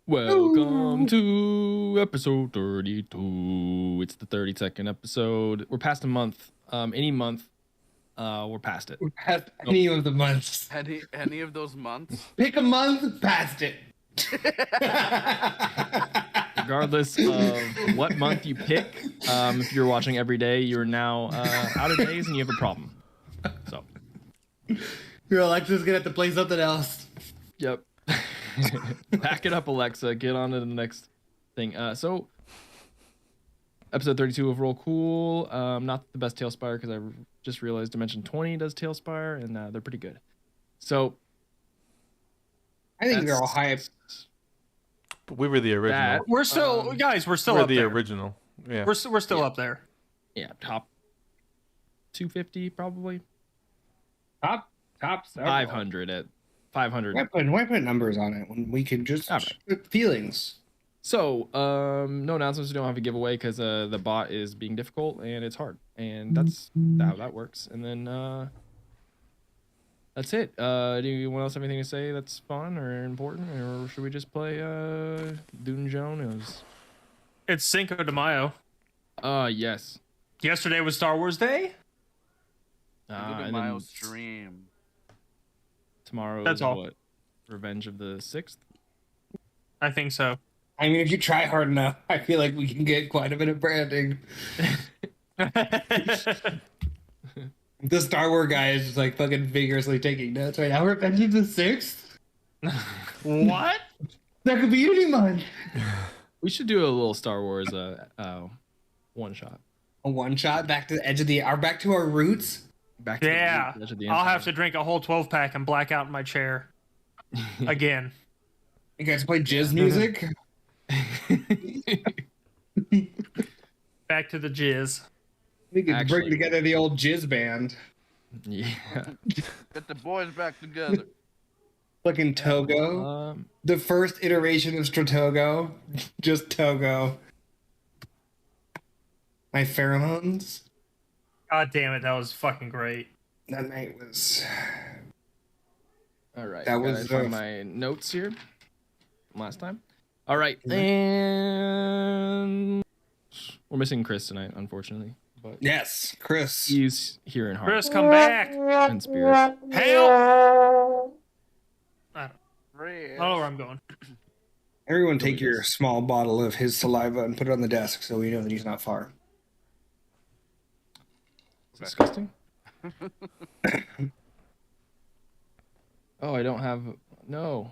Welcome to episode 32. It's the 32nd episode. We're past a month. Any month, we're past it. We're past any of the months. Any of those months? Pick a month, past it. Regardless of what month you pick, if you're watching every day, you're now out of days and you have a problem. So, your Alexa's gonna have to play something else. Yep. Pack it up, Alexa. Get on to the next thing. So, episode 32 of Roll Cool. Not the best TaleSpire because I just realized Dimension 20 does TaleSpire, and they're pretty good. So, I think they're all hype. But we were the original. We're still, guys. We're still We're up the there. original. Yeah. We're still up there. Yeah, top 250 probably. Top 500 at 500. Why put numbers on it when we can just put feelings? So, no announcements. We don't have a giveaway because the bot is being difficult and it's hard, and that's how that works. And then that's it. Do anyone else have anything to say that's fun or important, or should we just play Dune Jones? It's Cinco de Mayo. Yes. Yesterday was Star Wars Day. Cinco de Mayo stream. Tomorrow That's is all. what? Revenge of the 6th? I think so. I mean, if you try hard enough, I feel like we can get quite a bit of branding. The Star Wars guy is just like fucking vigorously taking notes right now. Revenge of the 6th? What? That could be Unity Month. We should do a little Star Wars one shot. A one shot back to the edge of back to our roots. Back to Yeah. the edge of the I'll have empire. to drink a whole 12-pack and black out in my chair again. You guys play jizz music? Back to the jizz. We could Actually- bring together the old jizz band. Yeah. Get the boys back together. Fucking Togo. The first iteration of Stratogo. Just Togo. My pheromones. God damn it, that was fucking great. That night was. All right. That was find my notes here. From last time. All right, and we're missing Chris tonight, unfortunately. But Yes, Chris. he's here in heart Chris, come back. and spirit. Help! I Chris. don't know where I'm going. Everyone take your small bottle of his saliva and put it on the desk so we know that he's not far. Disgusting. Oh, I don't have. No.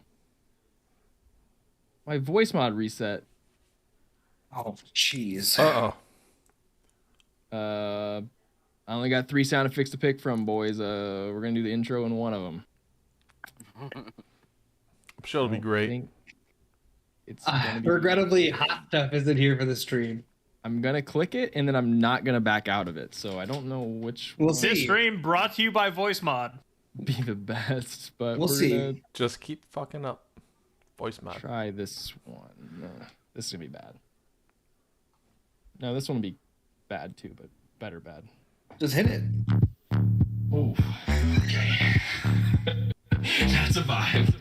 My voice mod reset. Oh, jeez. Uh-oh. I only got 3 sound effects to pick from, boys. We're gonna do the intro in one of them. I'm sure it'll be great. It's gonna be Regrettably, hot stuff isn't here for the stream. I'm gonna click it and then I'm not gonna back out of it. So I don't know which We'll one see. This stream brought to you by Voice Mod. would be the best, but We'll we're see. gonna Just keep fucking up. Voice mod. try this one. This is gonna be bad. No, this one will be bad too, but better bad. Just hit it. Oh, okay. That's a vibe.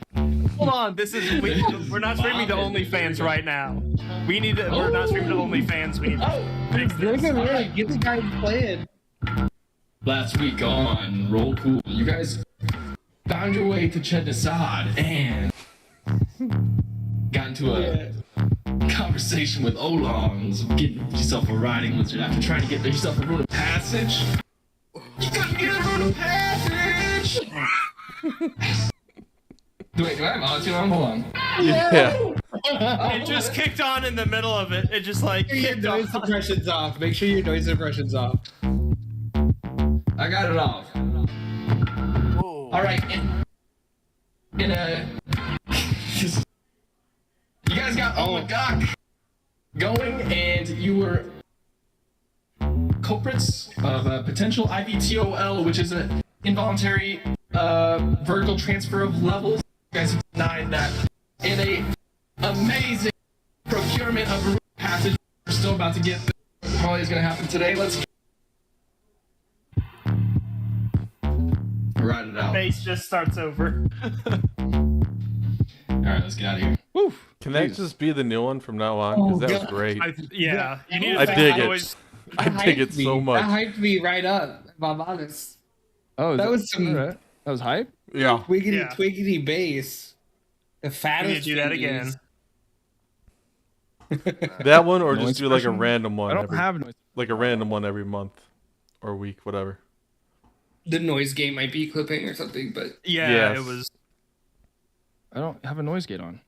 Hold on, we're not streaming to OnlyFans right now. We're not streaming to OnlyFans. We need to fix this. Get the guy playing. Last week on Roll Cool, you guys found your way to Chednasad and got into a conversation with Olongs, getting yourself a riding lizard after trying to get yourself a rune of passage. You couldn't get a rune of passage! Wait, do I have audio on? Hold on. Yeah. It just kicked on in the middle of it. It just like Make sure kicked your on. noise suppression's off. Make sure your noise suppression's off. I got it off. Whoa. All right, you guys got Omagok going, and you were culprits of a potential IVTOL, which is an involuntary vertical transfer of levels. You guys have denied that in a amazing procurement of a passage. We're still about to get. Probably is going to happen today. Let's ride it out. Face just starts over. All right, let's get out of here. Woo. Can that just be the new one from now on? Because that was God. great. Yeah, you need I to dig fix it. noise. I dig it so much. That hyped me right up, if I'm honest. Oh, That was some all right. That was hype. Yeah. twiggity Yeah. twiggity bass. The We fattest. need to do that again. That one, or No just do like a expression? random one. I don't every, have noise. like a random one every month or week, whatever. The noise gate might be clipping or something, but Yeah, Yes. it was. I don't have a noise gate on.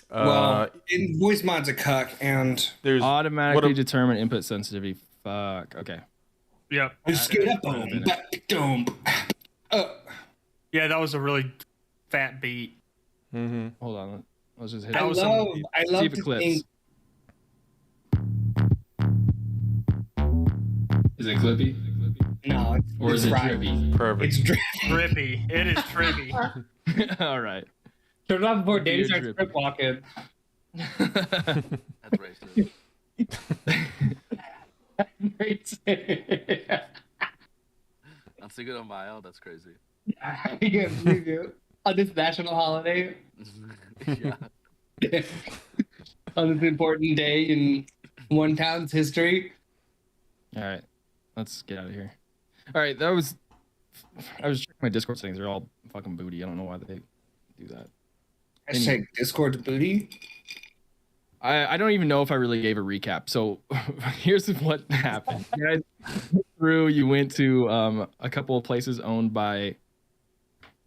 well, in voice mod's a cuck, and There's Automatically what a- determine input sensitivity. Fuck. Okay. Yep. just get up on Yeah, that was a really fat beat. Mhm. Hold on. Let's just hit That it. was some- I See love if it to clips. think. Is it clippy? No, Or it's is it right. drippy? Perfect. It's drippy. Trippy. It is trippy. All right. Turn it off before Danny You're starts drippy. trip walking. That's racist. On Cinco de Mayo, that's crazy. On this national holiday, Yeah. on this important day in one town's history. All right. Let's get out of here. All right. I was checking my Discord settings. They're all fucking booty. I don't know why they do that. Hashtag Discord booty. I don't even know if I really gave a recap. So here's what happened. You guys you went to a couple of places owned by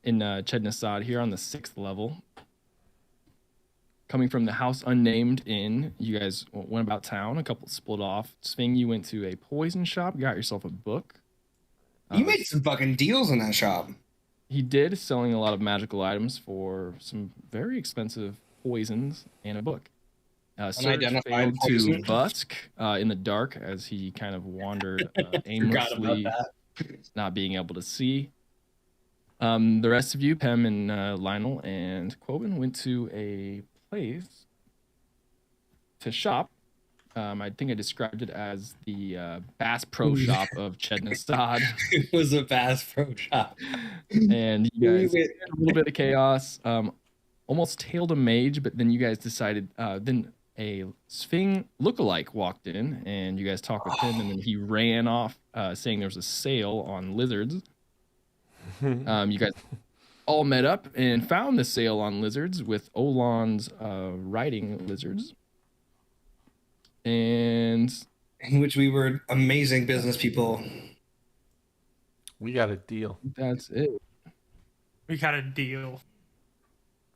in Chednasad here on the 6th level. Coming from the House Unnamed Inn, you guys went about town. A couple split off. Sving, you went to a poison shop, got yourself a book. You made some fucking deals in that shop. He did, selling a lot of magical items for some very expensive poisons and a book. Serge Unidentified failed to poison. busk in the dark as he kind of wandered Forgot about aimlessly that. not being able to see. The rest of you, Pem and Lionel and Quoven, went to a place to shop. I think I described it as the Bass Pro Shop of Chednasad. It was a Bass Pro Shop. And you guys had a little bit of chaos. Almost tailed a mage, but then you guys decided. Then a Sphinx lookalike walked in, and you guys talked with him, and then he ran off, saying there was a sale on lizards. You guys all met up and found the sale on lizards with Olan's riding lizards. And In which we were amazing business people. We got a deal. that's it. We got a deal.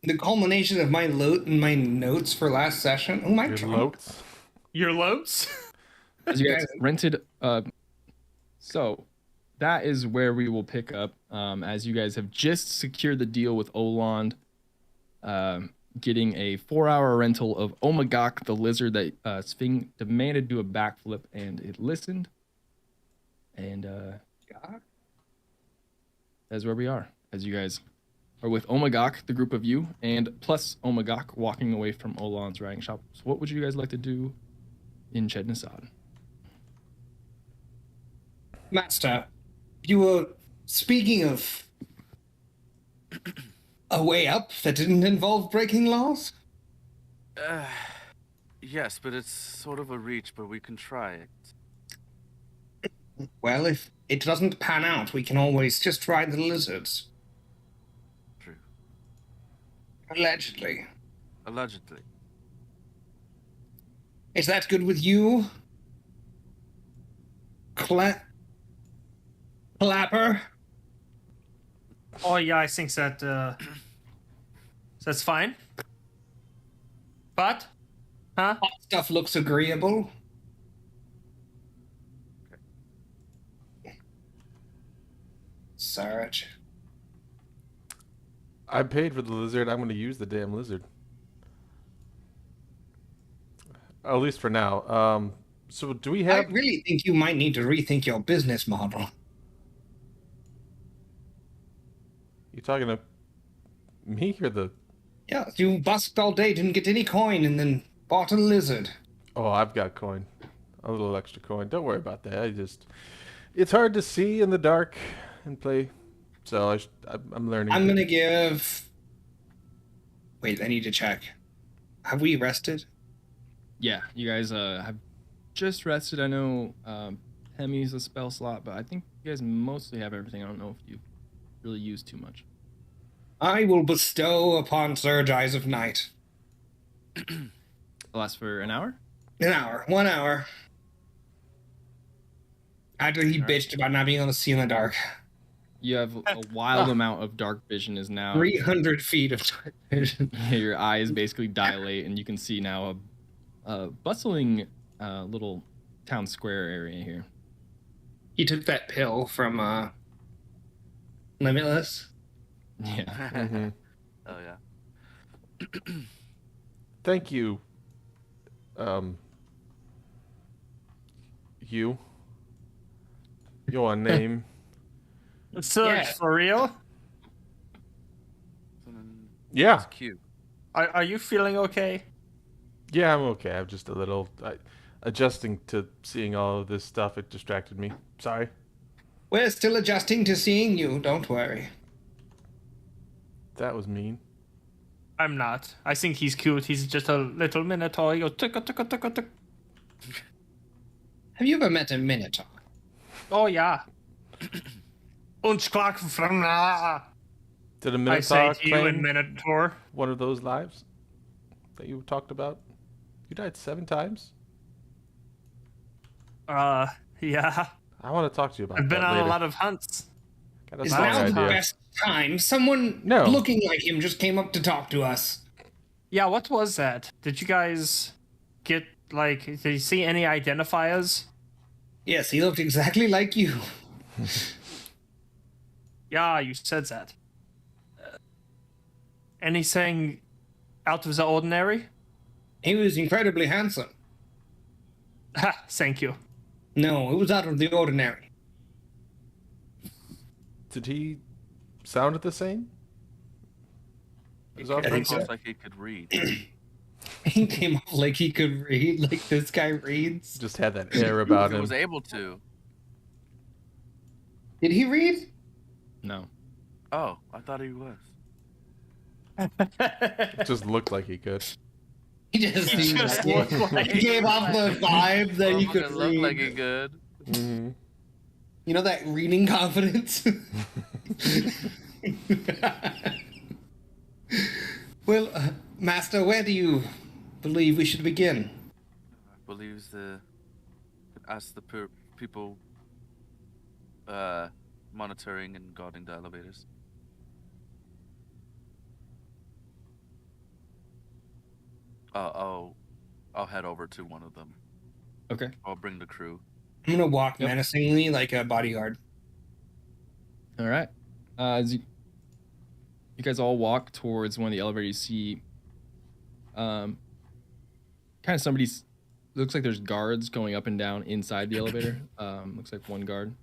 The culmination of my notes for last session. Oh my Your god. loats. Your loads? As you guys rented. So that is where we will pick up. As you guys have just secured the deal with Oland, getting a 4-hour rental of Omagok, the lizard that Sphinx demanded do a backflip, and it listened. And that's where we are. As you guys are with Omagok, the group of you, and plus Omagok walking away from Oland's riding shop. So what would you guys like to do in Chednasad? Master, you were speaking of a way up that didn't involve breaking laws? Yes, but it's sort of a reach, but we can try it. Well, if it doesn't pan out, we can always just try the lizards. True. Allegedly. Allegedly. Is that good with you? Clapper? Oh yeah, I think that that's fine. But, huh? Hot stuff looks agreeable. Sarge. I paid for the lizard. I'm going to use the damn lizard. At least for now. So do we I have... really think you might need to rethink your business model. You talking to me or the... Yeah, you busked all day, didn't get any coin, and then bought a lizard. Oh, I've got coin. A little extra coin. Don't worry about that. It's hard to see in the dark and play. So I'm learning. I'm gonna give... Wait, I need to check. Have we rested? Yeah, you guys have just rested. I know Hemi's a spell slot, but I think you guys mostly have everything. I don't know if you really used too much. I will bestow upon Surge Eyes of Night. It'll last for an hour? An hour. 1 hour. After he bitched about not being able to see in the dark. You have a wild amount of dark vision is now. 300 feet of dark vision. Your eyes basically dilate, and you can see now a bustling little town square area here. He took that pill from Limitless. Yeah. Mhm. Oh yeah. Thank you. Your name. Surge, Yeah. for real? Yeah. It's cute. Are you feeling okay? Yeah, I'm okay. I'm just a little adjusting to seeing all of this stuff. It distracted me. Sorry. We're still adjusting to seeing you, don't worry. That was mean. I'm not. I think he's cute. He's just a little minotaur. He goes ticka ticka ticka tick. Have you ever met a Minotaur? Oh yeah. Uns Clark from Did a I say Minotaur to you in claim Minotaur. one of those lives that you talked about? You died 7 times? Yeah. I want to talk to you about I've been that on later. a lot of hunts. Got a Is song now the idea. best time? Someone No. looking like him just came up to talk to us. Yeah, what was that? Did you guys get, like, did you see any identifiers? Yes, he looked exactly like you. Yeah, you said that. Anything out of the ordinary? He was incredibly handsome. Ha, thank you. No, it was out of the ordinary. Did he sound the same? As our I think It so. looks like he could read. He came off like he could read, like this guy reads. Just had that air about He him. was able to. Did he read? No. Oh, I thought he was. It just looked like he could. He just, He just looked like he gave off the vibe that he could Look read. like he could. Mm-hmm. You know that reading confidence? Well, Master, where do you believe we should begin? I believe ask the people monitoring and guarding the elevators. I'll head over to one of them. Okay. I'll bring the crew. I'm gonna walk Yep. menacingly like a bodyguard. All right. As you guys all walk towards one of the elevators, you see kind of somebody's. Looks like there's guards going up and down inside the elevator. Looks like one guard,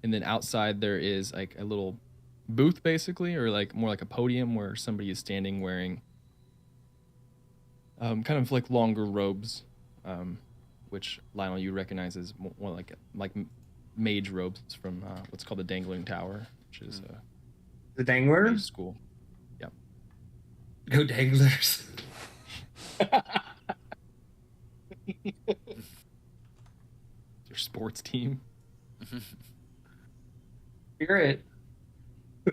and then outside there is like a little booth, basically, or like more like a podium where somebody is standing wearing kind of like longer robes, which Lionel you recognize as more like mage robes from what's called the Dangling Tower, which is The dangler? mage school. Go danglers. Your sports team. Spirit.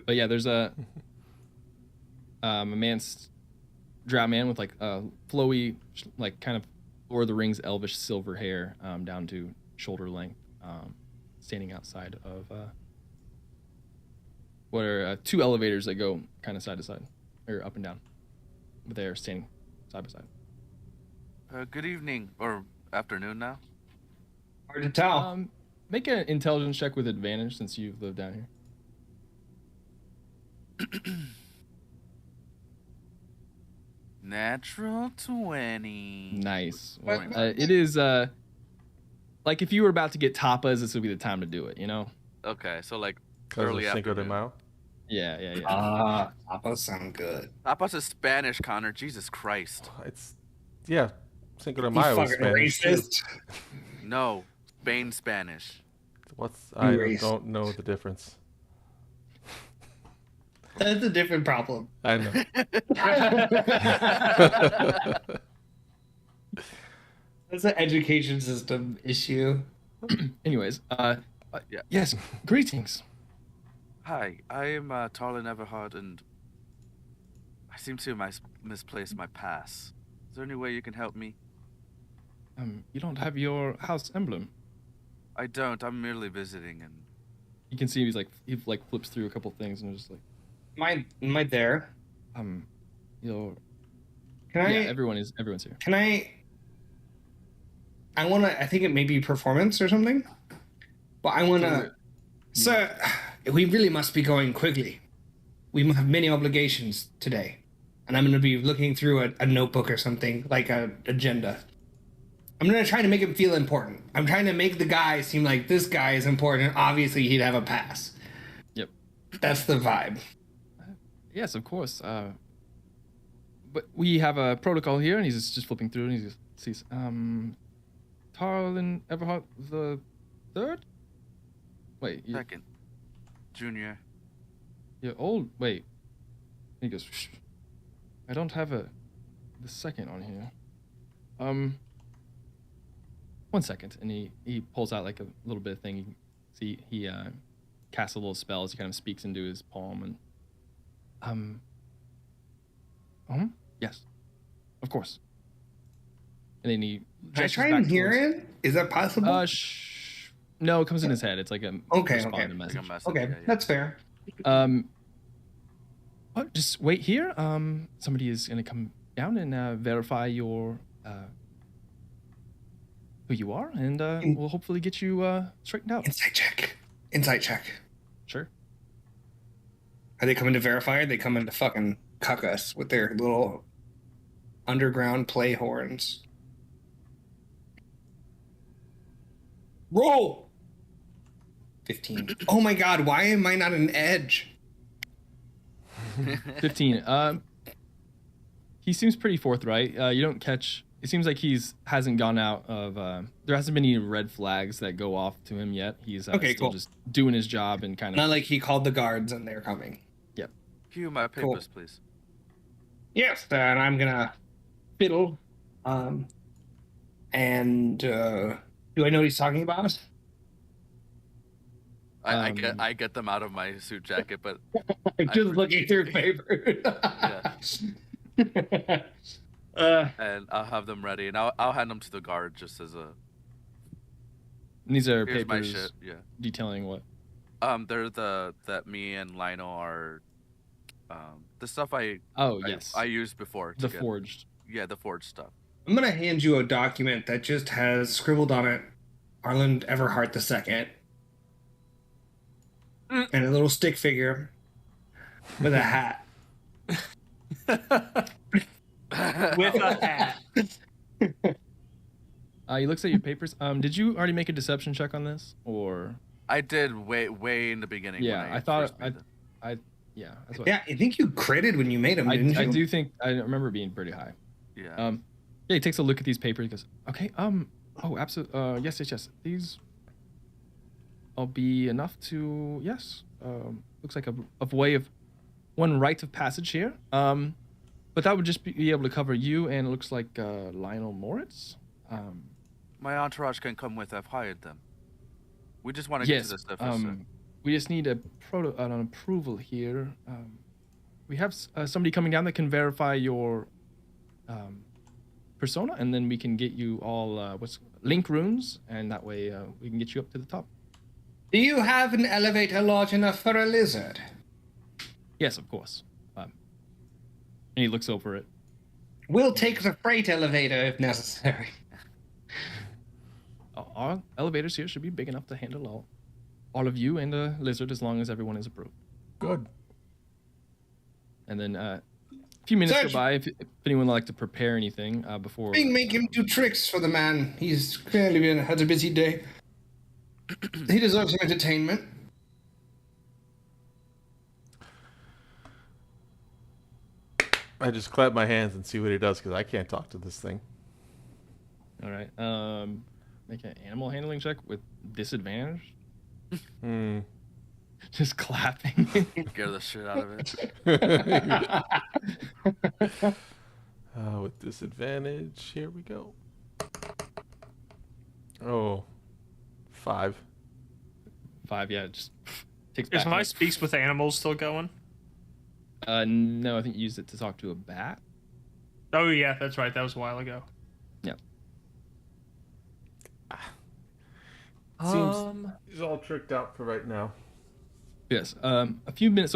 But yeah, there's a drow man with like flowy, like kind of Lord of the Rings elvish silver hair down to shoulder length, standing outside of what are two elevators that go kind of side to side or up and down, but they're standing side by side. Good evening or afternoon now. Hard to tell. Make an intelligence check with advantage since you've lived down here. Natural 20. Nice. Well, It is like if you were about to get tapas, this would be the time to do it. You know? Okay, so like Because early of Cinco de afternoon. Mayo. Yeah. Tapas sound good. Tapas is Spanish, Connor. Jesus Christ. It's yeah, Cinco de You Mayo is fucking Spanish. too. racist. No, Spain Spanish. I racist. don't know the difference. That's a different problem. I know. That's an education system issue. Anyways, Yeah. yes, greetings. Hi, I am Tarlin Everhard, and I seem to misplace my pass. Is there any way you can help me? You don't have your house emblem. I don't. I'm merely visiting, and You can see he flips through a couple things and just like, Am I there? your Can yeah, I? everyone's here. Can I? I think it may be performance or something. But I wanna. Sir, we really must be going quickly. We have many obligations today, and I'm gonna be looking through a notebook or something like an agenda. I'm gonna try to make him feel important. I'm trying to make the guy seem like this guy is important. Obviously, he'd have a pass. Yep. That's the vibe. Yes, of course. But we have a protocol here, and he's just flipping through, and he just sees Tarlin Everhart the third. Wait, second, Junior. you're old. Wait. He goes. Shh. I don't have the second on here. 1 second, and he pulls out like a little bit of thing. You can see he casts a little spell as he kind of speaks into his palm and yes, of course. And then he Can I gestures try back and hear towards- it? Is that possible? No, it comes in his head. It's like a Okay, respond okay. to Like message. a message. Okay, yeah. that's fair. Just wait here. Somebody is gonna come down and verify your who you are, and we'll hopefully get you straightened out. Insight check. Insight check. Sure. Are they coming to verify? Or are they coming to fucking cuck us with their little underground play horns? Roll. 15. Oh my god, why am I not an edge? 15. He seems pretty forthright. You don't catch. It seems like hasn't gone out of. There hasn't been any red flags that go off to him yet. He's okay, still cool. just doing his job and kind of. Not like he called the guards and they're coming. Yep. Cue my papers, please. Yes, and I'm gonna fiddle. And do I know what he's talking about? I get them out of my suit jacket, but I'm just looking through paper. and I'll have them ready, and I'll hand them to the guard just as a. These are Here's my papers shit. Yeah. detailing what. They're that me and Lionel are. The stuff I used before. The forged. Yeah, the forged stuff. I'm gonna hand you a document that just has scribbled on it, Arland Everhart II, and a little stick figure with a hat. With a hat. He looks at your papers. Did you already make a deception check on this, or? I did way in the beginning. Yeah, when I thought first made it. Yeah. That's what, Yeah, I think you critted when you made them, didn't you? I do think I remember being pretty high. Yeah. Yeah, he takes a look at these papers. He goes, okay. Oh, absolutely. Yes. These. I'll be enough to. Yes. Looks like a way of one rite of passage here. But that would just be able to cover you, and it looks like Lionel Moritz. My entourage can come with. I've hired them. We just want to get to this stuff. We just need an approval here. We have somebody coming down that can verify your persona, and then we can get you all link runes, and that way we can get you up to the top. Do you have an elevator large enough for a lizard? Yes, of course. And he looks over it. We'll take the freight elevator if necessary. Our elevators here should be big enough to handle all of you and a lizard, as long as everyone is approved. Good. And then a few minutes Sergeant. go by. If anyone would like to prepare anything before. Make him do tricks for the man. He's clearly had a busy day. He deserves some entertainment. I just clap my hands and see what he does because I can't talk to this thing. All right. Make an animal handling check with disadvantage. Just clapping. Scare the shit out of it. With disadvantage, here we go. Oh, 5. 5, yeah. Just takes Is back. my speaks with animals still going? No, I think you used it to talk to a bat. Oh yeah, that's right. That was a while ago. Yeah. Seems he's all tricked out for right now. Yes. A few minutes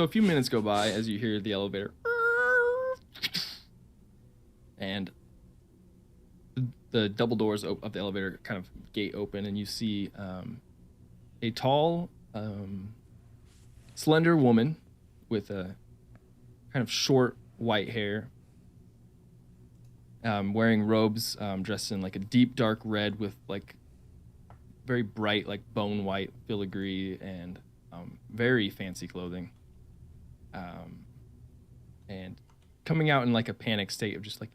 go by as you hear the elevator, and the double doors of the elevator kind of gate open, and you see a tall, slender woman with a kind of short white hair, wearing robes, dressed in like a deep dark red with like very bright like bone white filigree and very fancy clothing, and coming out in like a panic state of just like,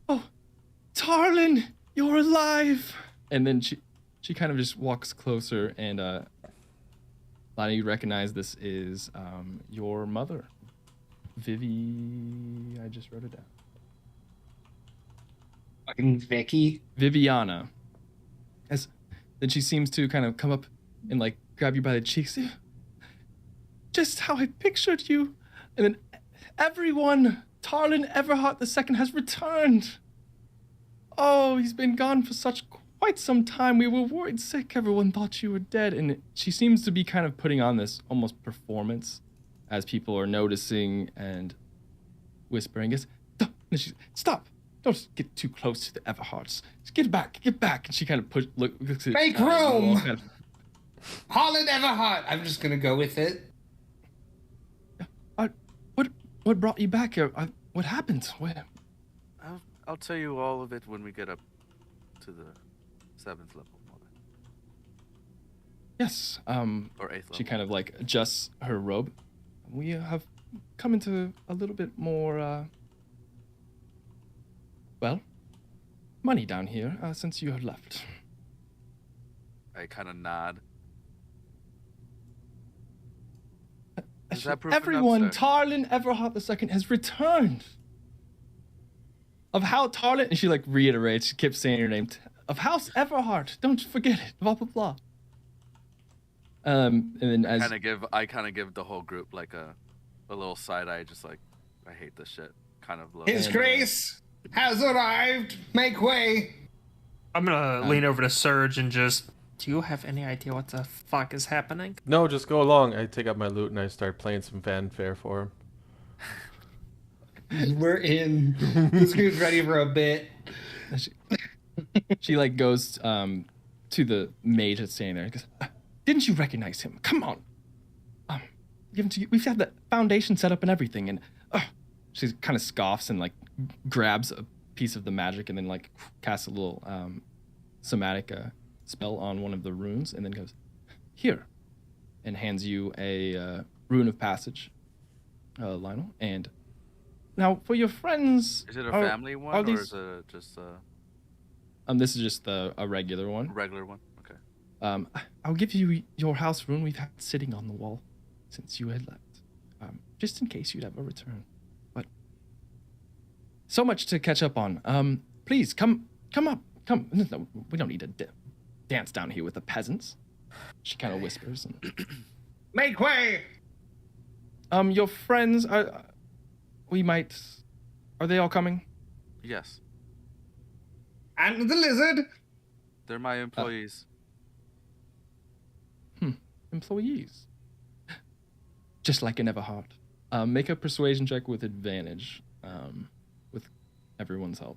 oh, Tarlin, you're alive. And then she kind of just walks closer, and Lana, you recognize this is your mother, Vivi. I just wrote it down. Fucking Vicky. Viviana. Then she seems to kind of come up and like grab you by the cheeks. Just how I pictured you. And then everyone, Tarlin Everhart II has returned. Oh, he's been gone for quite some time. We were worried sick. Everyone thought you were dead. And she seems to be kind of putting on this almost performance as people are noticing and whispering. Stop. Don't get too close to the Everharts. Just get back. And she kind of looks at Make room! Holland Everhart. I'm just gonna go with it. What brought you back here? What happened? I'll tell you all of it when we get up to the 7th level. Yes. Or 8th She level. kind of like adjusts her robe. We have come into a little bit more, well, money down here since you have left. I kind of nod. Is that proof Everyone, enough, sir? Tarlin Everhart II has returned. Of how Tarlin, and she like reiterates, she keeps saying her name. Of House Everhart, don't forget it. Blah blah blah. And then as I kind of give the whole group like a little side eye, just like, I hate this shit kind of look. His Grace has arrived. Make way. I'm gonna lean over to Surge and just. Do you have any idea what the fuck is happening? No, just go along. I take out my lute and I start playing some fanfare for him. We're in. This group's ready for a bit. she like goes to the mage that's standing there and goes, didn't you recognize him? Come on. Give him to you. We've had the foundation set up and everything. And she kind of scoffs and like grabs a piece of the magic and then like casts a little somatic spell on one of the runes and then goes, here, and hands you a rune of passage, Lionel. And now for your friends, Is it a family one or these... is it just a this is just a regular one. regular one? Okay. I'll give you your house rune we've had sitting on the wall since you had left, just in case you'd ever return. But so much to catch up on. Please come up. Come. No, we don't need to dance down here with the peasants. She kind of whispers. And, Make way. your friends are. Are they all coming? Yes. And the lizard. They're my employees. Employees. Just like an Everhart. Make a persuasion check with advantage, with everyone's help.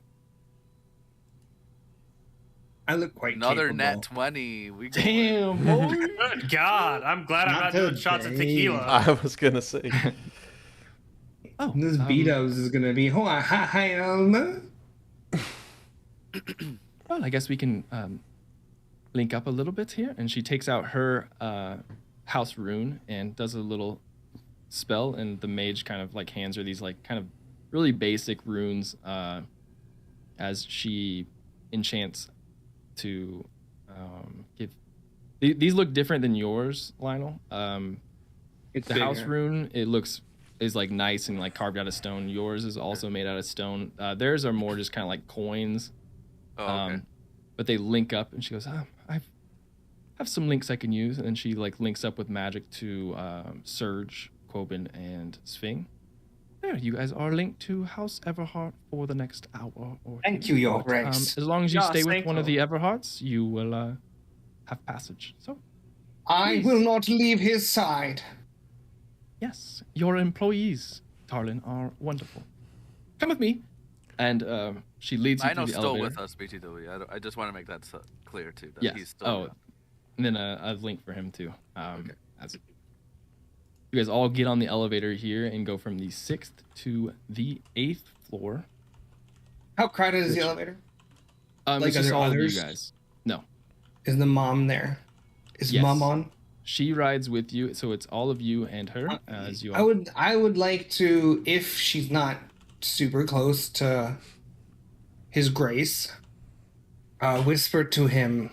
I look quite Another capable. nat 20. We Damn, boy. Good God, I'm glad I'm Not not doing shots of today. tequila. I was gonna say. Oh, This Betos is gonna be well, I guess we can link up a little bit here. And she takes out her house rune and does a little spell, and the mage kind of like hands her these like kind of really basic runes as she enchants to give. These look different than yours, Lionel. It's the house bigger. rune, is like nice and like carved out of stone. Yours is also made out of stone. Theirs are more just kind of like coins. Oh, okay. But they link up, and she goes, I have some links I can use. And then she like links up with magic to Surge, Quoben, and Sphinx. There, you guys are linked to House Everhart for the next hour or Thank two. you, Your But, Grace. as long as you Yes, stay with thank one of you. the Everharts, you will have passage. So, I Please. will not leave his side. yes, your employees, Tarlin, are wonderful. Come with me. And she leads you I know through the still elevator. with us, BTW. I just want to make that clear too. That Yes. he's still Oh, with us. and then a link for him too. Okay. As you guys all get on the elevator here and go from the 6th to the 8th floor. How crowded is the elevator? Like, It's are just there all of others? you guys. No, Is the mom there? Is Yes. mom on? she rides with you, so it's all of you and her as you. All... I would like to, if she's not super close to His Grace, whisper to him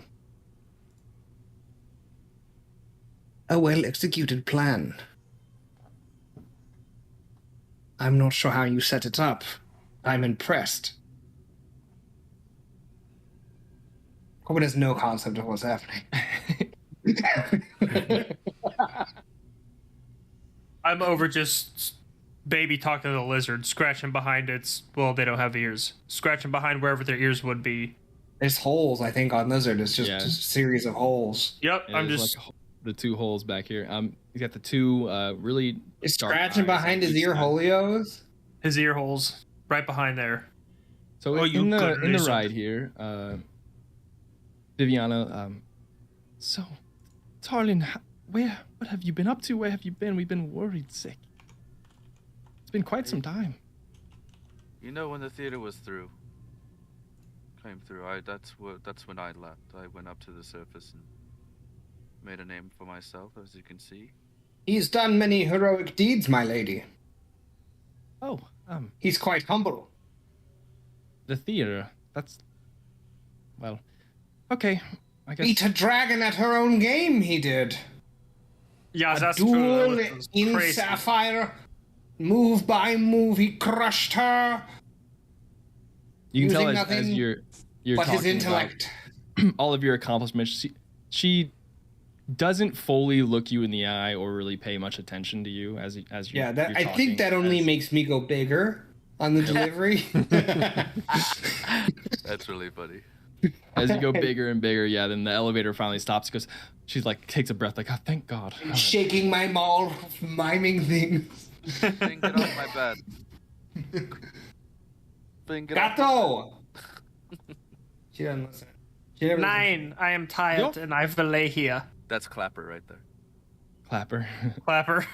a well-executed plan. I'm not sure how you set it up. I'm impressed. Corbin has no concept of what's happening. I'm over just baby talking to the lizard, scratching behind its. Well, they don't have ears. Scratching behind wherever their ears would be. There's holes, I think, on Lizard. It's just Yeah. a series of holes. Yep, Yeah, I'm there's, just. like, the two holes back here. You got the two really. Is dark scratching eyes behind on his each ear side. holios? His ear holes right behind there. So Oh, you in the good in the lizard. ride here, Viviana. So, Tarlin, what have you been up to? Where have you been? We've been worried sick. It's been quite some time. You know, when the theater was through, came through. That's when I left. I went up to the surface and made a name for myself, as you can see. He's done many heroic deeds, my lady. Oh, He's quite humble. the theater. That's well, okay. I guess. Beat a dragon at her own game, he did. Yeah, A that's duel true. That was in crazy. Sapphire. Move by move, he crushed her. You can tell using as nothing you're but his talking intellect. about all of your accomplishments. She doesn't fully look you in the eye or really pay much attention to you as you. Yeah, that you're I think that talking, only as- makes me go bigger on the delivery. That's really funny. as you go bigger and bigger. Yeah, then the elevator finally stops because she's like takes a breath, like, oh, thank God. All right. Shaking my maul, miming things. Finn, get off my bed. Finn, get off. Gato! She doesn't listen. She never listens. 9. I am tired and I have to lay here. That's Clapper right there. Clapper. Clapper.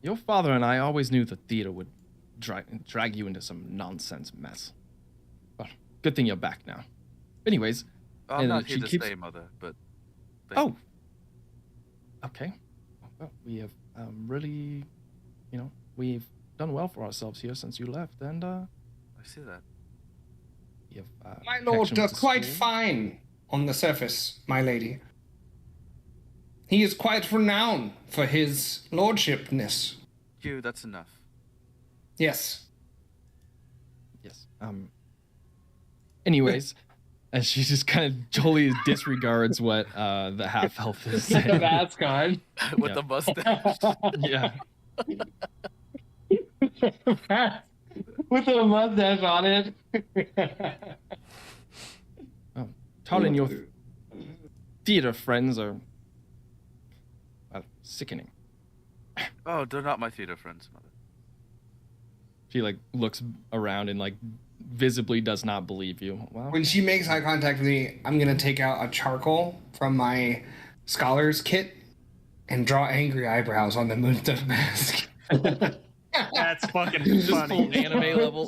Your father and I always knew the theater would drag you into some nonsense mess. Well, good thing you're back now. Anyways, Oh, I'm and not she here to keeps- stay, Mother, but... oh, okay. Well, we have really, we've done well for ourselves here since you left, and I see that. we have. My lord, connection with the quite school. fine on the surface, my lady. He is quite renowned for his lordshipness. Hugh, that's enough. Yes. Yes. Anyways, as she just kind of totally disregards what the half elf is saying. That's gone. With Yeah. the mustache. Yeah. With a mustache on it. Talon, your theater friends are sickening. Oh, they're not my theater friends, Mother. She like looks around and like visibly does not believe you. Well, When she makes eye contact with me, I'm gonna take out a charcoal from my scholar's kit and draw angry eyebrows on the Munta mask. That's fucking just funny. full anime level.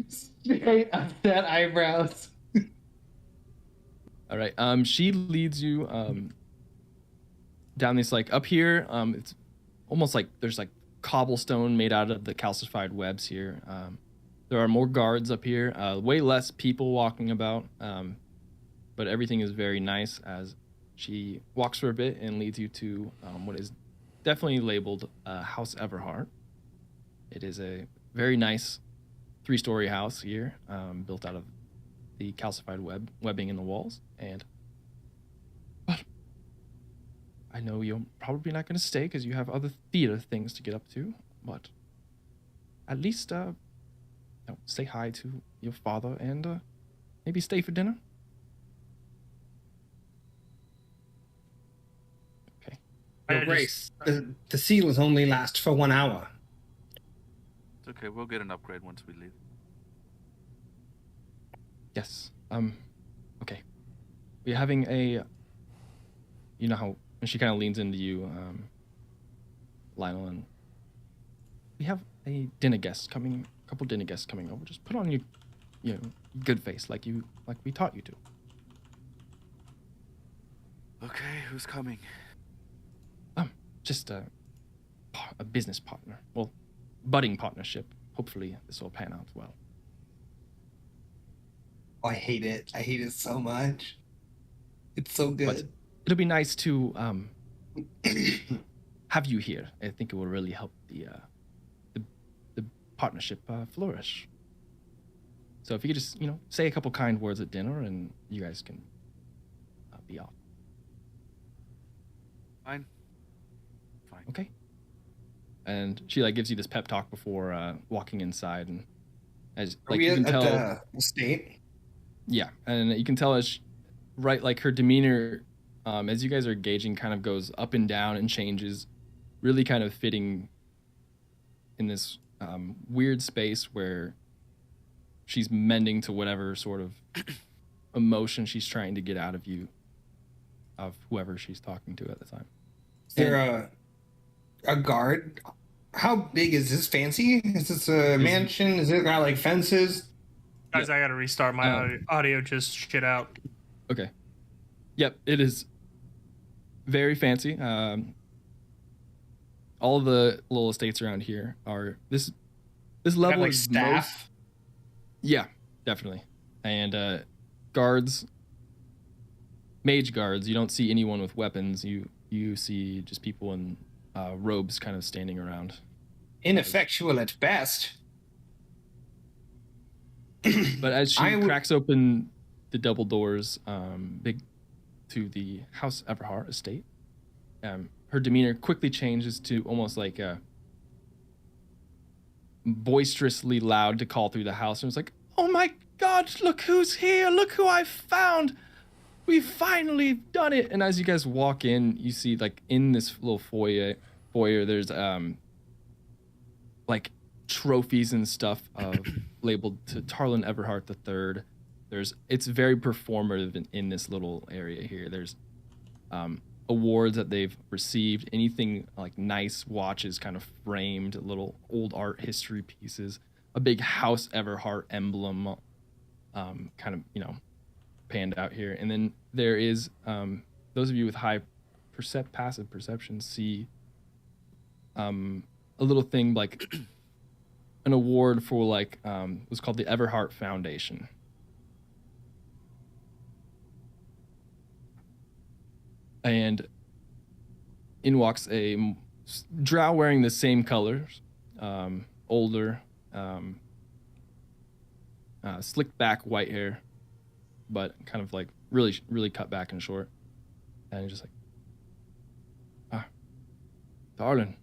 Straight upset eyebrows. All right. She leads you down this like up here. It's almost like there's like cobblestone made out of the calcified webs here. There are more guards up here. Way less people walking about. But everything is very nice as she walks for a bit and leads you to what is definitely labeled House Everhart. It is a very nice 3-story house here, built out of the calcified webbing in the walls. But I know you're probably not going to stay because you have other theater things to get up to. But at least say hi to your father and maybe stay for dinner. Okay. Your Grace, the seals only last for 1 hour. It's okay, we'll get an upgrade once we leave. Yes. Okay. We're having a. You know how and she kind of leans into you, Lionel, and we have a dinner guest coming. A couple dinner guests coming over. Just put on your good face like we taught you to. Okay, who's coming? Just a business partner. Well, budding partnership. Hopefully this will pan out well. Oh, I hate it. I hate it so much. It's so good. But it'll be nice to have you here. I think it will really help the partnership flourish. So if you could just say a couple kind words at dinner, and you guys can be off. Fine. Okay. And she like gives you this pep talk before walking inside, and as Are like we you at can tell, the estate? yeah, and you can tell as right like her demeanor, as you guys are engaging, kind of goes up and down and changes, really kind of fitting in this weird space where she's mending to whatever sort of emotion she's trying to get out of you, of whoever she's talking to at the time. Is there a guard? How big is this? Fancy? Is this a mansion? Is it got like fences? Guys, I gotta restart my audio. Just shit out. Okay. Yep, it is very fancy. All of the little estates around here are this level like is staff. Yeah, definitely. And guards, mage guards. You don't see anyone with weapons. You see just people in robes, kind of standing around. Ineffectual at best. But as she cracks open the double doors, big to the House Everhart estate, her demeanor quickly changes to almost like boisterously loud to call through the house, and it's like, "Oh my God! Look who's here! Look who I found! We've finally done it!" And as you guys walk in, you see like in this little foyer, there's like trophies and stuff labeled to Tarlin Everhart III. It's very performative in this little area here. There's awards that they've received, anything like nice watches kind of framed, little old art history pieces, a big House Everhart emblem kind of, panned out here. And then there is those of you with high passive perception see a little thing like an award for like what's called the Everhart Foundation. And in walks a drow wearing the same colors, older, slicked back white hair, but kind of like really, really cut back and short. And he's just like, darling,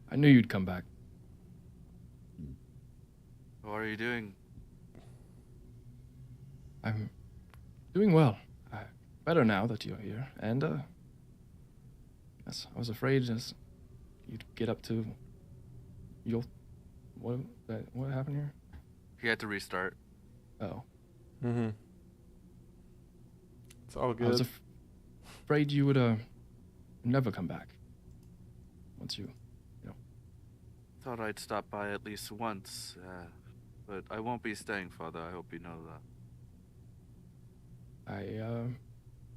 I knew you'd come back. How are you doing? I'm doing well. Better now that you're here. And, yes, I was afraid as you'd get up to your... What happened here? He had to restart. Oh. Mm-hmm. It's all good. I was afraid you would, never come back. Once you, Thought I'd stop by at least once, but I won't be staying further. I hope you know that. I,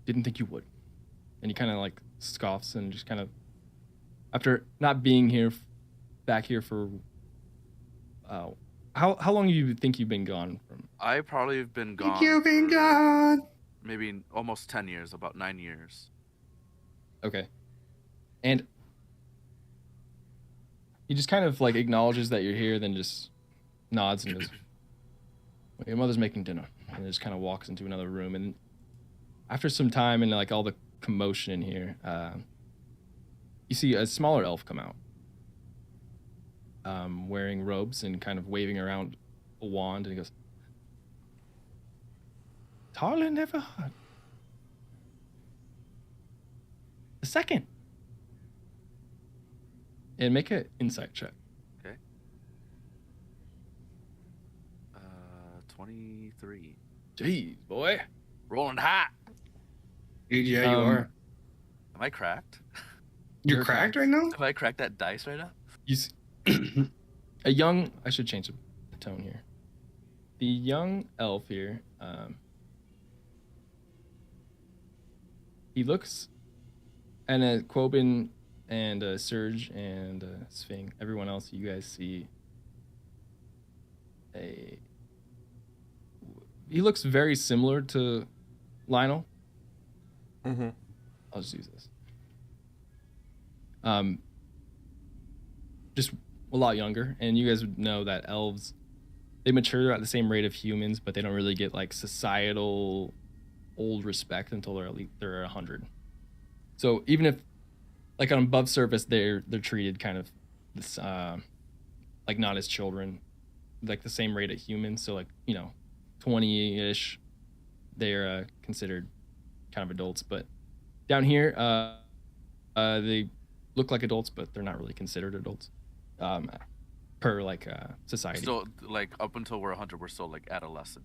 didn't think you would. And he kind of like scoffs and just kind of, after not being here, back here for, how long do you think you've been gone from? I probably have been gone. You've been gone. Maybe almost 10 years, about 9 years. Okay. And he just kind of like acknowledges that you're here, then just nods and goes, well, your mother's making dinner. And just kind of walks into another room. And after some time and like all the commotion in here, you see a smaller elf come out, wearing robes and kind of waving around a wand, and he goes, Tarlin Everhart II. And make an insight check. Okay. 23. Jeez, boy. Rolling hot. Dude, yeah, you are. Am I cracked? You're cracked right now? Have I cracked that dice right now? You see, I should change the tone here. The young elf here, he looks, and Quoben and Surge and Sphinx, everyone else, you guys see he looks very similar to Lionel. Mm-hmm. I'll just use this. Just a lot younger, and you guys would know that elves, they mature at the same rate of humans, but they don't really get like societal old respect until they're 100. So even if like on above surface they're treated kind of this like not as children, like the same rate of humans. So like 20-ish, they're considered kind of adults, but down here they look like adults, but they're not really considered adults per like society. Still, like up until we're 100, we're still like adolescent.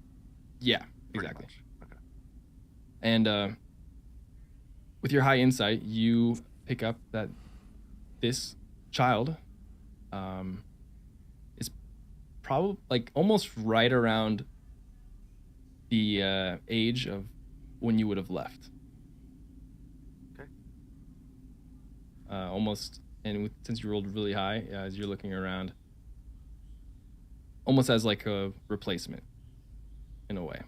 Yeah, Pretty exactly. much. Okay. And with your high insight, you pick up that this child is probably like almost right around the age of when you would have left. Okay. Almost, and since you rolled really high, as you're looking around, almost as like a replacement, in a way.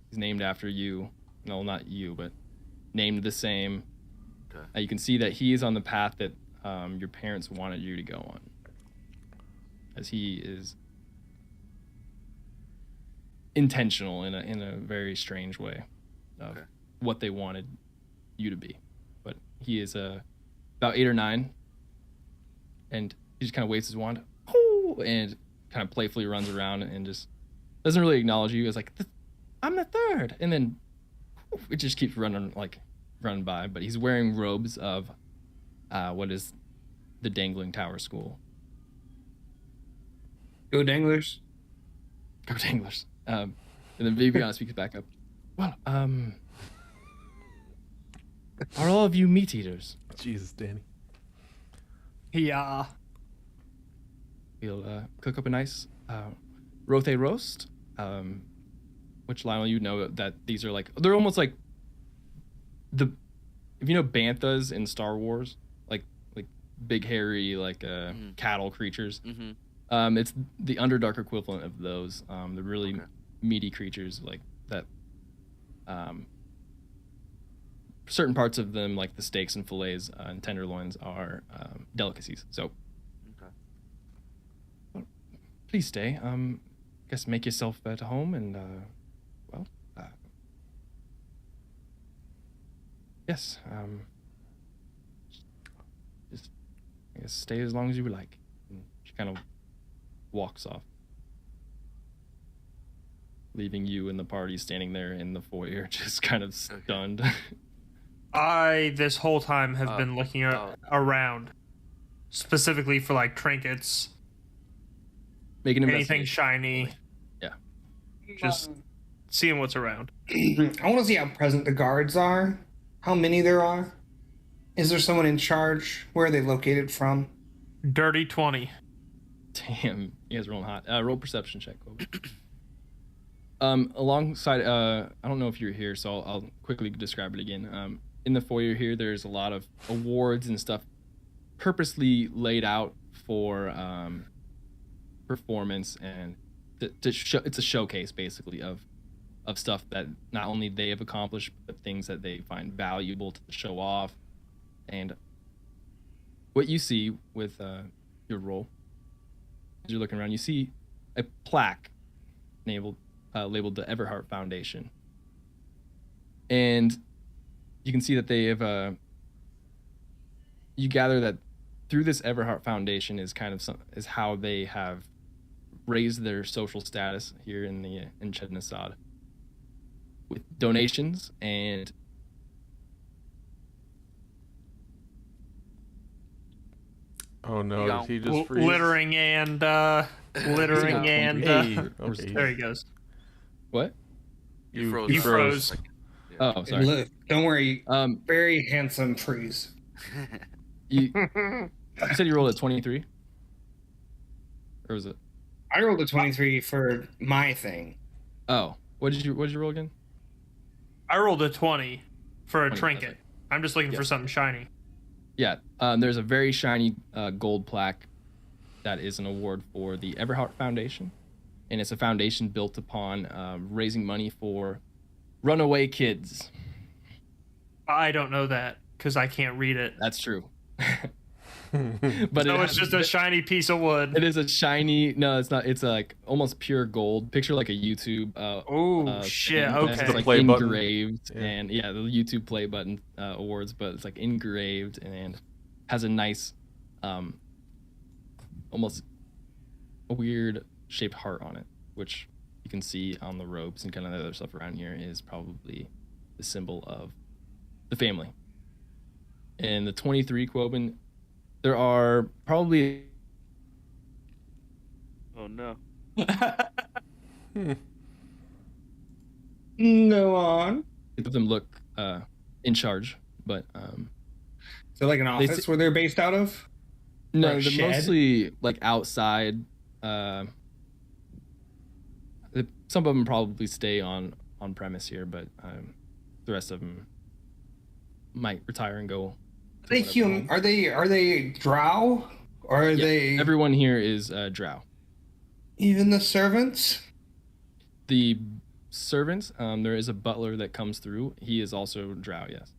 He's named after you. No, not you, but named the same. Okay. You can see that he is on the path that your parents wanted you to go on, as he is intentional in a very strange way of what they wanted you to be. But he is about 8 or 9, and he just kind of waves his wand and kind of playfully runs around and just doesn't really acknowledge you. It's like, I'm the 3rd, and then it just keeps running by. But he's wearing robes of what is the Dangling Tower School. Go Danglers. Go Danglers. And then Viviana speaks back up. Well, are all of you meat eaters? Jesus, Danny. Yeah. We'll cook up a nice rothe roast. Which, Lionel, you know that these are like, they're almost like if you know banthas in Star Wars, like big hairy like cattle creatures. Mm-hmm. It's the Underdark equivalent of those. The really meaty creatures like that. Certain parts of them, like the steaks and fillets and tenderloins, are delicacies. So, please stay. Guess make yourself at home and yes. Just I guess stay as long as you would like. And she kind of walks off, leaving you and the party standing there in the foyer, just kind of stunned. I, this whole time, have been looking around, specifically for, like, trinkets, Make an anything investigation. shiny. Yeah. Just seeing what's around. I want to see how present the guards are, how many there are. Is there someone in charge? Where are they located from? Dirty 20. Damn, you guys are rolling hot. Roll perception check. Alongside, I don't know if you're here, so I'll quickly describe it again. In the foyer here, there's a lot of awards and stuff purposely laid out for performance and to show. It's a showcase basically of stuff that not only they have accomplished, but things that they find valuable to show off. And what you see with your roll, as you're looking around, you see a plaque labeled the Everhart Foundation, and you can see that they have. You gather that through this Everhart Foundation is kind of is how they have raised their social status here in Chednassad, with donations and Oh no, did he just freeze? Littering and littering and Okay. there he goes. what? You froze. You froze. Oh, sorry. Look, don't worry. Um, Very handsome freeze. you said you rolled a 23, or was it? I rolled a 23 for my thing. Oh, what did you roll again? I rolled a 20 for a 20, trinket. okay. I'm just looking for something shiny. Yeah, there's a very shiny gold plaque that is an award for the Everhart Foundation, and it's a foundation built upon raising money for runaway kids. I don't know that because I can't read it. That's true. But So it's just a shiny piece of wood. It is a shiny. No, it's not. It's like almost pure gold. Picture like a YouTube. Oh shit! thing Okay. that's, The like play button. engraved, Yeah. and yeah, the YouTube play button awards, but it's like engraved and has a nice, almost a weird shaped heart on it, which you can see on the ropes and kind of the other stuff around here is probably the symbol of the family. And the 23 Quoben, there are probably. Oh no. Go on. Of them look in charge, but So like an They office where they're based out of? Or no, a they're shed? mostly like outside. some of them probably stay on premise here, but the rest of them might retire and go. Are they human? Are they drow? Or are they? Everyone here is drow. Even the servants? The servants, there is a butler that comes through. He is also drow, yes.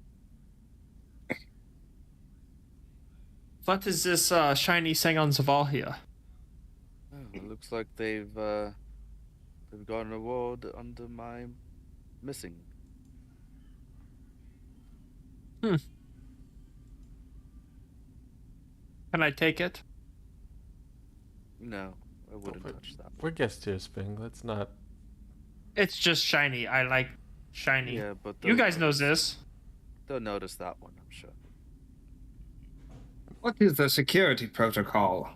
What is this shiny thing on Zavalhia? Oh, it looks like they've got an award under my missing. Can I take it? No, I wouldn't touch that. We're guests here, Sping. Let's not. It's just shiny. I like shiny. Yeah, but You guys know this. they'll notice that one, I'm sure. What is the security protocol?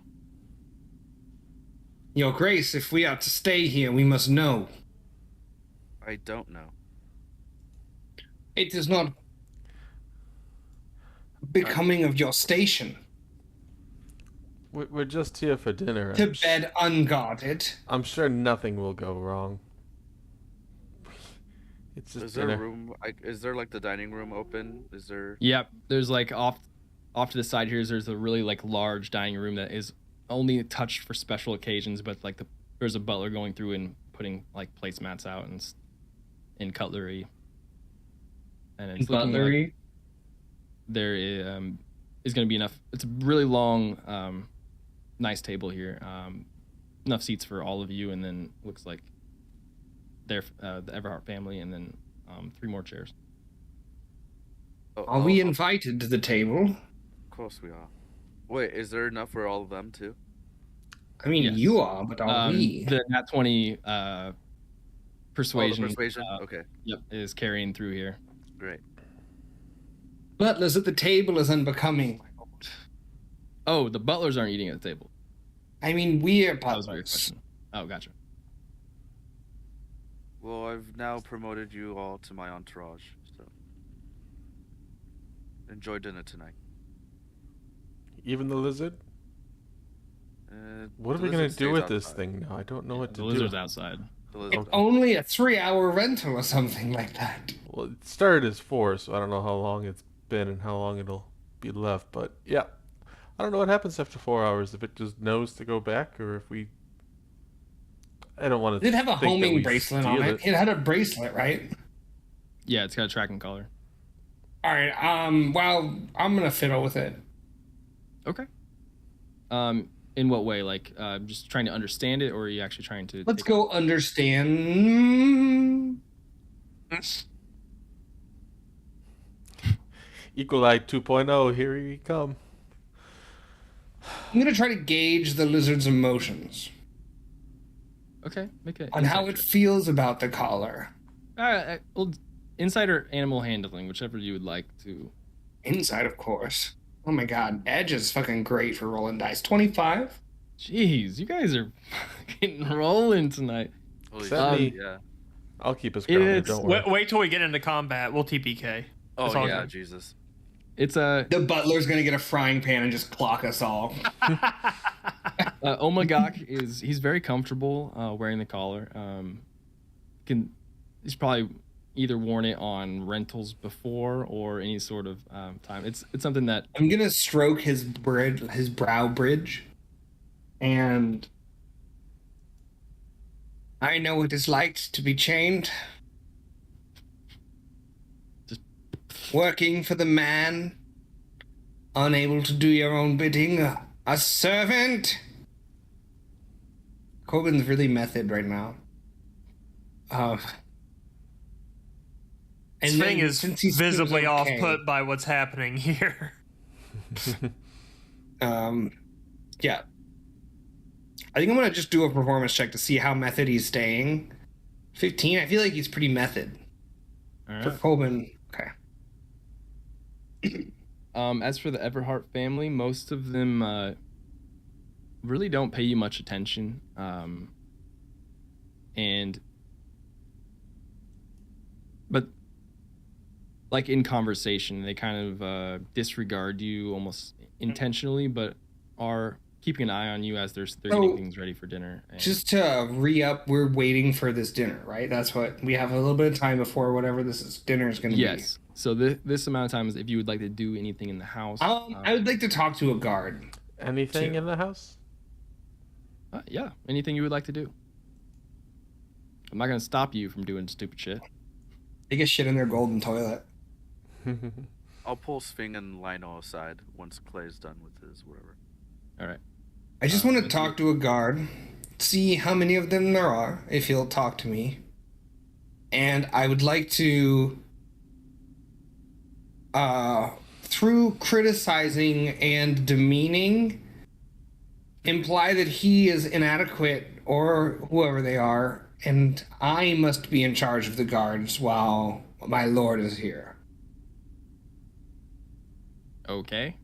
Your Grace, if we are to stay here, we must know. I don't know. It is not becoming of your station We're just here for dinner. to bed unguarded. I'm sure nothing will go wrong. It's just Is there dinner. room? Is there like the dining room open? Is there? Yep, there's like off to the side here. There's a really like large dining room that is only touched for special occasions, but like there's a butler going through and putting like placemats out and cutlery. And it's looking like there is going to be enough. It's a really long, nice table here. Enough seats for all of you, and then looks like the Everhart family, and then 3 more chairs. Are we invited to the table? Of course we are. Wait, is there enough for all of them too? I mean, Yes. you are, but are we? The Nat 20 persuasion, Persuasion. Okay, yep, is carrying through here. great. Butlers at the table is unbecoming. Oh, the butlers aren't eating at the table. I mean, we are That was your butlers. question. Oh, gotcha. Well, I've now promoted you all to my entourage, so enjoy dinner tonight. Even the lizard? Uh, What are the we gonna lizard do stays with this outside. thing now? I don't know what The to lizard's do. outside. The lizard. It's only a 3-hour rental or something like that. Well, it started as 4, so I don't know how long it's been and how long it'll be left. But yeah, I don't know what happens after 4 hours. If it just knows to go back, or if we. I don't want to. Did it have a homing bracelet on it? It had a bracelet, right? Yeah, it's got a tracking collar. All right. Well, I'm gonna fiddle with it. Okay. In what way? Like, just trying to understand it, or are you actually trying to? Let's take go understand. Equal Eye 2.0, here we come. I'm gonna try to gauge the lizard's emotions Okay, make it on how it feels about the collar. well, inside or animal handling, whichever you would like to. Inside, of course. Oh my god, Edge is fucking great for rolling dice. 25. Jeez, you guys are getting rolling tonight. Holy Except shit, me. yeah. I'll keep us grounded, It's- don't worry. Wait till we get into combat. We'll TPK. Oh It's all yeah, good. Jesus. It's a The butler's gonna get a frying pan and just clock us all. Omagok he's very comfortable wearing the collar. He's probably either worn it on rentals before or any sort of time. It's something that I'm gonna stroke his brow bridge, and I know what it's like to be chained. Just- Working for the man, unable to do your own bidding, a servant. Corbin's really method right now. This thing is since he seems visibly okay, off-put by what's happening here. Yeah. I think I'm gonna just do a performance check to see how method he's staying. 15. I feel like he's pretty method. all For right. Colbin, okay. As for the Everhart family, most of them really don't pay you much attention. But like in conversation, they kind of disregard you almost intentionally, but are keeping an eye on you as they're So, getting things ready for dinner. And Just to re-up, we're waiting for this dinner, right? That's what we have a little bit of time before whatever dinner is going to be. yes. So this amount of time is if you would like to do anything in the house. I would like to talk to a guard. Anything Two. in the house? Yeah, anything you would like to do. I'm not gonna stop you from doing stupid shit. They get shit in their golden toilet. I'll pull Sving and Lionel aside once Clay's done with his whatever. All right. I just want to let's talk to a guard, see how many of them there are, if he'll talk to me. And I would like to, through criticizing and demeaning, imply that he is inadequate or whoever they are, and I must be in charge of the guards while my lord is here. Okay.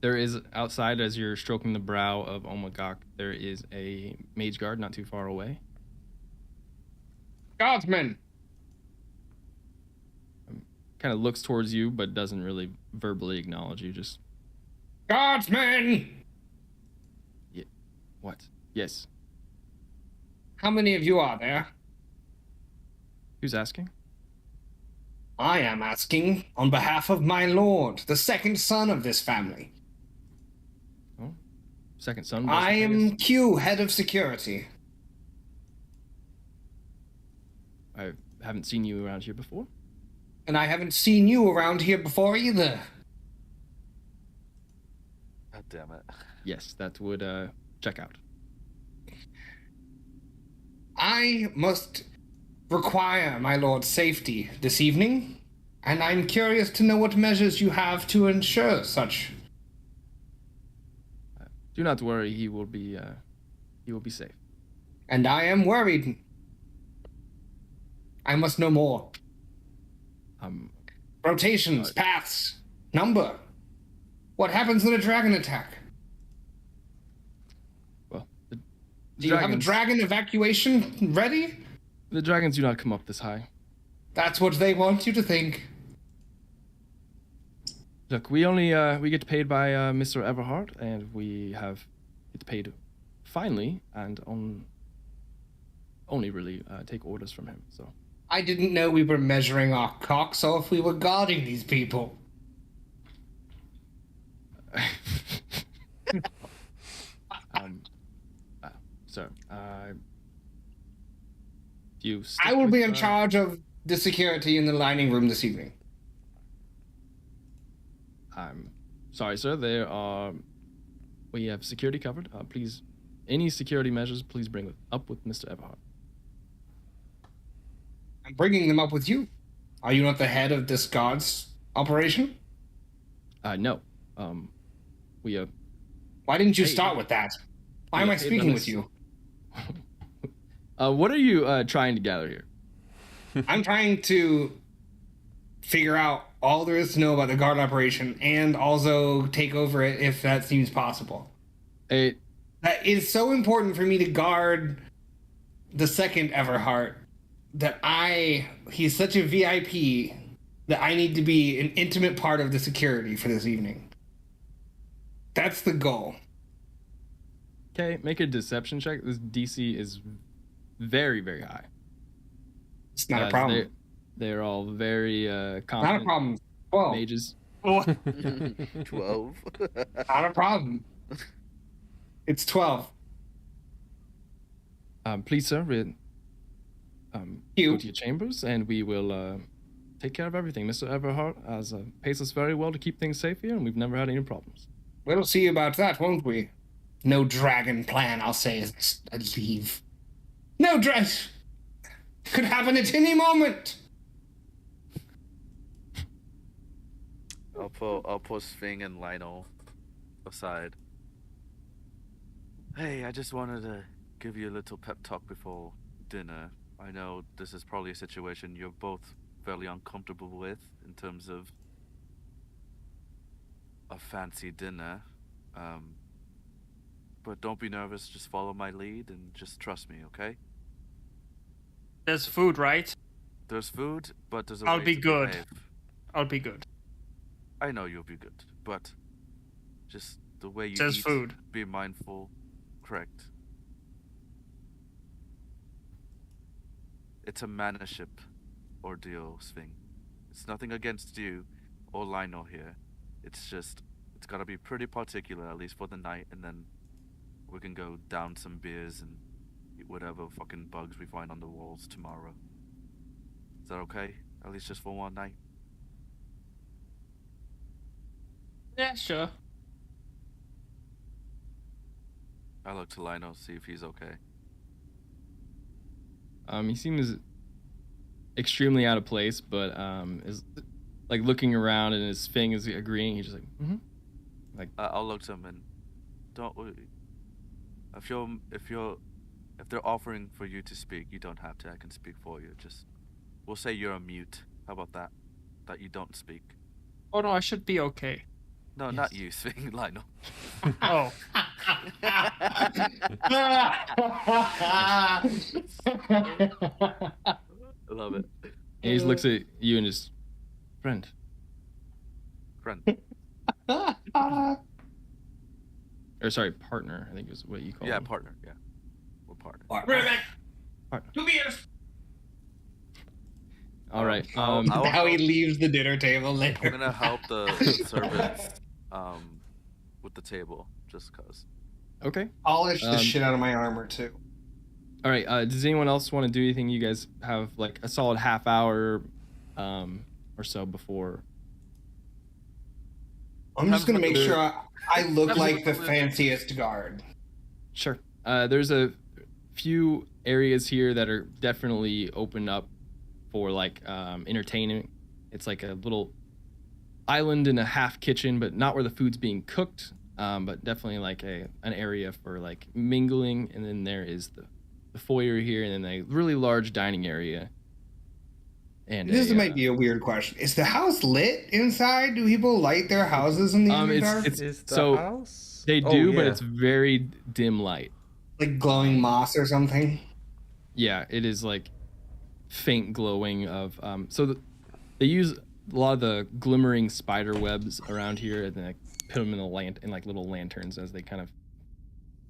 There is outside as you're stroking the brow of Omagok, there is a mage guard not too far away. Guardsmen! Kind of looks towards you, but doesn't really verbally acknowledge you. Just Guardsmen! what? Yes. How many of you are there? Who's asking? I am asking on behalf of my lord, the second son of this family. Oh, second son. I am guess. Q, head of security. I haven't seen you around here before. And I haven't seen you around here before either. God damn it. Yes, that would check out. I must require my lord's safety this evening, and I'm curious to know what measures you have to ensure such. Do not worry, he will be safe. And I am worried. I must know more. Rotations, paths, number. What happens in a dragon attack? Well, Do you have a dragon evacuation ready? The dragons do not come up this high. That's what they want you to think. Look, we get paid by Mr. Everhart, and we get paid finely and only really take orders from him. So I didn't know we were measuring our cocks or if we were guarding these people. Sir, you. I will be in charge of the security in the dining room this evening. I'm sorry, sir. We have security covered. Please, any security measures, please bring up with Mr. Everhart. I'm bringing them up with you. Are you not the head of this guard's operation? No. We Why didn't you start with that? Why am I speaking with you? What are you trying to gather here? I'm trying to figure out all there is to know about the guard operation and also take over it if that seems possible. That is so important for me to guard the second Everhart that he's such a VIP that I need to be an intimate part of the security for this evening. That's the goal. Okay, make a deception check. This DC is very, very high. It's not a problem. They're all very confident. Not a problem. 12. Mages. 12. Not a problem. It's 12. Please, sir, go to your chambers, and we will take care of everything. Mr. Everhart has pays us very well to keep things safe here, and we've never had any problems. We'll see about that, won't we? No dragon plan, I'll say, is a leave. No dress! Could happen at any moment! I'll pull Sving and Lionel aside. Hey, I just wanted to give you a little pep talk before dinner. I know this is probably a situation you're both fairly uncomfortable with in terms of a fancy dinner. But don't be nervous, just follow my lead and just trust me, okay? There's food, right? There's food, but there's a I'll way be to good. behave. I'll be good. I know you'll be good, but just the way you Says eat, food. be mindful. Correct. It's a manaship ordeal, Sphinx. It's nothing against you or Lionel here. It's just, it's gotta be pretty particular, at least for the night, and then we can go down some beers and eat whatever fucking bugs we find on the walls tomorrow. Is that okay? At least just for one night? Yeah, sure. I look to Lionel, see if he's okay. He seems extremely out of place, but is like looking around, and his thing is agreeing. He's just like, mm-hmm. Like I'll look to him and don't. If they're offering for you to speak, you don't have to. I can speak for you. Just, we'll say you're a mute. How about that? That you don't speak. Oh no, I should be okay. No, Yes. not you, Sphinx. Lionel. Oh. I love it. he just looks at you and just, friend. Friend. Or sorry, partner. I think is what you call Yeah, him. partner. Yeah, we're partner. Partner. 2 beers. All right. I'll How he help- leaves the dinner table I'm later. gonna help the servants with the table, just cause. Okay. Polish the Um, shit out of my armor too. All right. Does anyone else want to do anything? You guys have like a solid half hour, or so before. I'm just gonna make There- sure I look Have like the some- fanciest guard. Sure. There's a few areas here that are definitely open up for like entertainment. It's like a little island and a half kitchen, but not where the food's being cooked. But definitely like an area for like mingling. And then there is the foyer here, and then a really large dining area. And This might be a weird question. Is the house lit inside? Do people light their houses in the evening dark? it's Is the so house? they Oh, do, but yeah. it's very dim light. Like glowing moss or something? Yeah, it is like faint glowing of they use a lot of the glimmering spider webs around here, and then like put them in like little lanterns as they kind of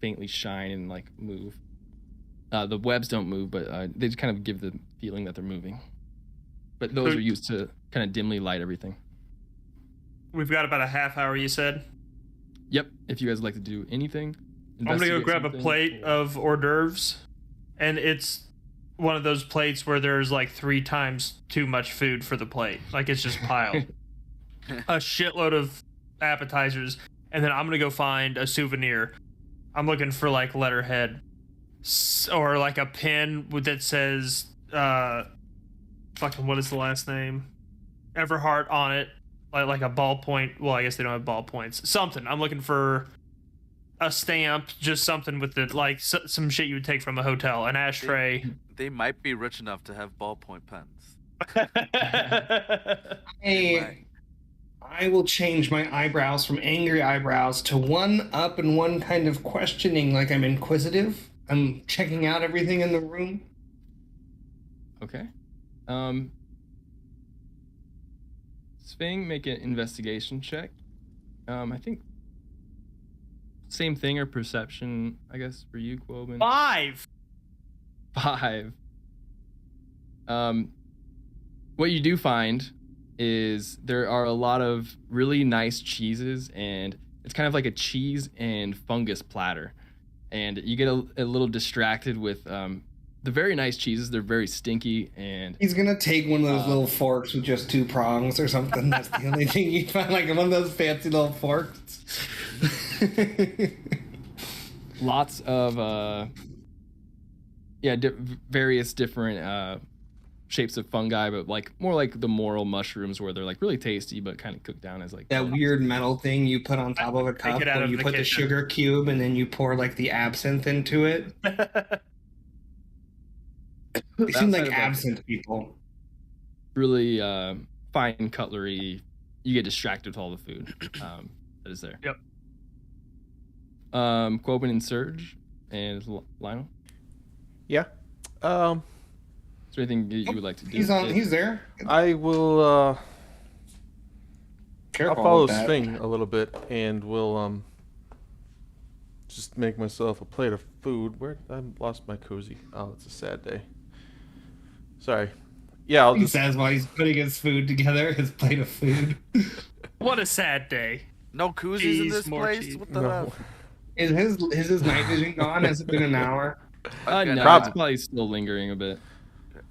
faintly shine and like move. The webs don't move, but they just kind of give the feeling that they're moving. But those are used to kind of dimly light everything. We've got about a half hour, you said? Yep. If you guys would like to do anything, I'm gonna go investigate grab a something, plate or- of hors d'oeuvres, and it's one of those plates where there's like 3 times too much food for the plate. Like it's just piled. A shitload of appetizers, and then I'm gonna go find a souvenir. I'm looking for like letterhead or like a pin that says fucking what is the last name? Everhart on it. Like a ballpoint. Well, I guess they don't have ballpoints. Something. I'm looking for a stamp, just something with the like some shit you would take from a hotel, an ashtray. They might be rich enough to have ballpoint pens. Hey, I will change my eyebrows from angry eyebrows to one up and one kind of questioning, like I'm inquisitive. I'm checking out everything in the room. Okay. Sving, make an investigation check. I think same thing, or perception, I guess, for you, Quoben. 5. 5. What you do find is there are a lot of really nice cheeses, and it's kind of like a cheese and fungus platter. And you get a little distracted with the very nice cheeses. They're very stinky, and He's gonna take one of those little forks with just 2 prongs or something. That's the only thing you find, like one of those fancy little forks. lots of various different shapes of fungi, but like more like the morel mushrooms, where they're like really tasty but kind of cooked down as like That weird metal thing you put on top of a cup it out where of you the put the kitchen. sugar cube and then you pour like the absinthe into it. They seem Outside like of that- absinthe people. really fine cutlery. You get distracted with all the food that is there. Yep. Quoben and Surge and Lionel. Yeah. Is there anything you would like to do? He's there. I will. I'll Careful follow with that. Sving a little bit, and we'll just make myself a plate of food. Where I lost my cozy. Oh, it's a sad day. Sorry. Yeah, I'll He just. says while he's putting his food together, his plate of food. What a sad day. No koozies in Cheese, this more place? cheese. What the No. hell? Is his night vision gone? Has it been an hour? Again, No, Prob- it's probably still lingering a bit.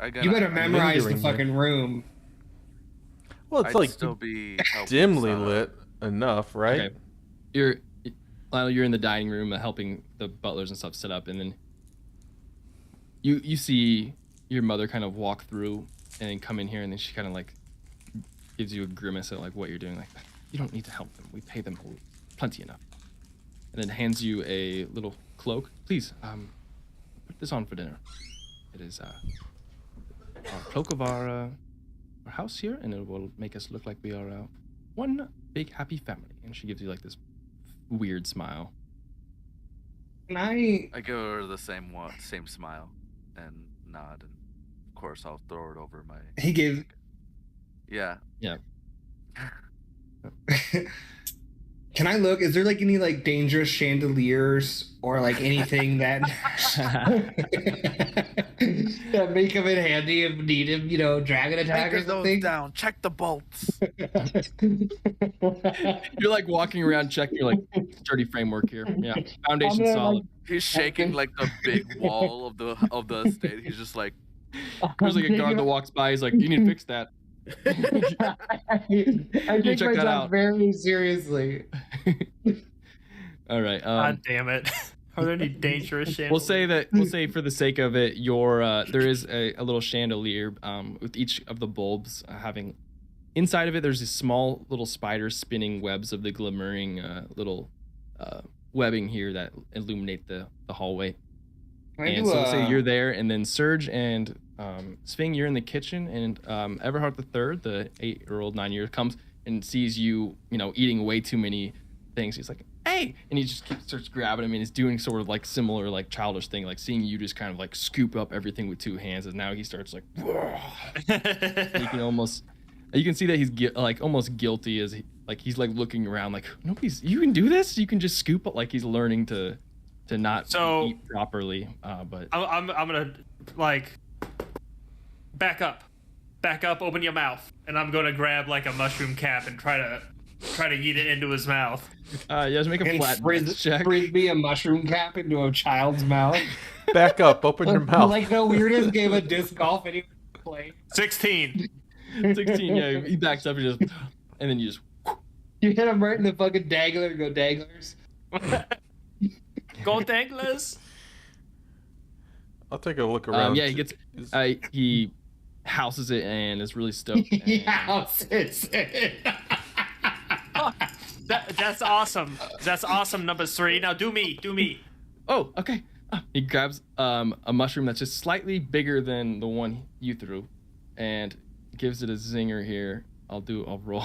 again, You better I- memorize the lingering, fucking room. Well, it's I'd like still be helpful, dimly so- lit enough, right? Okay. Lionel, you're in the dining room helping the butlers and stuff set up, and then you see your mother kind of walk through and then come in here, and then she kind of like gives you a grimace at like what you're doing. Like, you don't need to help them. We pay them plenty enough. And then hands you a little cloak. Please, put this on for dinner. It is our cloak of our house here, and it will make us look like we are one big happy family. And she gives you like this weird smile. Can I? I give her the same smile and nod, and of course I'll throw it over my. He gave. Yeah. Can I look? Is there like any like dangerous chandeliers or like anything that that may come in handy if needed? You know, dragon attack or Anchor those something. down. Check the bolts. You're like walking around checking. You're like sturdy framework here. Yeah, foundation I'm gonna, solid. He's shaking like the big wall of the estate. He's just like, There's like a guard that walks by. He's like, you need to fix that. I take check that myself out. very seriously. All right. God damn it. Are there any dangerous chandeliers? We'll say for the sake of it, there is a little chandelier with each of the bulbs having inside of it. There's these small little spiders spinning webs of the glimmering little webbing here that illuminate the hallway. And so say you're there, and then Serge and Sving, you're in the kitchen, and Everhard III, the 8-year-old, 9-year-old, comes and sees you, eating way too many things. He's like, "Hey!" And he just starts grabbing him, and he's doing sort of like similar, like childish thing, like seeing you just kind of like scoop up everything with 2 hands, and now he starts like, and you can see that he's almost guilty as he's like looking around, like you can do this, you can just scoop up, like he's learning to not eat properly. But I'm gonna like back up, open your mouth, and I'm gonna grab like a mushroom cap and try to eat it into his mouth. just make a and flat check. frisbee a mushroom cap into a child's mouth. Back up, open your mouth. Like the weirdest game of disc golf anyone played. 16. 16. Yeah, he backs up and then you just. You hit him right in the fucking dangler and go danglers. Go Danglers. I'll take a look around. Yeah, he houses it and is really stoked. Yeah, it's That's awesome. That's awesome. Number 3. Now do me. Oh, okay. He grabs a mushroom that's just slightly bigger than the one you threw, and gives it a zinger here. I'll roll.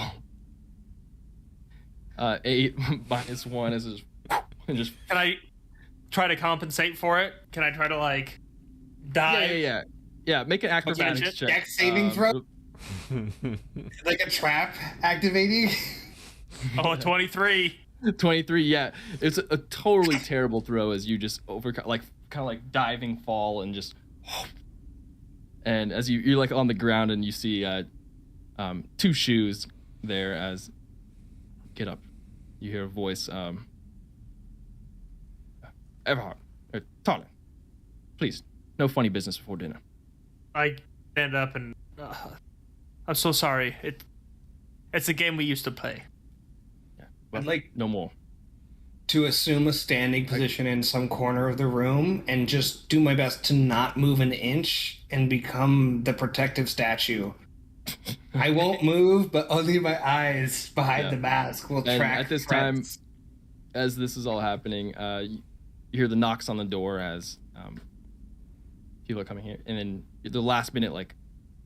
8 minus 1 is just. Can I try to compensate for it? Can I try to like dive? Yeah. Make an acrobatics check. Dex saving throw? Like a trap activating? Oh, 23. 23. Yeah, it's a totally terrible throw as you just kind of like diving fall and just. And as you're like on the ground and you see 2 shoes there as get up. You hear a voice. Everhard, Tarlin, please, no funny business before dinner. I stand up and I'm so sorry. It's a game we used to play. Yeah, well, I'd like no more. to assume a standing position in some corner of the room and just do my best to not move an inch and become the protective statue. I won't move, but only my eyes behind the mask will And track at this threats. time, as this is all happening, you hear the knocks on the door as people are coming here, and then the last minute, like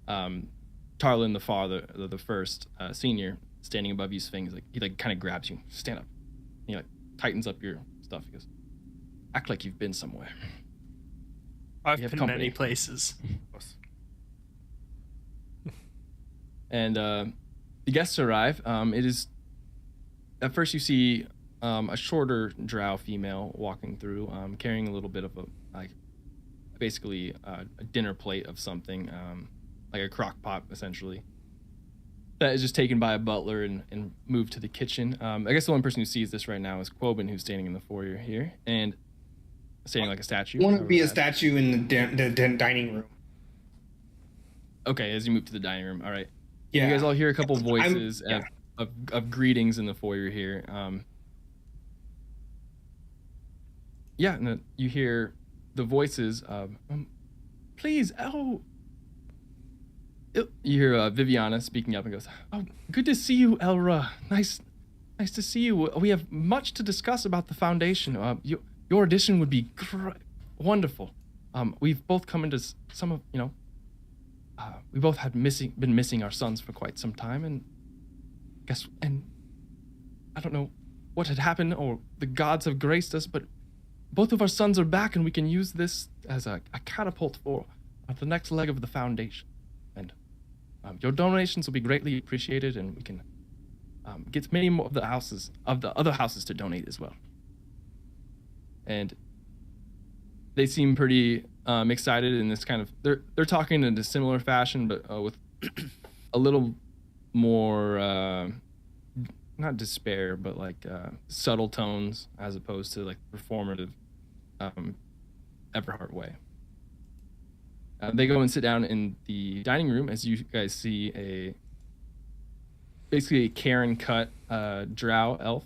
Tarlin, the father, the first senior, standing above you, Sphinx, he kind of grabs you, stand up. And he like tightens up your stuff. He goes, act like you've been somewhere. I've You have been company. many places. And the guests arrive. It is at first you see a shorter drow female walking through, carrying a little bit of basically a dinner plate of something, like a crock pot essentially. That is just taken by a butler and moved to the kitchen. I guess the only person who sees this right now is Quoben, who's standing in the foyer here and standing like a statue. I want to be a statue in the dining room. Okay, as you move to the dining room. All right. Yeah. You guys all hear a couple voices of greetings in the foyer here. And then you hear the voices of, please, you hear Viviana speaking up and goes, "Oh, good to see you, Elra. Nice to see you. We have much to discuss about the Foundation. Your addition would be wonderful. We've both come into some of, we both had been missing our sons for quite some time, and I don't know what had happened or the gods have graced us, but both of our sons are back, and we can use this as a catapult for the next leg of the Foundation. And your donations will be greatly appreciated, and we can get many more of the other houses to donate as well." And they seem pretty excited in this kind of they're talking in a similar fashion, but with a little more not despair, but like subtle tones as opposed to like performative Everhart way. They go and sit down in the dining room as you guys see basically a Karen cut drow elf.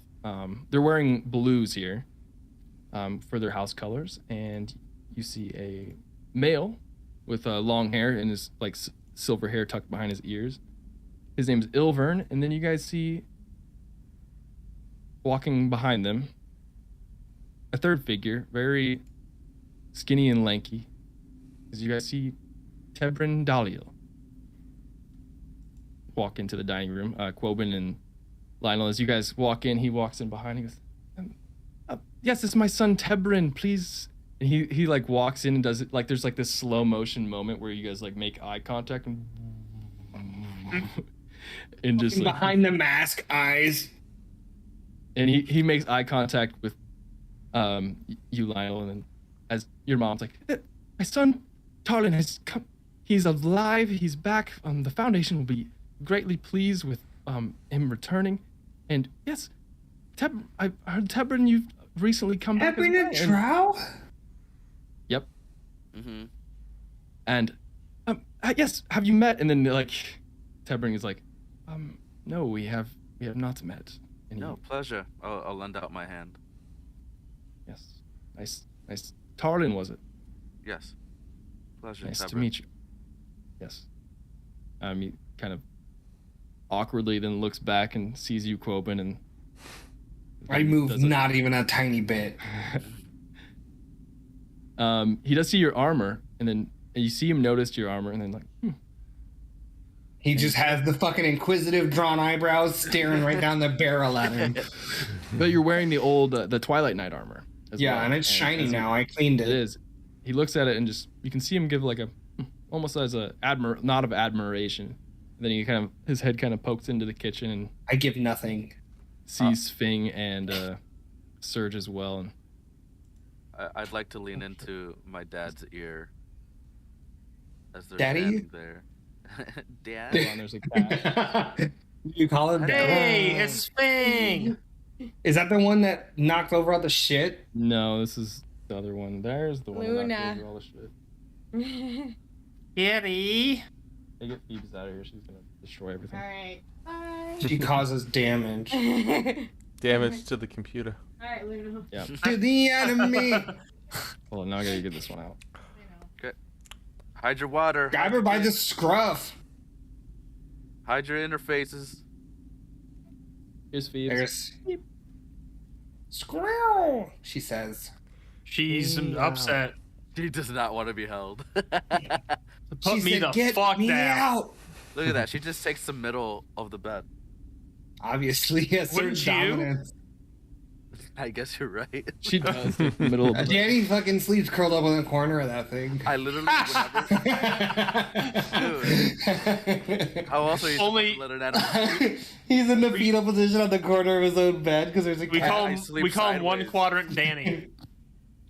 They're wearing blues here for their house colors, and you see a male with long hair and his like silver hair tucked behind his ears. His name's Ilvern, and then you guys see walking behind them a third figure, very skinny and lanky, as you guys see Tebrin Daliel walk into the dining room. Quoben and Lionel, as you guys walk in, he walks in behind. He goes, "Yes, it's my son Tebrin, please." And he like walks in and does it like there's like this slow motion moment where you guys like make eye contact and just like, behind the mask eyes. And he makes eye contact with you, Lionel, and then as your mom's like, "My son Tarlin has come. He's alive. He's back. The Foundation will be greatly pleased with him returning. And yes, I heard Tebrin, you've recently come back. Tebrin a drow? Yep. Mm-hmm. And yes, have you met?" And then like Tebrin is like, "No, we have not met." And No, pleasure. I'll lend out my hand. Yes, nice. Tarlin, was it? Yes. Pleasure. Nice to Tebrin. meet you. Yes. He kind of awkwardly then looks back and sees you, Quoben, and I move not even a tiny bit. He does see your armor, and then you see him notice your armor, and then like, He just has the fucking inquisitive drawn eyebrows staring right down the barrel at him. But you're wearing the old the Twilight Knight armor. As well. And it's shiny now. I cleaned it. It is. He looks at it and just you can see him give like a almost as a nod of admiration. And then he his head kind of pokes into the kitchen and I give nothing. sees Fing and Surge as well. And I'd like to lean into my dad's ear as they're Daddy? standing there. Dad? hold on, there's a cat. You call it? Hey, it's Fing. Is that the one that knocked over all the shit? No, this is the other one. There's the one that Luna. knocked over all the shit. Kitty. Hey, get Phoebes out of here. She's gonna destroy everything. Alright. Bye. She causes damage. Damage to the computer. Alright, Luna. Yeah. To the enemy. Hold on, now I gotta get this one out. Hide your water. Grab her by the scruff. Hide your interfaces. Here's Phoebes. There's squirrel. She says. She's upset. She does not want to be held. Put She me said, the "Get fuck me down. out." Look at that. She just takes the middle of the bed. Obviously, yes, Wouldn't certain you? dominance. I guess you're right. She does. In the middle of the Danny fucking sleeps curled up in the corner of that thing. I literally, dude, how else are you Only- supposed to let an animal? He's in the fetal position on the corner of his own bed because there's a We cat. call I him, sleep we call him one sideways. quadrant Danny.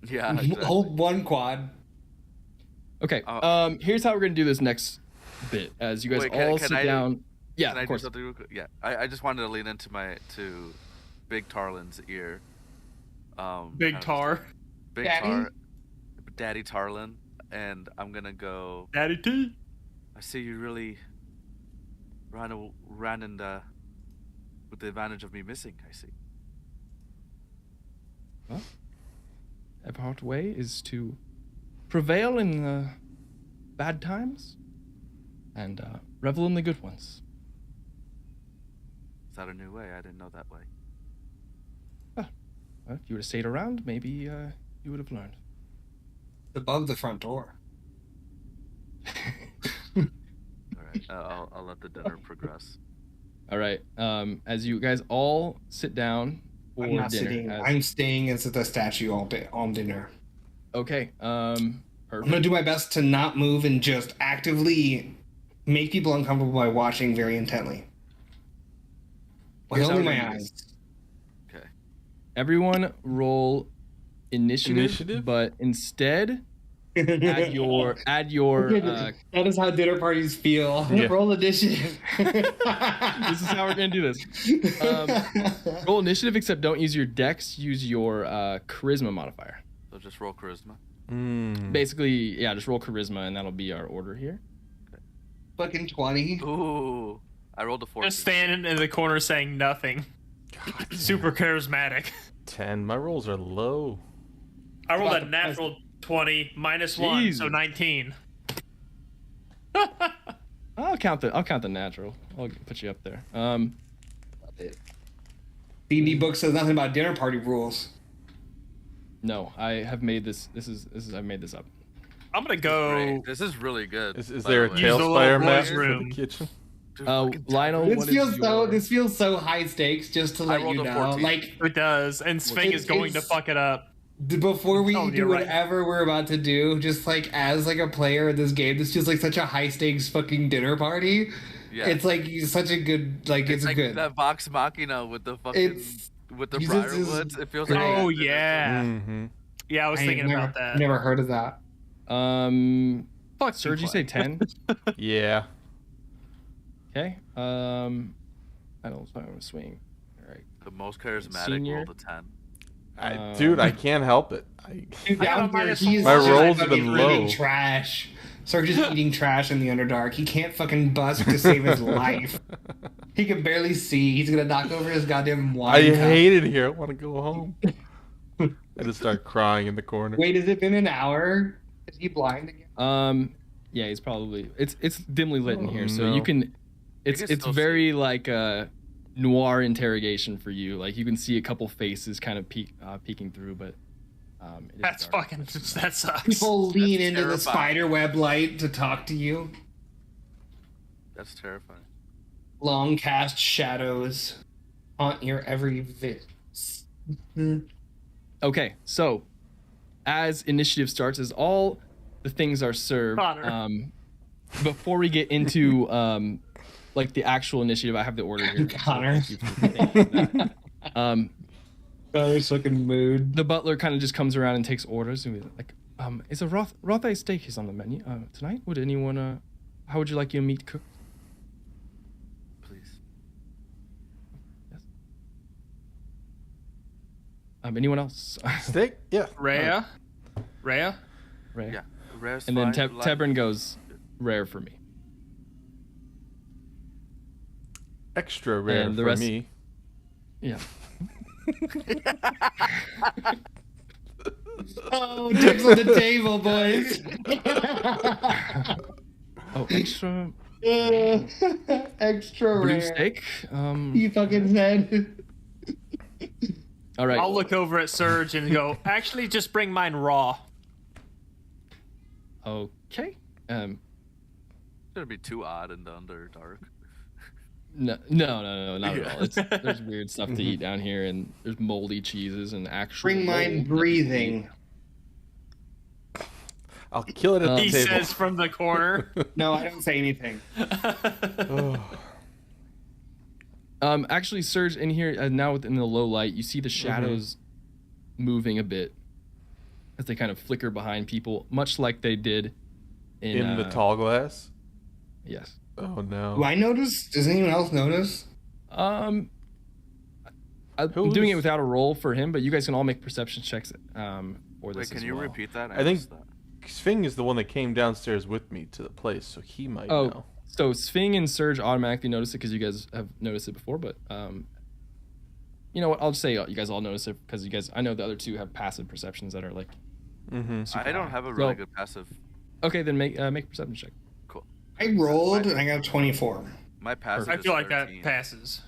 Yeah, exactly. Hold one quad. Okay. Oh. Here's how we're gonna do this next bit. As you guys Wait, all can sit I- down. Yeah, Can of I do course. something real quick? Yeah, I just wanted to lean into Big Tarlin's ear. Big kind of Tar. Big Daddy? Tar, Daddy Tarlin, and I'm gonna go. Daddy T. I see you really ran and with the advantage of me missing. I see. Well, a part way is to prevail in the bad times and revel in the good ones. Is that a new way? I didn't know that way. If you would have stayed around, maybe you would have learned. Above the front door. All right, I'll let the dinner progress. All right. As you guys all sit down for I'm not dinner. sitting. as- I'm staying as the statue all dinner. Okay. I'm Perfect. gonna do my best to not move and just actively make people uncomfortable by watching very intently. With Here's how only we're my gonna do eyes. Okay. Everyone roll initiative, Initiative? but instead add your That is how dinner parties feel. Yeah. Roll initiative. this is how we're gonna do this. Roll initiative, except don't use your dex, use your charisma modifier. So just roll charisma. Basically, yeah, just roll charisma and that'll be our order here. Fucking 20. Ooh, I rolled a 14. Just standing in the corner saying nothing. Super charismatic. 10. My rolls are low. I rolled About a the natural 20 minus 1, so Jesus. 19. I'll count the natural. I'll put you up there. D&D book says nothing about dinner party rules. No, I have made this. I've made this up. I'm gonna go. Great. This is really good. Is by there a the way. Use the little TaleSpire map boys' for room. the kitchen? Dude, Uh, fucking Lionel, This what feels is your... this feels so high stakes. Just to I let rolled you a know, 14. like It does, and Sving is going to it's- fuck it up. before we Oh, do you're right. whatever we're about to do, just like as like a player in this game, this feels like such a high stakes fucking dinner party. Yeah. It's like such a good it's like good. that Vox Machina with the fucking It's with the Jesus is Briarwoods. It feels great. like Oh that. yeah, Mm-hmm. yeah. I was thinking about that. Never heard of that. Fuck Serge, you say 10? Yeah. Okay. I don't swing. All right. The most charismatic Senior. rolled a 10. Dude, I can't help it. Dude, I got a down there, minus he's one. just My rolls fucking have been eating low. trash. Serge is eating trash in the Underdark. He can't fucking bust to save his life. He can barely see. He's gonna knock over his goddamn wine I cup. hate it here. I want to go home. I just start crying in the corner. Wait, has it been an hour? Is he blind again? Yeah, he's probably it's dimly lit in here, Oh, so no. you can. It's can it's still very like a noir interrogation for you. Like you can see a couple faces kind of peeking through, but it is That's dark. fucking. That sucks. People lean into the terrifying. spider web light to talk to you. That's terrifying. Long cast shadows haunt your every vid. Okay, so as initiative starts, as all the things are served, Connor. before we get into like the actual initiative, I have the order here. so Connor. thank you for that. Connor's fucking mood. The butler kind of just comes around and takes orders and be like, "Is a Rothay steak is on the menu tonight? Would anyone? How would you like your meat cooked?" Please. Anyone else? Steak? Yeah. Rhea. Rare. Yeah. Rare's And then fine. Tebren goes, "Rare for me." Extra rare And the for rest- me. Yeah. Oh, tips on the table, boys. Oh, extra Extra blue rare. steak. You fucking said. All right. I'll look over at Serge and go. Actually, just bring mine raw. Okay. It'd be too odd in the Underdark. No, not at all. There's weird stuff to eat down here, and there's moldy cheeses and actual. Bring mine mold. breathing. I'll kill it at the He table. says from the corner. No, I don't say anything. Actually, Serge, in here now within the low light, you see the shadows moving a bit as they kind of flicker behind people, much like they did in the tall glass. Yes. Oh no. Do I notice? Does anyone else notice? I'm doing it without a roll for him, but you guys can all make perception checks for this. Wait, can as you well. repeat that? I think missed that. Sving is the one that came downstairs with me to the place, so he might Oh, know. so Sving and Surge automatically notice it because you guys have noticed it before, but you know what? I'll just say you guys all notice it because you guys. I know the other two have passive perceptions that are like. I don't have a really good passive. Okay, then make a perception check. Cool. I rolled and I got 24. My passive. I is feel like 13. that passes.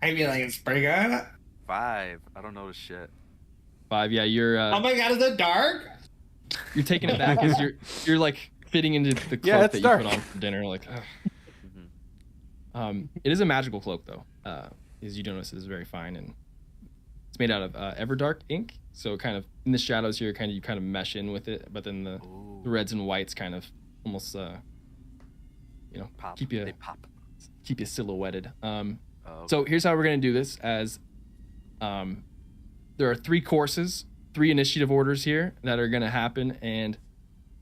I feel like it's pretty good. 5. I don't notice shit. 5. Yeah, you're. Oh my god, is it dark? You're taking it back as you're like fitting into the cloak Yeah, it's that dark. you put on for dinner. Like, it is a magical cloak though. As you notice, it is very fine and it's made out of Everdark ink. So kind of in the shadows here, you kind of mesh in with it, but then the reds and whites kind of almost Pop. keep They pop. you silhouetted. Okay. So here's how we're gonna do this. As there are 3 courses, 3 initiative orders here that are gonna happen, and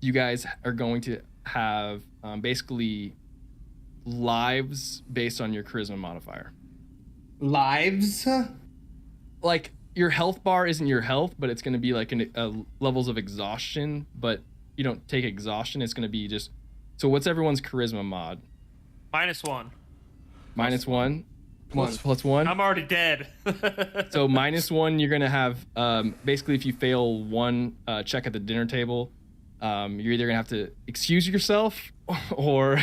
you guys are going to have basically lives based on your charisma modifier. Lives? Like your health bar isn't your health, but it's gonna be like levels of exhaustion. But you don't take exhaustion. It's gonna be just. So what's everyone's charisma mod? -1. -1. Plus 1. I'm already dead. So -1, you're gonna have basically if you fail one check at the dinner table, you're either gonna have to excuse yourself or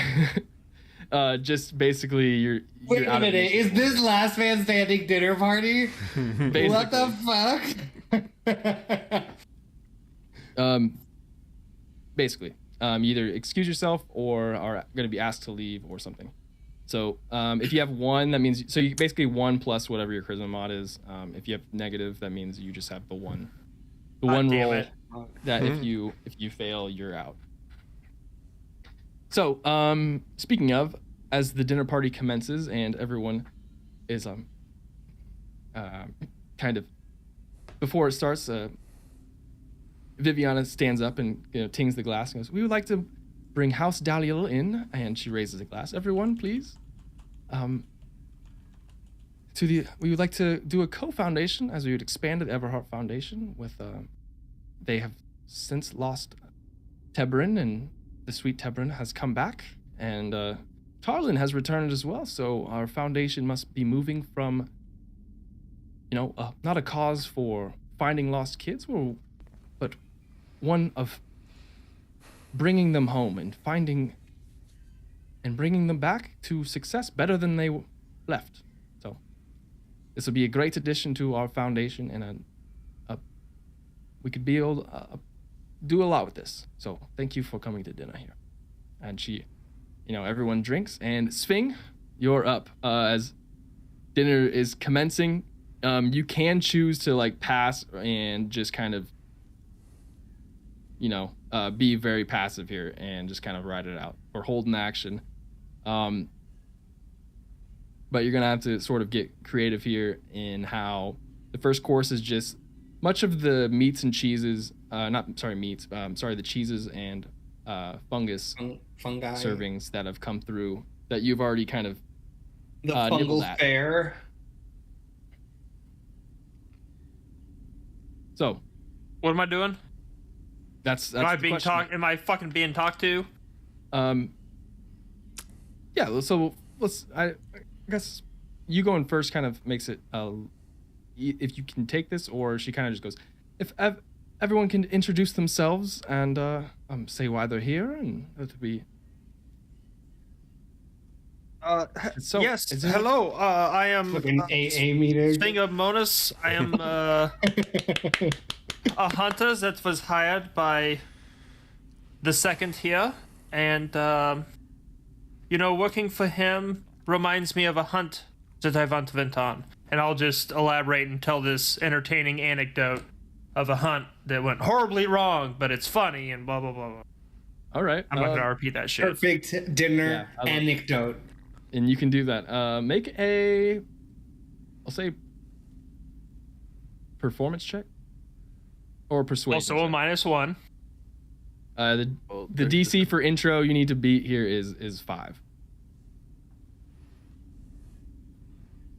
just basically you're Wait a out of minute, is initiative. this last man standing dinner party? What the fuck? Basically, you either excuse yourself or are gonna be asked to leave or something. So if you have 1, that means so you basically 1 plus whatever your charisma mod is. If you have negative, that means you just have the one God damn roll it. that if you fail, you're out. So speaking of, as the dinner party commences and everyone is kind of before it starts, Viviana stands up and tings the glass and goes, "We would like to bring House Daliel in," and she raises a glass. "Everyone, please. We would like to do a co-foundation as we would expand the Everheart Foundation with. They have since lost Tebrin, and the sweet Tebrin has come back, and Tarlin has returned as well. So our foundation must be moving from, not a cause for finding lost kids, but one of bringing them home and bringing them back to success better than they left. So this will be a great addition to our foundation, and we could be able to do a lot with this. So thank you for coming to dinner here." And she, everyone drinks, and Sving, you're up. As dinner is commencing, you can choose to pass and just kind of be very passive here and just kind of ride it out or hold an action. But you're going to have to sort of get creative here in how the first course is just much of the meats and cheeses, the cheeses and fungus Fungi. servings that have come through that you've already kind of The nibbled fungal at. fair. So What am I doing? that's Am I the being question. talked? Am I fucking being talked to? Yeah, so I guess you going first kind of makes it if you can take this, or she kind of just goes, if everyone can introduce themselves and say why they're here, and that would be so Yes. is it- Hello. I am Fucking AA meeting. Sving of Monas. I am a hunter that was hired by the second here, and working for him reminds me of a hunt that I've went on. And I'll just elaborate and tell this entertaining anecdote of a hunt that went horribly wrong, but it's funny and blah, blah, blah, blah. All right. I'm not going to repeat that shit. Perfect dinner anecdote. And you can do that. Make a, I'll say, performance check or persuasion. Also check. a -1. The DC for intro you need to beat here is 5.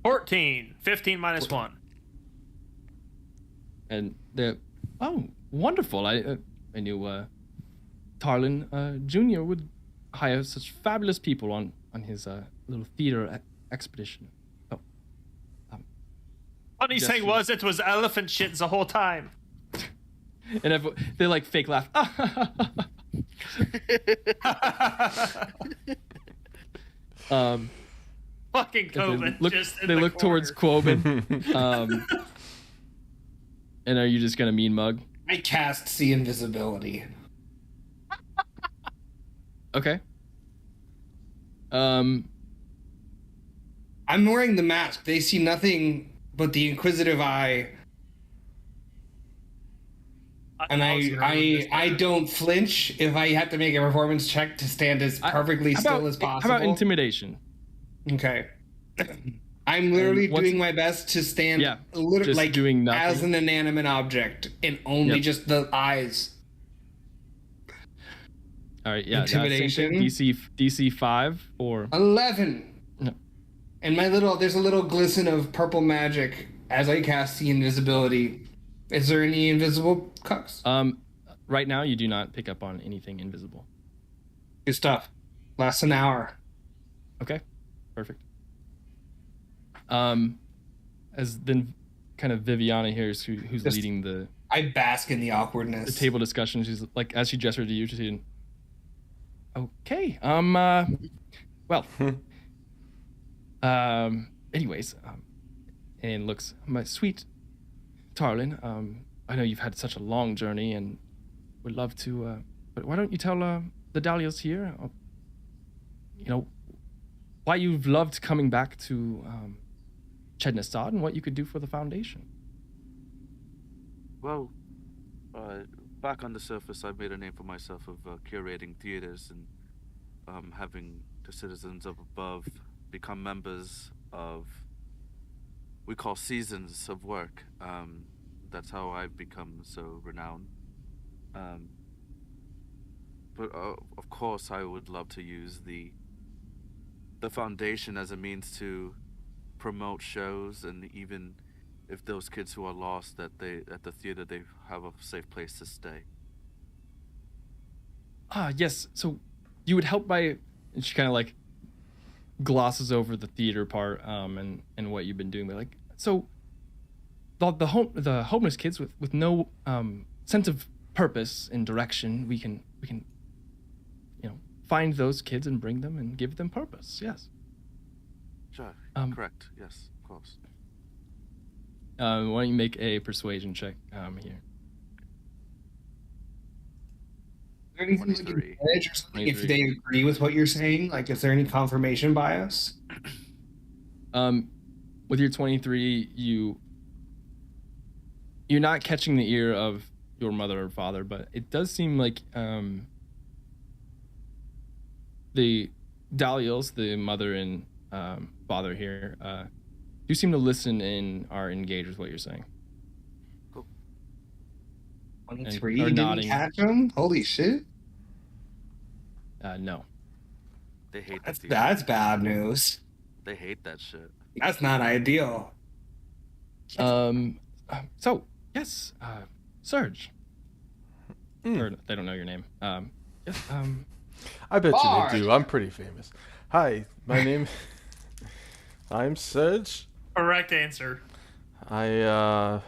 14. 15 -1. And wonderful! I knew Tarlin Jr. would hire such fabulous people on his little theater expedition. Oh, Funny thing was, it was elephant shit the whole time. And they like fake laugh. Fucking COVID. They look towards Quoven. And are you just gonna mean mug? I cast see invisibility. Okay. I'm wearing the mask. They see nothing but the inquisitive eye. And I don't flinch if I have to make a performance check to stand as perfectly still as possible. How about intimidation? Okay. I'm literally doing my best to stand just like doing nothing. as an inanimate object and only just the eyes. All right, yeah. Intimidation. DC 5 or 11. No. And there's a little glisten of purple magic as I cast the invisibility. Is there any invisible cucks? Right now you do not pick up on anything invisible. Good stuff. Lasts an hour. Okay, perfect. As then kind of Viviana here is who's leading the. I bask in the awkwardness. The table discussion. She's like, as she gestured to you, she's saying, "Okay, well, anyways, and looks, my sweet Tarlin, I know you've had such a long journey and would love to, but why don't you tell the Dahlias here, why you've loved coming back to Chednestad and what you could do for the Foundation?" Well, back on the surface, I've made a name for myself of curating theaters and having the citizens of above become members of, we call seasons of work. That's how I've become so renowned. But of course, I would love to use the Foundation as a means to promote shows, and even if those kids who are lost at the theater, they have a safe place to stay. Yes. So you would help by, and she kind of like glosses over the theater part, and what you've been doing. But like, so the homeless kids with no sense of purpose and direction, we can find those kids and bring them and give them purpose. Yes. Sure. Correct. Yes, of course. Why don't you make a persuasion check here? Is there anything like an edge or something if they agree with what you're saying? Like, is there any confirmation bias? With your 23, you're not catching the ear of your mother or father, but it does seem like the Dahlias, the mother and father here, do seem to listen and are engaged with what you're saying. Cool. 23 didn't catch them? Holy shit. No. They hate that. theater. That's bad news. They hate that shit. That's not ideal. So, yes, Serge. Or they don't know your name. Yes, I bet you they do. I'm pretty famous. Hi, my name... I'm Serge. Correct answer. I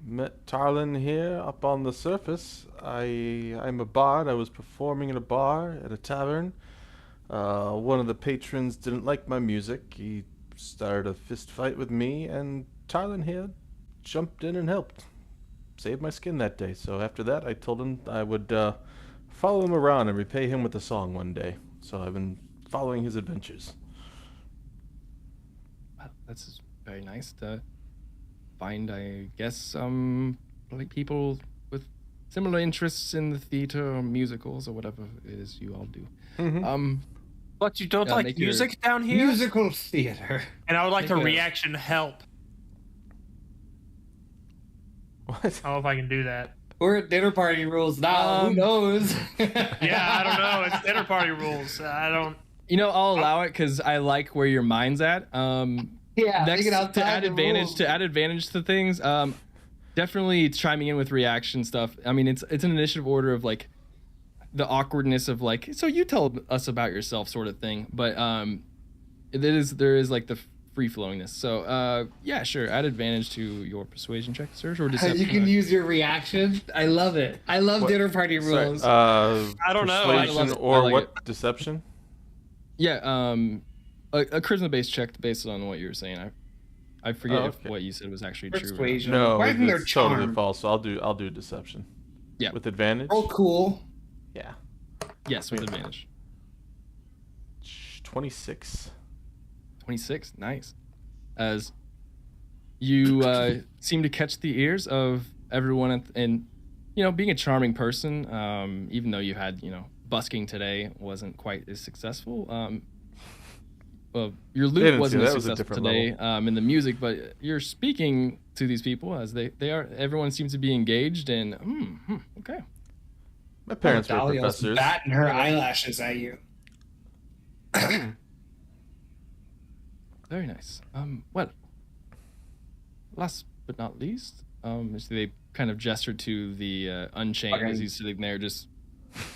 met Tarlin here up on the surface. I'm a bard. I was performing in a bar at a tavern. One of the patrons didn't like my music. He started a fist fight with me, and Tarlin here jumped in and helped. Saved my skin that day. So after that, I told him I would follow him around and repay him with a song one day. So I've been following his adventures. Well, that's very nice to find, I guess, like people with similar interests in the theater or musicals or whatever it is you all do. Mm-hmm. But you don't like make your- music down here? Musical theater. And I would like Make to a- reaction help. What? I don't know if I can do that. We're at dinner party rules now. Who knows? Yeah, I don't know. It's dinner party rules. I don't. You know, I'll allow it because I like where your mind's at. Yeah. Next, take it outside to add the advantage rules. to add advantage to things, definitely chiming in with reaction stuff. I mean, it's an initiative order of like the awkwardness of like, so you tell us about yourself sort of thing. But there is like the free flowingness. So yeah, sure, add advantage to your persuasion check, search or deception. You can use your reaction. I love it. I love What? dinner party Sorry, rules. I don't know. I Persuasion love it. or I like what? Deception? Yeah, a charisma based check based on what you were saying. I forget Oh, if okay. what you said was actually true. or not. Persuasion. No, Why isn't there it's totally charm? false. So I'll do deception. Yeah. With advantage? Oh, cool. Yeah. Yes, with advantage. 26. 26, nice. As you seem to catch the ears of everyone, and you know, being a charming person, even though you had, you know, busking today wasn't quite as successful. Well, your They loot didn't wasn't see as that. It was a successful different today in the music, but you're speaking to these people as they are. Everyone seems to be engaged, and okay. My parents were Dahlia's professors. batting her eyelashes at you. Very nice. Well, last but not least, so they kind of gestured to the Unchained as Okay. he's sitting there, just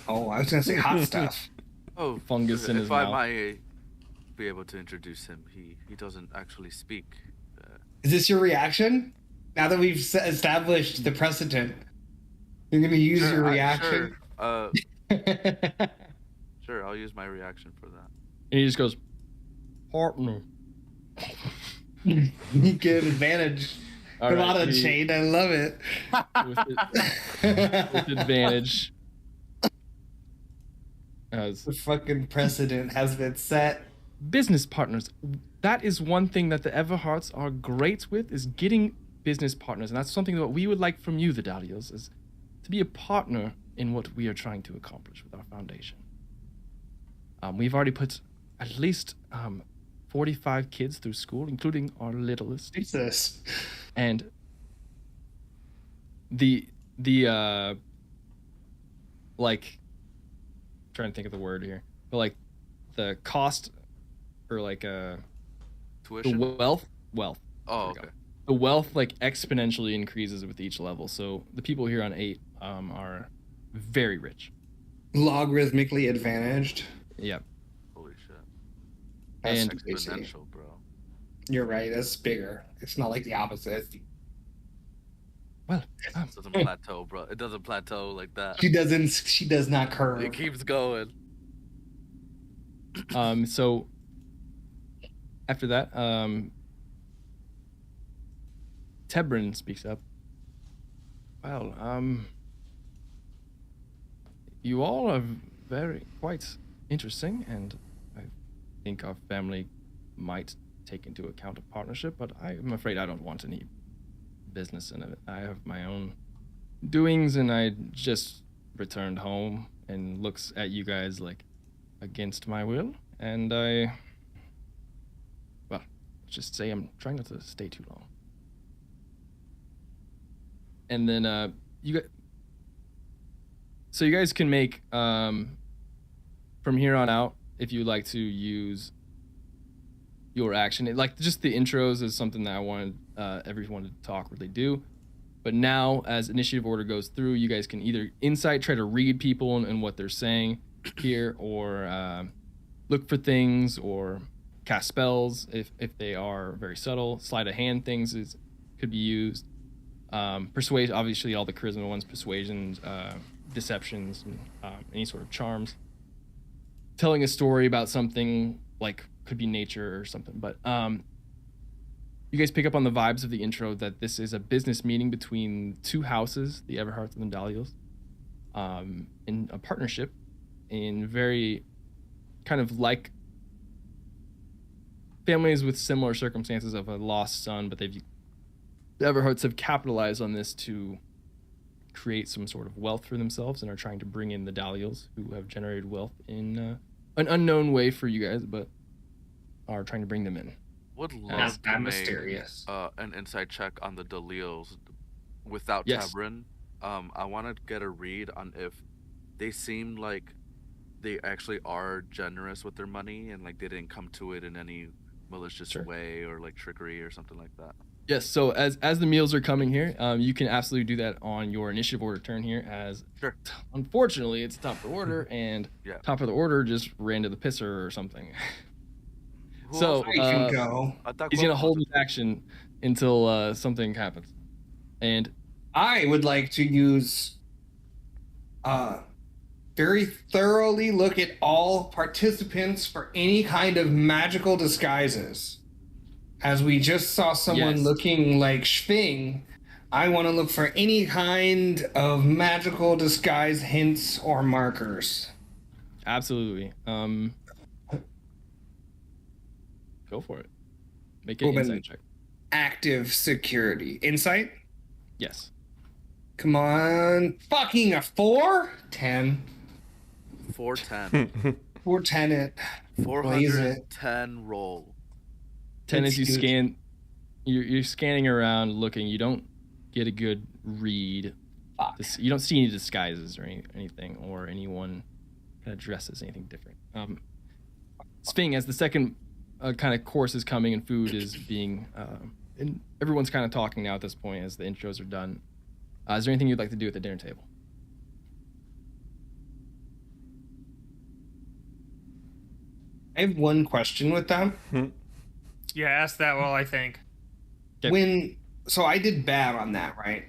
Oh, I was gonna say hot stuff. Oh, Fungus in his if I mouth. might be able to introduce him, he doesn't actually speak. Is this your reaction? Now that we've established the precedent, you're gonna use your reaction. Sure. Sure, I'll use my reaction for that. and he just goes, partner. You get advantage. All Come right, on, he- Unchained. I love it. with advantage. As The fucking precedent has been set. business partners, that is one thing that the Everhearts are great with, is getting business partners, and that's something that we would like from you, the Dahlias, is to be a partner in what we are trying to accomplish with our foundation. We've already put at least 45 kids through school, including our littlest. Jesus. And the like, trying to think of the word here, but like the cost or like the Tuition? wealth Oh, there we okay. go. The wealth like exponentially increases with each level. So the people here on 8 are very rich. Logarithmically advantaged. Yeah. Holy shit. That's And- crazy. Exponential, bro. You're right. That's bigger. It's not like the opposite. Well, It doesn't plateau, bro. It doesn't plateau like that. She doesn't. She does not curve. It keeps going. so after that, Tebrin speaks up. Well, you all are quite interesting, and I think our family might take into account a partnership, but I'm afraid I don't want any business in it. I have my own doings, and I just returned home and looks at you guys like against my will, and let's just say I'm trying not to stay too long. And then you guys can make from here on out, if you like to use your action, like just the intros is something that I wanted everyone to talk what they do. But now, as initiative order goes through, you guys can either insight, try to read people and what they're saying here, or look for things, or cast spells if they are very subtle. Sleight of hand things could be used. Persuasion, obviously, all the charisma ones, persuasions, deceptions, and any sort of charms. Telling a story about something like could be nature or something, but you guys pick up on the vibes of the intro that this is a business meeting between two houses, the Everhearts and the Dahlias, in a partnership, in very kind of like families with similar circumstances of a lost son, but the Everhearts have capitalized on this to create some sort of wealth for themselves and are trying to bring in the Dahlials, who have generated wealth in an unknown way for you guys, but are trying to bring them in. Would That's love to make mysterious. an insight check on the Dahlials without Yes. Tabrin. I want to get a read on if they seem like they actually are generous with their money and like they didn't come to it in any malicious Sure. way or like trickery or something like that. Yes, so as the meals are coming here, you can absolutely do that on your initiative order turn here, as Sure. unfortunately it's top of the order, and Yeah. top of the order just ran to the pisser or something. Who So, else I was- can uh, go. I thought He's gonna Quoven hold was his action until something happens. And I would like to use very thoroughly look at all participants for any kind of magical disguises. As we just saw someone Yes. looking like Schwing, I want to look for any kind of magical disguise hints or markers. absolutely, go for it. Make an Ruben. insight check. Active security. Insight? Yes. Come on. Fucking a 4? 10. 410. 410 it. Blaze it. 410 roll. 10 as you It's huge. scan, you're scanning around, looking. You don't get a good read. Fuck. You don't see any disguises or anything, or anyone kind of dresses anything different. Sphinx, as the second kind of course is coming and food is being, and everyone's kind of talking now at this point as the intros are done. Is there anything you'd like to do at the dinner table? I have one question with them. Yeah, ask that while I think. Okay. So I did bad on that, right?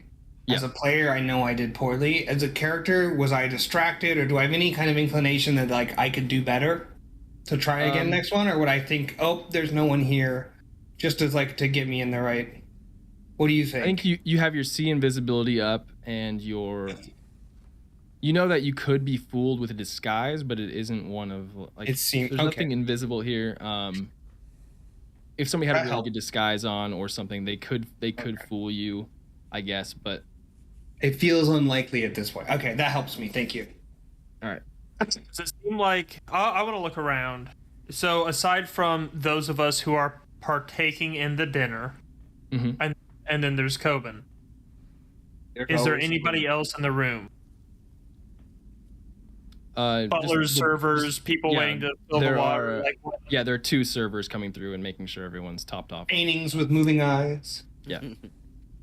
As Yeah. a player, I know I did poorly. As a character, was I distracted, or do I have any kind of inclination that like I could do better to try again next one, or would I think, oh, there's no one here, just as like to get me in the right? What do you think? I think you have your see invisibility up, and you know that you could be fooled with a disguise, but it isn't one of like It seems- there's okay. nothing invisible here. If somebody had a That really helped. good disguise on or something, they could Okay. fool you, I guess. But It feels unlikely at this point. Okay, that helps me. Thank you. all right, Does it seem like I want to look around? So aside from those of us who are partaking in the dinner, Mhm. and then there's Coben. Is there anybody else in the room? Butlers, just- servers, people yeah, waiting to fill the there water. are- Like, what? Yeah, there are 2 servers coming through and making sure everyone's topped off. Paintings with moving eyes. Yeah.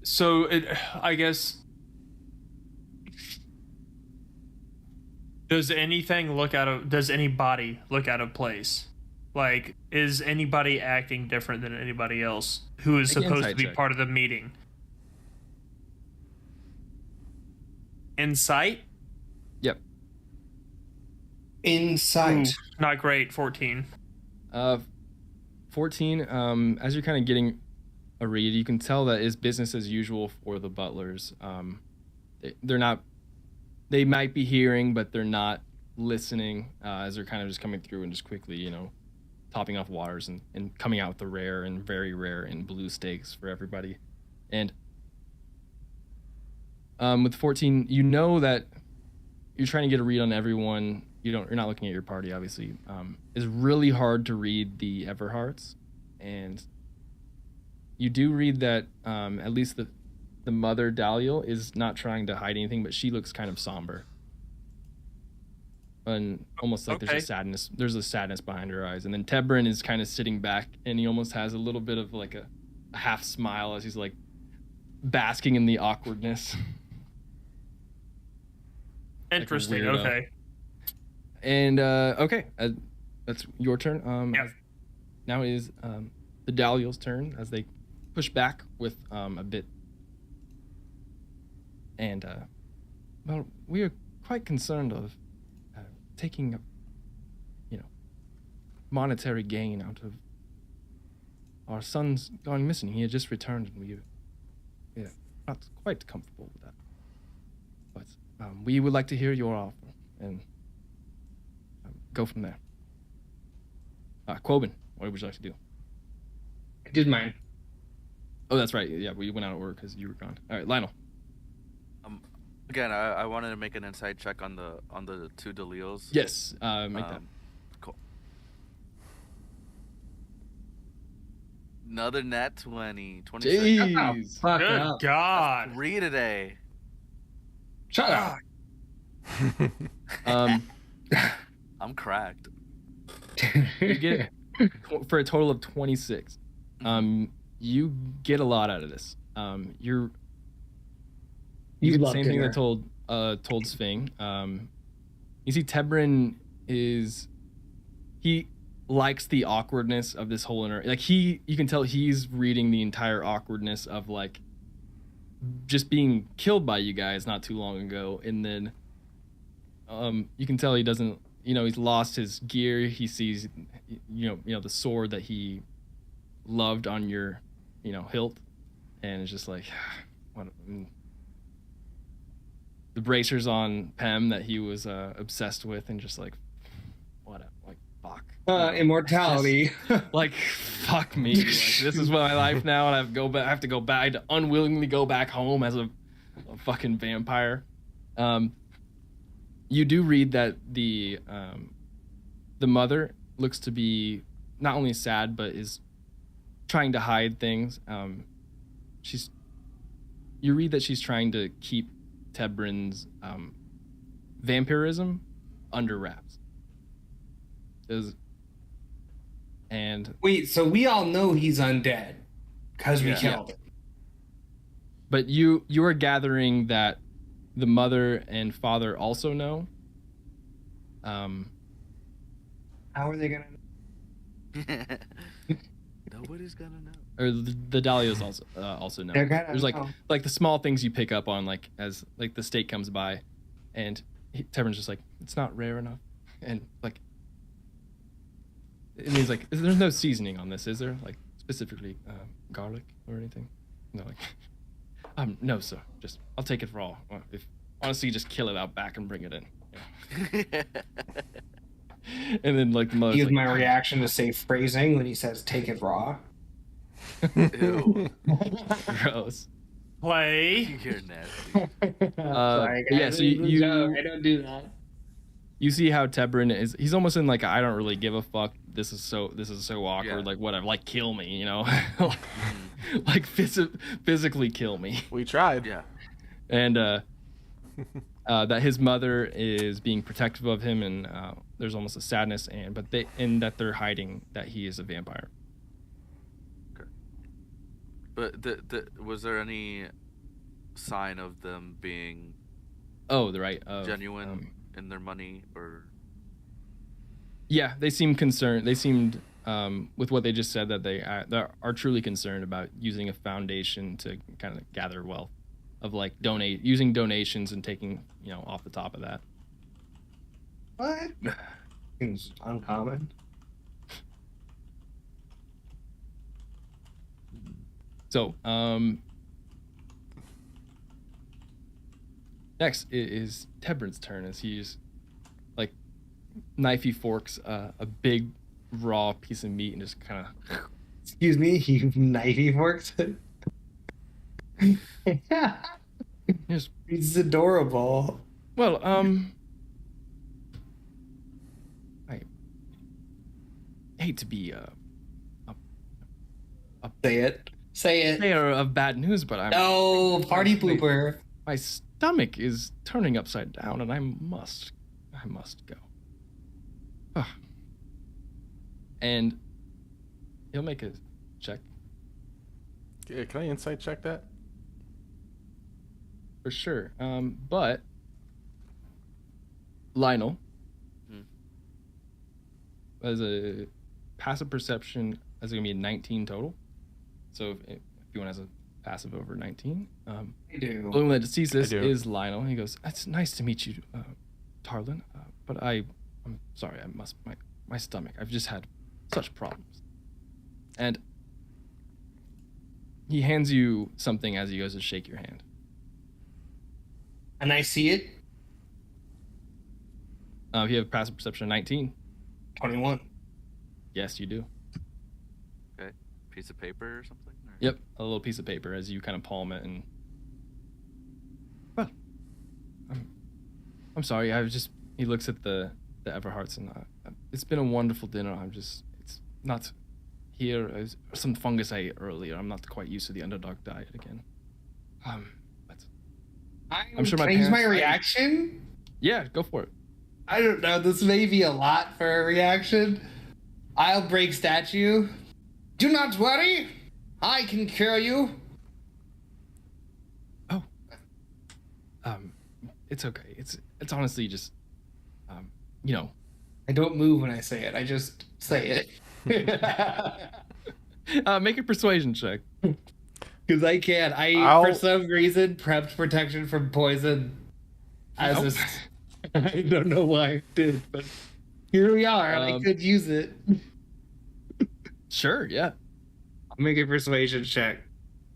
So I guess. Does anybody look out of place? Like, is anybody acting different than anybody else who is Make an supposed to insight be check. part of the meeting? Insight? Yep. Insight. Ooh, not great. 14. 14. As you're kind of getting a read, you can tell that is business as usual for the butlers. They're not. They might be hearing, but they're not listening. As they're kind of just coming through and just quickly, topping off waters and coming out with the rare and very rare and blue steaks for everybody. And with 14, you know that you're trying to get a read on everyone. You're not looking at your party, obviously. It's really hard to read the Everhearts, and you do read that at least the mother Daliel is not trying to hide anything, but she looks kind of somber, and almost like Okay. there's a sadness. There's a sadness behind her eyes, and then Tebrin is kind of sitting back, and he almost has a little bit of like a half smile as he's like basking in the awkwardness. Interesting. weirdo. Okay. And okay, that's your turn. Yeah. Now is the Daliel's turn as they push back with a bit. And well, we are quite concerned of taking, monetary gain out of our son's going missing. He had just returned, and we're not quite comfortable with that. But we would like to hear your offer and go from there. Quoben, what would you like to do? did mine. Oh, that's right. Yeah, we went out of order because you were gone. All right, Lionel. Again, I wanted to make an insight check on the 2 Deleos. Yes, make that. Cool. Another nat 20. 26. Jeez. Fuck Good up. God. 3 today. Shut up. I'm cracked. You get for a total of 26. You get a lot out of this. You get the love same thing dinner. that told Sving. You see, Tebrin he likes the awkwardness of this whole like you can tell he's reading the entire awkwardness of like just being killed by you guys not too long ago, and then you can tell he doesn't, he's lost his gear. He sees the sword that he loved on your hilt, and it's just like what. The bracers on Pem that he was obsessed with, and just like what, like fuck. Immortality. Like fuck me. Like, this is my life now, and I have to go back. I had to unwillingly go back home as a fucking vampire. You do read that the mother looks to be not only sad but is trying to hide things. You read that she's trying to keep Tebrin's vampirism under wraps. Wait, so we all know he's undead because we Yeah. killed him. But you are gathering that the mother and father also know. How are they gonna? Nobody's gonna know. Or the Dahlias also know. They're gonna There's like know. the small things you pick up on, like as like the state comes by, and Tebrin's just like, it's not rare enough, and like, and he's like, there's no seasoning on this, is there? Like specifically garlic or anything? No, like, no, sir. Just I'll take it raw. If honestly, just kill it out back and bring it in. Yeah. And then like the mother's Use like, my reaction to safe phrasing when he says "take it raw." Ew. gross. Play. You're nasty. Sorry, yeah, guys. so you- I don't do that. You see how Tebrin he's almost in like, I don't really give a fuck. This is so awkward. Yeah. Like whatever. Like kill me, like physically kill me. We tried. Yeah. And that his mother is being protective of him, and there's almost a sadness, and that they're hiding that he is a vampire. But was there any sign of them being Oh, the right. genuine in their money, or? Yeah, they seemed concerned. They seemed, with what they just said, that they are truly concerned about using a foundation to kind of gather wealth, of like using donations and taking off the top of that. What? Seems uncommon. So, next is Tebrin's turn as he's like knifey forks a big raw piece of meat and just kind of. Excuse me, he knifey forks it. Just, He's adorable. well, I hate to be Say it. bearer of bad news, but No, party pooper. my stomach is turning upside down, and I must go. Ah. And he'll make a check Yeah, can I insight check that? for sure. But Lionel as a passive perception is going to be a 19 total. So if anyone has a passive over 19, I do. the one that sees this I do. is Lionel. He goes, "It's nice to meet you, Tarlin, but I'm sorry. My stomach. I've just had such problems." And he hands you something as he goes to shake your hand. And I see it. If you have passive perception of 19, 21. yes, you do. piece of paper or something? Or... Yep, a little piece of paper as you kind of palm it and. Well, I'm sorry. He looks at the Everhearts and it's been a wonderful dinner. It's not here. Some fungus I ate earlier. I'm not quite used to the underdog diet again. But I'm sure my change parents. my reaction. Yeah, go for it. I don't know. This may be a lot for a reaction. I'll break statue. Do not worry. I can cure you. Oh. It's okay. It's honestly just, you know. I don't move when I say it. I just say it. Make a persuasion check. Because I can't. For some reason, prepped protection from poison. As I don't know why I did, but here we are. I could use it. Sure, yeah. I'll make a persuasion check.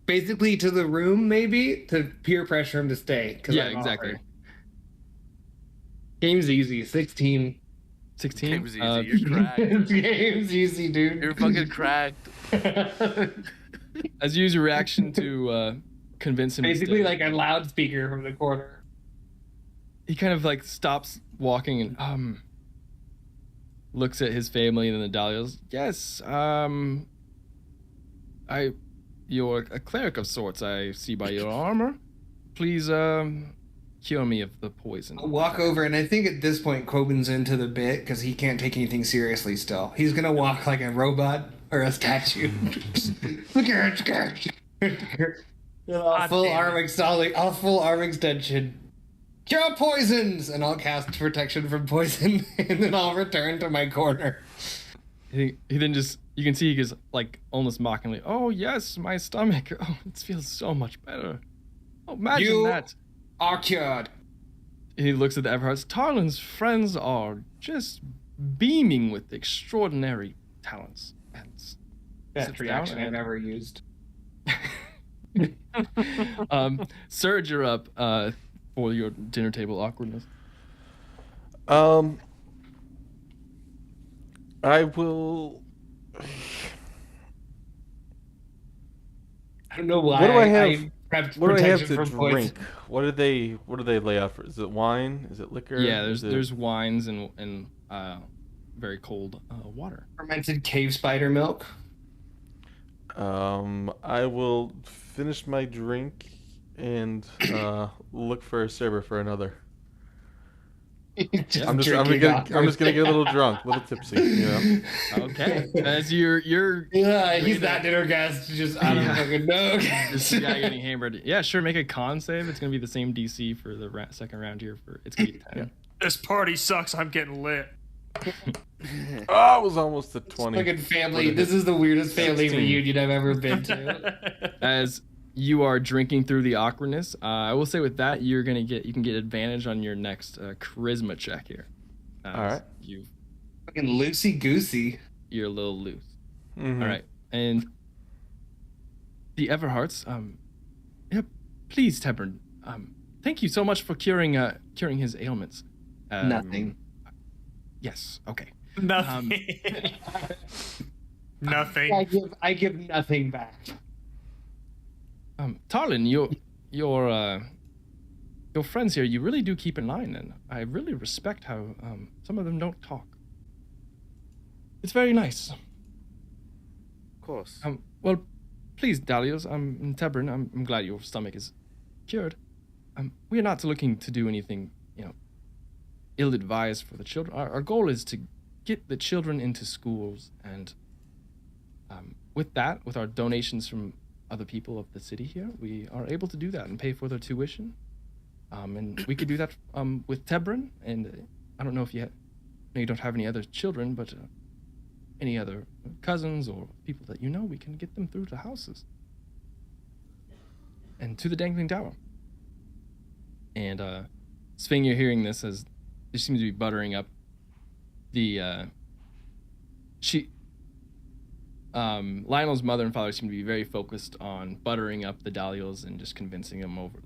Basically to the room, maybe? To peer pressure him to stay. Yeah, exactly. Game's easy. 16. 16? Game's easy. You're cracked. Game's easy, dude. You're fucking cracked. As you use your reaction to convince him Basically to stay, like a loudspeaker from the corner. he kind of like stops walking and looks at his family and then the Dahlias. Yes, you're a cleric of sorts, I see by your armor. Please cure me of the poison. I'll walk over, and I think at this point Coben's into the bit because he can't take anything seriously still. He's gonna walk like a robot or a statue. I'll full arm extension. Cure poisons! And I'll cast protection from poison, and then I'll return to my corner. He then just, you can see he goes like almost mockingly, oh yes, my stomach. Oh, it feels so much better. Oh, imagine that. Are cured. He looks at the Everhearts. Tarlin's friends are just beaming with extraordinary talents. And Best reaction I've ever used. Serge, you're up for your dinner table awkwardness. I will. I don't know why. What do I have? Prepped What do I have to protection from drink? poison. What do they lay out for? Is it wine? Is it liquor? Yeah, Is there's wines and very cold water. Fermented cave spider milk. I will finish my drink and look for a server for another. I'm just gonna get a little drunk, a little tipsy, you know. Okay. As you're Yeah, he's that dinner guest. Just I don't fucking know. This guy getting hammered. Yeah, sure. Make a con save. It's gonna be the same DC for the second round here. It's gonna be 10. This party sucks. I'm getting lit. Oh, it was almost a 20. Fucking family. This is the weirdest family 16. reunion I've ever been to. As you are drinking through the awkwardness, I will say with that you can get advantage on your next charisma check here. All right. Fucking loosey goosey. You're a little loose. Mm-hmm. All right, and the Everhearts. Please, Tebern. Thank you so much for curing his ailments. Nothing. Yes. Okay. Nothing. Nothing. I give nothing back. Tarlin, your friends here, you really do keep in line, and I really respect how some of them don't talk. It's very nice. Of course. Well, please, Dahlios, Tebren, I'm glad your stomach is cured. We are not looking to do anything, ill-advised for the children. Our goal is to get the children into schools, and with our donations from other people of the city here, we are able to do that and pay for their tuition. And we could do that with Tebren, and I don't know if you don't have any other children, but any other cousins or people that we can get them through to houses and to the Dangling Tower. And Sving, you're hearing this as they seem to be buttering up the Lionel's mother and father seem to be very focused on buttering up the Dahlios and just convincing them over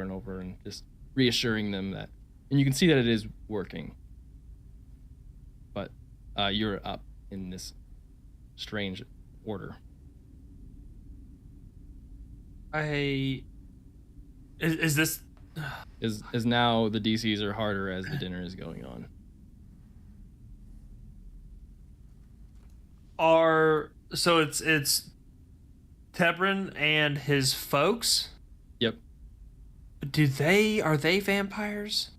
and over and just reassuring them that, and you can see that it is working. But you're up in this strange order. Is this? Is now the DCs are harder as the dinner is going on. So it's Tebrin and his folks? Yep. Are they vampires?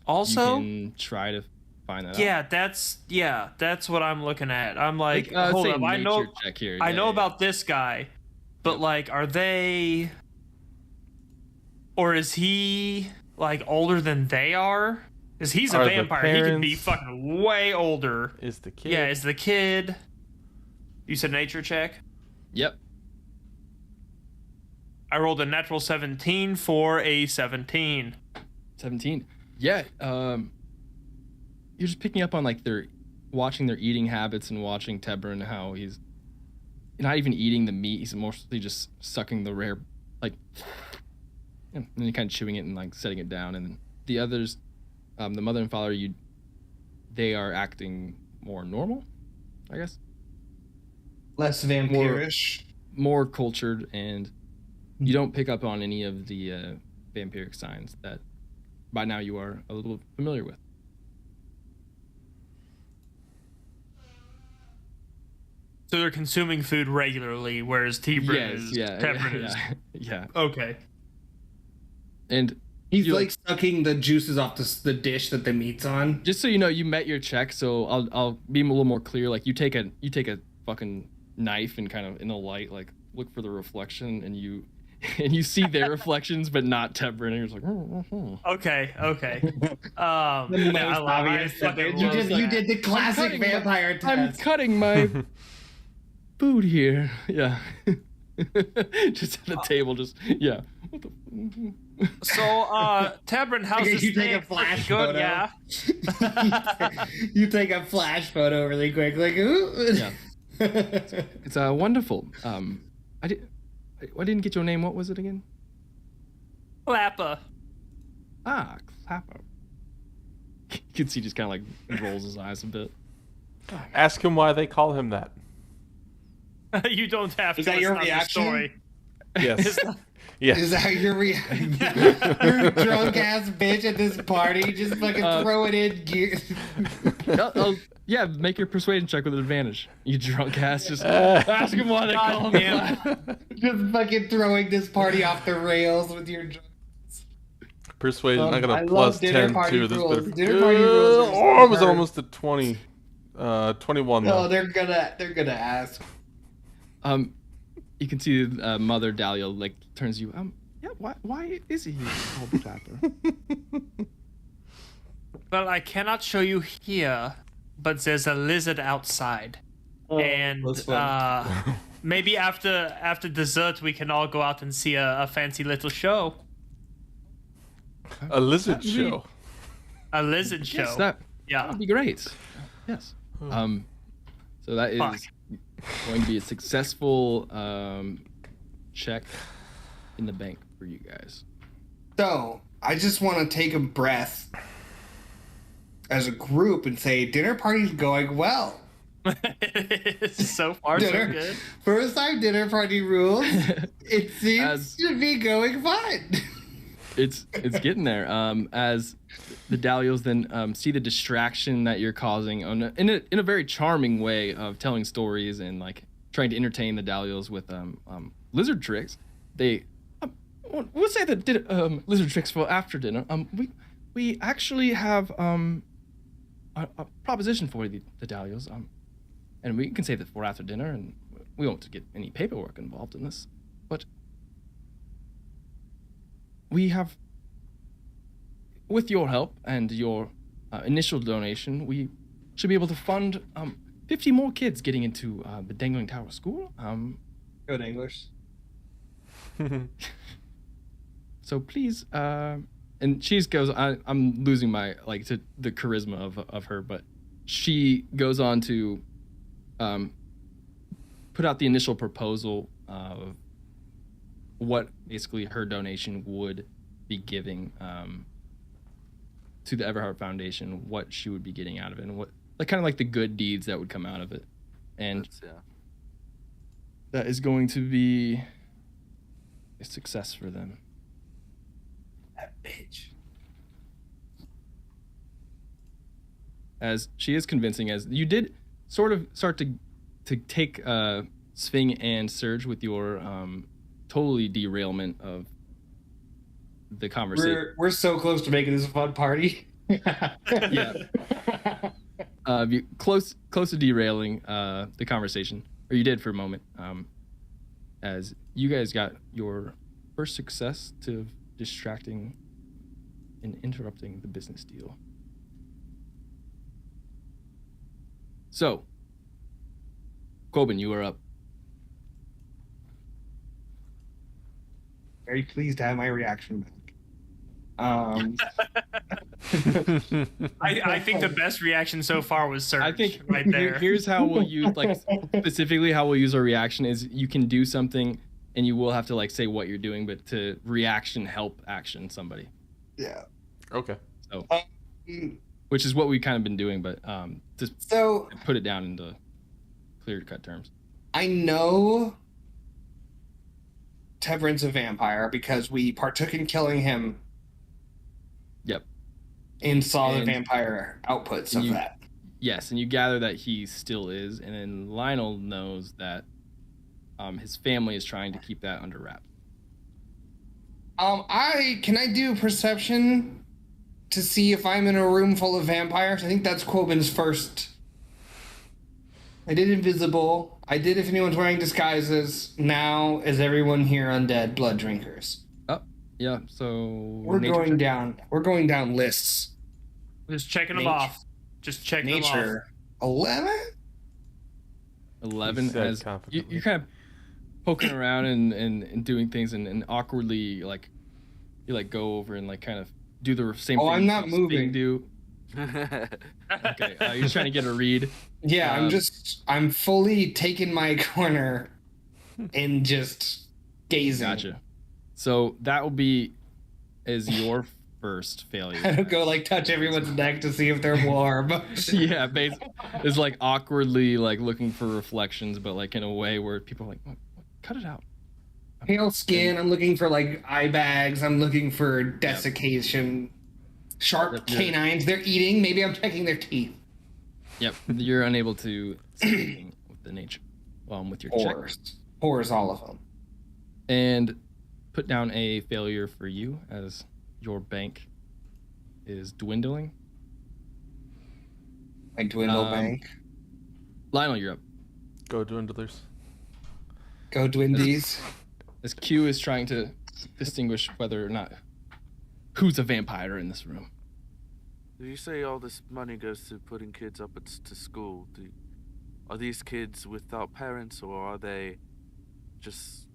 Also? You can try to find that out. Yeah, that's what I'm looking at. I'm like, hold say up, I know nature check here. I Yeah, know yeah. about this guy, but like, are they, or is he like older than they are? Because he's a Are the vampire. He could be parents- fucking way older. Is the kid? Yeah, is the kid? You said nature check? Yep. I rolled a natural 17 for a 17. 17. Yeah. You're just picking up on like watching their eating habits and watching Tebrin how he's not even eating the meat. He's mostly just sucking the rare, like, and then kind of chewing it and like setting it down. And then the others, the mother and father, they are acting more normal, I guess. Less vampirish. More cultured, and you don't pick up on any of the vampiric signs that by now you are a little familiar with. So they're consuming food regularly, whereas Tebrin Tebrin is. Yeah. Okay. And He's you, like sucking the juices off the dish that the meat's on. just so you know, you met your check, so I'll be a little more clear. Like you take a fucking knife and kind of in the light, like look for the reflection, and you see their reflections, but not Tebrin. And you're just like, Okay. The I most obvious fucking you love did that. the classic cutting vampire I'm test. cutting my food here. Yeah. Just at the table, just yeah. What the? So, Tebrin, how's Okay, this you take a steak? flash Pretty good, photo. yeah. You take a flash photo really quick, like ooh. Yeah. It's wonderful. I didn't get your name. What was it again? Clapper. Clapper. You can see he just kind of like rolls his eyes a bit. Ask him why they call him that. You don't have to. Is that it's your not the reaction? story. Yes. Yes. Is that your reaction? You're drunk ass bitch at this party, just fucking throw it in gear. Yeah, make your persuasion check with advantage. You drunk ass, just ask him why they call him that. Just fucking throwing this party off the rails with your drunk. Persuasion. I got I a love plus dinner 10 party too. This rules. better be Dinner party rules are Oh, it was superb. almost a 20. 21 No, though. they're gonna ask. You can see Mother Dahlia like turns you. Yeah. Why is he called Clapper? Well, I cannot show you here, but there's a lizard outside. And that's fun. maybe after dessert we can all go out and see a fancy little show. A lizard That'd be- show. A lizard show. Yes, that yeah. would be great. Yes. So that is Fuck. going to be a successful check in the bank for you guys. So I just want to take a breath as a group and say dinner party's going well. So far, so Dinner. good. First time dinner party rules. It seems As- to be going fine. It's getting there. As the Dahlios then see the distraction that you're causing in a very charming way of telling stories and like trying to entertain the Dahlios with lizard tricks. They we'll say that lizard tricks for after dinner. We actually have a proposition for the Dahlios. And we can say that for after dinner, and we won't get any paperwork involved in this, but we have, with your help and your initial donation, we should be able to fund 50 more kids getting into the Dangling Tower School. Good English. So please, and she goes. I'm losing my to the charisma of her, but she goes on to put out the initial proposal of what basically her donation would be giving to the Everhart Foundation, what she would be getting out of it, and what kind of the good deeds that would come out of it, and that is going to be a success for them. That bitch. As she is convincing, as you did sort of start to take Sving and Surge with your totally derailment of the conversation. We're so close to making this a fun party. Yeah. You close to derailing the conversation, or you did for a moment, as you guys got your first success to distracting and interrupting the business deal. So, Coben, you are up. Very pleased to have my reaction back. I think the best reaction so far was Surge. I think right there. Here's how we'll use, like, specifically how we'll use our reaction is you can do something and you will have to like say what you're doing, but to reaction help action somebody. Yeah. Okay. So, Mm, which is what we've kind of been doing, but just So put it down into clear cut terms. I know Tebrin's a vampire because we partook in killing him Yep. and saw the And- vampire outputs of you- that. Yes, and you gather that he still is, and then Lionel knows that his family is trying to keep that under wraps. Can I do perception to see if I'm in a room full of vampires? I think that's Quoben's first. I did invisible. I did if anyone's wearing disguises. Now is everyone here undead blood drinkers? Oh, yeah. So We're nature going check? down. We're going down lists. Just checking them Nature. off. Just checking them off. Nature 11. 11 He said as confidently. you're kind of poking around and doing things and awkwardly like you like go over and like kind of do the same Oh, thing I'm not Sping moving. do. Okay, you're trying to get a read. Yeah, Um, I'm fully taking my corner and just gazing. Gotcha. So that will be as your first I failure. don't go like touch everyone's neck to see if they're warm. Yeah, basically, it's like awkwardly like looking for reflections, but like in a way where people are like, what? Cut it out. Pale skin. I'm looking for like eye bags. I'm looking for desiccation. Sharp Yep, yeah. canines. They're eating. Maybe I'm checking their teeth. Yep, you're unable to see anything with the nature, with your check. Whores, all of them. And put down a failure for you as your bank is dwindling. My dwindle Um, bank. Lionel, you're up. Go dwindlers. Go Dwindies. As Q is trying to distinguish whether or not who's a vampire in this room. You say all this money goes to putting kids up to school. Are these kids without parents, or are they just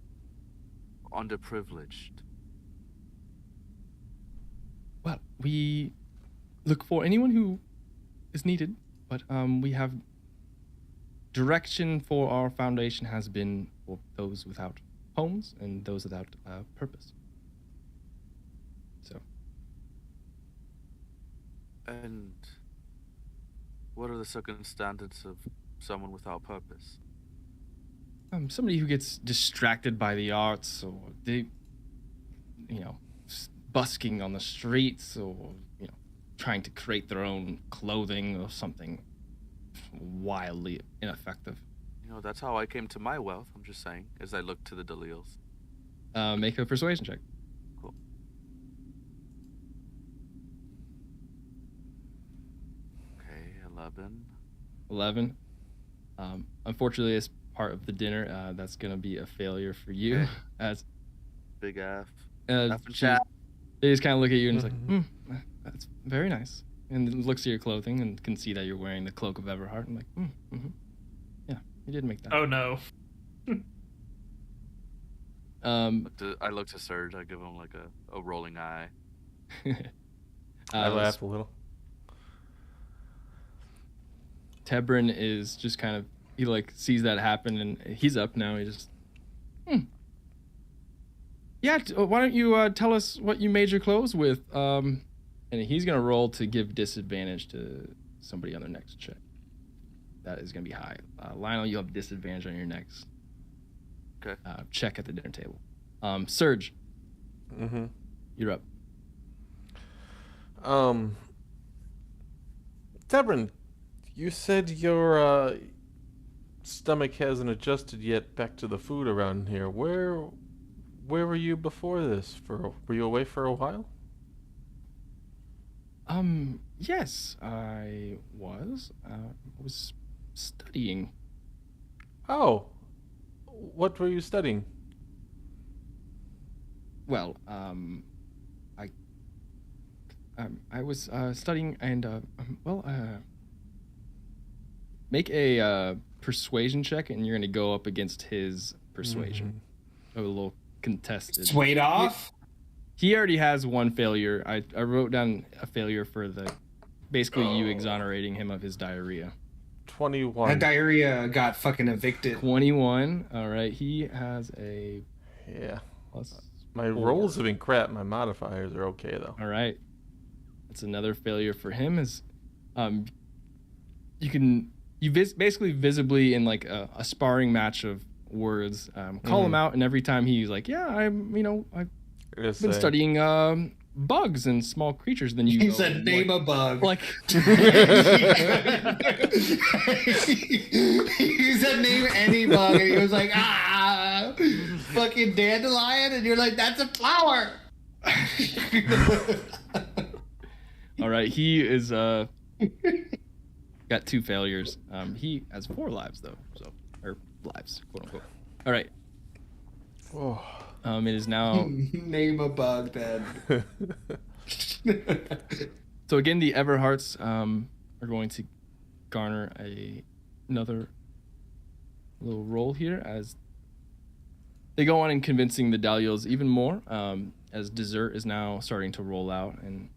underprivileged? Well, we look for anyone who is needed, but we have direction for our foundation has been for those without homes and those without purpose. So, And what are the circumstances of someone without purpose? somebody who gets distracted by the arts, or they, busking on the streets, or trying to create their own clothing or something wildly ineffective. That's how I came to my wealth, I'm just saying, as I look to the Delils. Make a persuasion check. Cool. Okay, 11. 11. Unfortunately, as part of the dinner, that's going to be a failure for you. Okay. As Big F. uh, F and chat. they just kind of look at you and it's Mhm. like, that's very nice. And looks at your clothing and can see that you're wearing the cloak of Everheart. I'm like, yeah, you did make that. Oh no. I look to Surge. I give him like a rolling eye. I laugh a little. Tebrin is just kind of, he like sees that happen and he's up now. He just, yeah, why don't you tell us what you made your clothes with? And he's going to roll to give disadvantage to somebody on their next check. That is going to be high. Lionel, you'll have disadvantage on your next Okay. check at the dinner table. Surge, Mm-hmm. you're up. Tebrin, you said your stomach hasn't adjusted yet back to the food around here. Where were you before this? Were you away for a while? Yes, I was. I was studying. Oh, what were you studying? Well, I was studying and make a persuasion check, and you're gonna go up against his persuasion. A little contested. Swayed off. He already has one failure. I wrote down a failure for basically you exonerating him of his diarrhea. 21. That diarrhea got fucking evicted. 21. All right. He has a Yeah. plus. My 4. rolls have been crap. My modifiers are okay though. All right. That's another failure for him. Is you basically visibly in like a sparring match of words call him out, and every time he's like, yeah, I've been studying bugs and small creatures. Then you He said, name a bug. like He said, name any bug. And he was like, fucking dandelion. And you're like, that's a flower. all right, he is got 2 failures. He has 4 lives though, or lives, quote unquote. All right. Oh. It is now. Name a bug, then. So again, the Everhearts are going to garner another little roll here as they go on in convincing the Dahlios even more. As dessert is now starting to roll out, and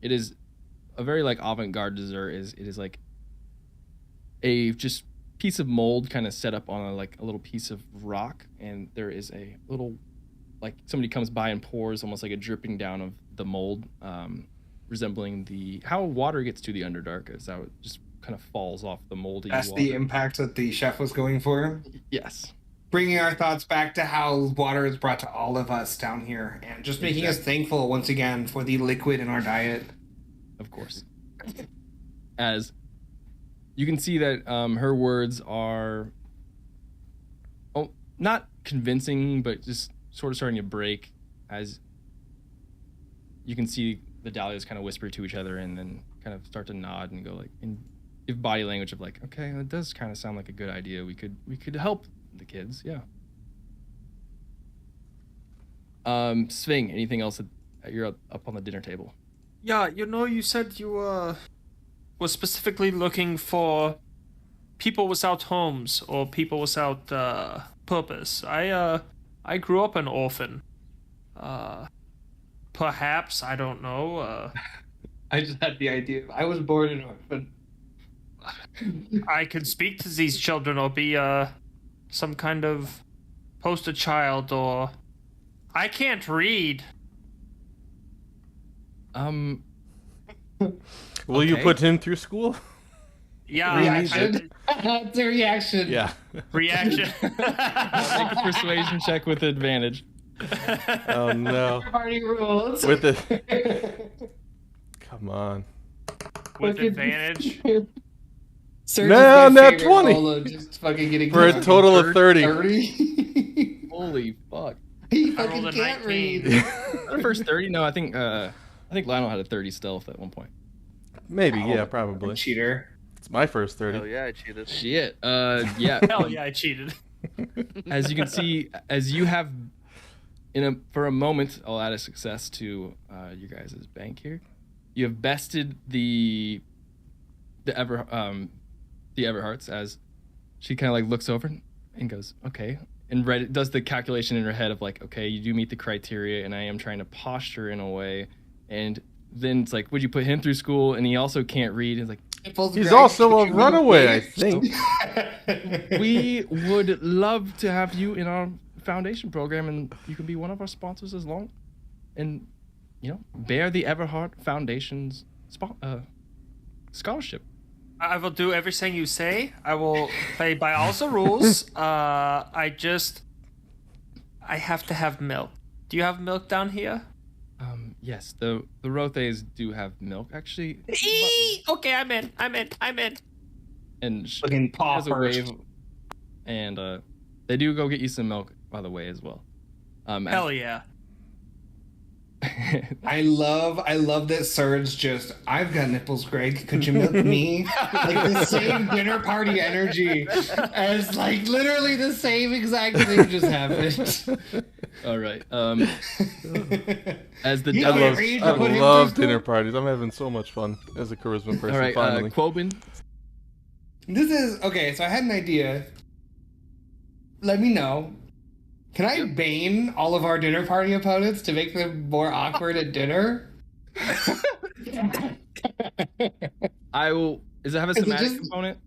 it is a very like avant-garde dessert. It is like a just piece of mold kind of set up on a little piece of rock, and there is a little like somebody comes by and pours almost like a dripping down of the mold, resembling how water gets to the Underdark, is how it just kind of falls off the moldy That's water. the impact that the chef was going for. Yes. Bringing our thoughts back to how water is brought to all of us down here, and just making us thankful once again for the liquid in our diet. Of course. As you can see that her words are not convincing, but just sort of starting to break, as you can see the Dahlias kind of whisper to each other and then kind of start to nod and go like, and give body language of like, okay, that does kind of sound like a good idea. We could help the kids, yeah. Sving, anything else that you're up on the dinner table? Yeah, you said you were specifically looking for people without homes or people without purpose. I grew up an orphan. Perhaps, I don't know. I just had the idea. I was born an orphan. I could speak to these children or be some kind of poster child, or I can't read. Will you put him through school? Yeah, Reaction. It's a reaction. Yeah. reaction. Make a persuasion check with advantage. Oh no. Party rules. With the. Come on. With advantage. Serge No, is my nat favorite 20. Rolo, just fucking getting For a total of 30. 30. Holy fuck. He I rolled fucking a can't 19. read. Our first 30? No, I think Lionel had a 30 stealth at one point. Maybe, yeah, probably. Cheater. It's my first 30. Oh yeah, I cheated. Shit. Yeah. Hell yeah, I cheated. As you can see, as you have for a moment, I'll add a success to you guys' bank here. You have bested the Everhearts, as she kind of like looks over and goes, okay, and does the calculation in her head of like, okay, you do meet the criteria, and I am trying to posture in a way, and then it's like, would you put him through school? And he also can't read. It's like, He's also a runaway, I think. we would love to have you in our foundation program, and you can be one of our sponsors as long, and bear the Everheart Foundation's scholarship. I will do everything you say. I will play by all the rules. I have to have milk. Do you have milk down here? Yes, the Rothes do have milk actually. Okay, I'm in. And Fucking paw has a first. wave, and they do go get you some milk by the way as well. Hell yeah. I love that Surge just, I've got nipples, Greg. Could you milk me? Like the same dinner party energy as like literally the same exact thing just happened. All right. As the You I know, love, ready to I put him love through dinner school? parties. I'm having so much fun as a charisma person. all right, finally. Quobin. This is okay, so I had an idea. Let me know. Can I bane all of our dinner party opponents to make them more awkward at dinner? I will. Does it have a Is it somatic just- component?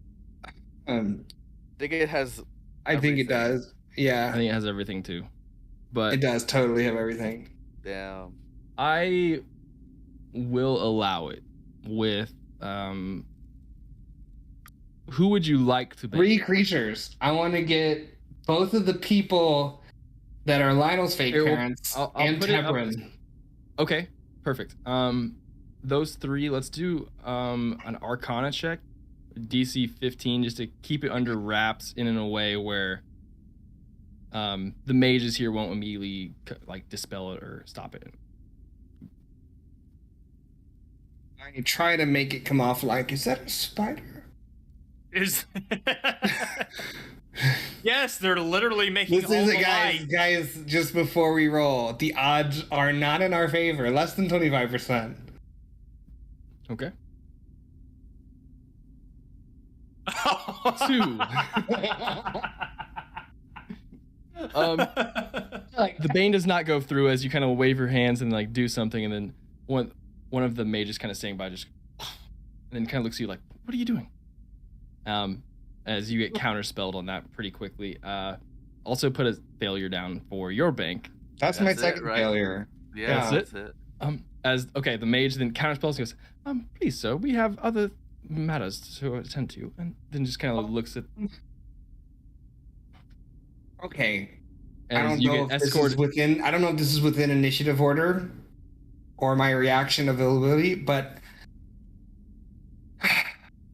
I think it has. I think it everything. does. Yeah, I think it has everything too. But it does totally have everything. Damn. I will allow it with who would you like to be? 3 creatures. I want to get both of the people that are Lionel's fake Here, well, parents I'll and put it up- Tebrin. Okay, perfect. Those 3, let's do an Arcana check, DC 15, just to keep it under wraps in a way where the mages here won't immediately like dispel it or stop it. I try to make it come off like, is that a spider? Is Yes, they're literally making This all is the it, light. guys. Just before we roll, the odds are not in our favor. Less than 25%. Okay. 2. The bane does not go through as you kind of wave your hands and like do something, and then one of the mages kind of staying by just and then kind of looks at you like, what are you doing? As you get counterspelled on that pretty quickly. Also put a failure down for your bank. That's my That's it, second right? failure. Yeah, That's that's it. The mage then counterspells and goes, please sir, we have other matters to attend to, and then just kind of looks at Okay. I as don't you know get if this is escorted. within. I don't know if this is within initiative order or my reaction availability, but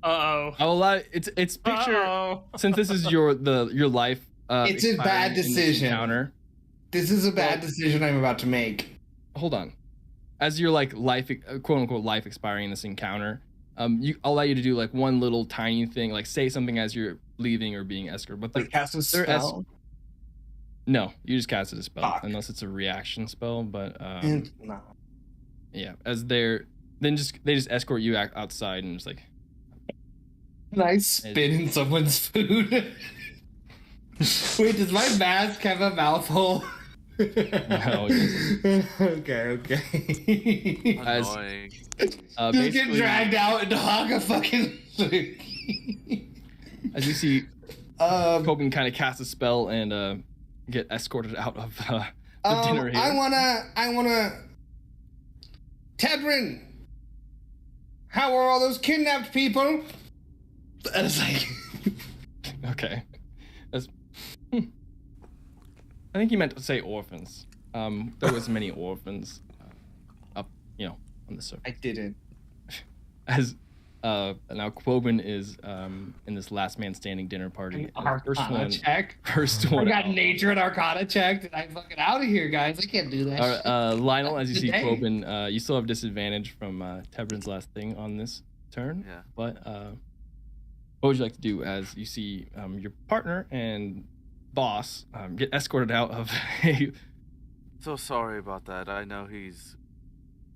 Uh-oh. I'll allow it's picture Uh-oh. since this is your life. It's a bad expiring in this decision. encounter. this is a bad Well- decision I'm about to make. Hold on. As your like life, quote unquote, life expiring in this encounter, I'll allow you to do like one little tiny thing, like say something as you're leaving or being escorted. But Like cast a they're es- spell. no, you just casted a spell Fuck. unless it's a reaction spell. But No. yeah, as they just escort you outside and just like Can I spit in someone's food? Wait, does my mask have a mouth hole? No, it okay. As- Annoying. Just get basically, dragged out and hog a fucking. as you see, Coben kind of cast a spell and get escorted out of the dinner here. I wanna. Tebrin, how are all those kidnapped people? And it's like, Okay. I think you meant to say orphans. There was many orphans up, on the surface. I didn't. As now Quoben is in this last man standing dinner party. Arcana check. First I one. got out. nature and Arcana checked, and I'm fucking out of here, guys. I can't do that. All right, shit. Lionel, as you see Today. Quoben, you still have disadvantage from Tebrin's last thing on this turn. Yeah. But what would you like to do as you see your partner and boss get escorted out of a So sorry about that. I know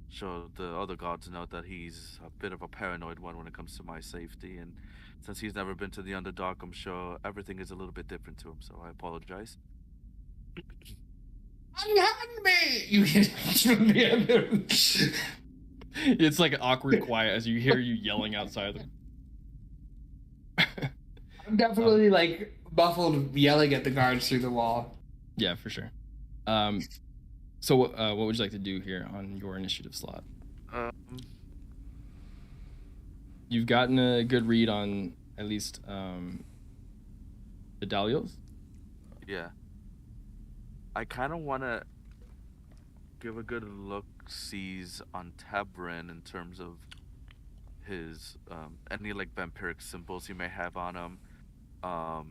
sure the other gods know that he's a bit of a paranoid one when it comes to my safety, and since he's never been to the Underdark, I'm sure everything is a little bit different to him, so I apologize. Unhand me! You get from the other. It's like an awkward quiet as you hear you yelling outside. I'm definitely like muffled, yelling at the guards through the wall. Yeah, for sure. So what would you like to do here on your initiative slot? You've gotten a good read on at least the Dahlios. Yeah. I kind of want to give a good look-sees on Tabrin in terms of his any like vampiric symbols he may have on him. I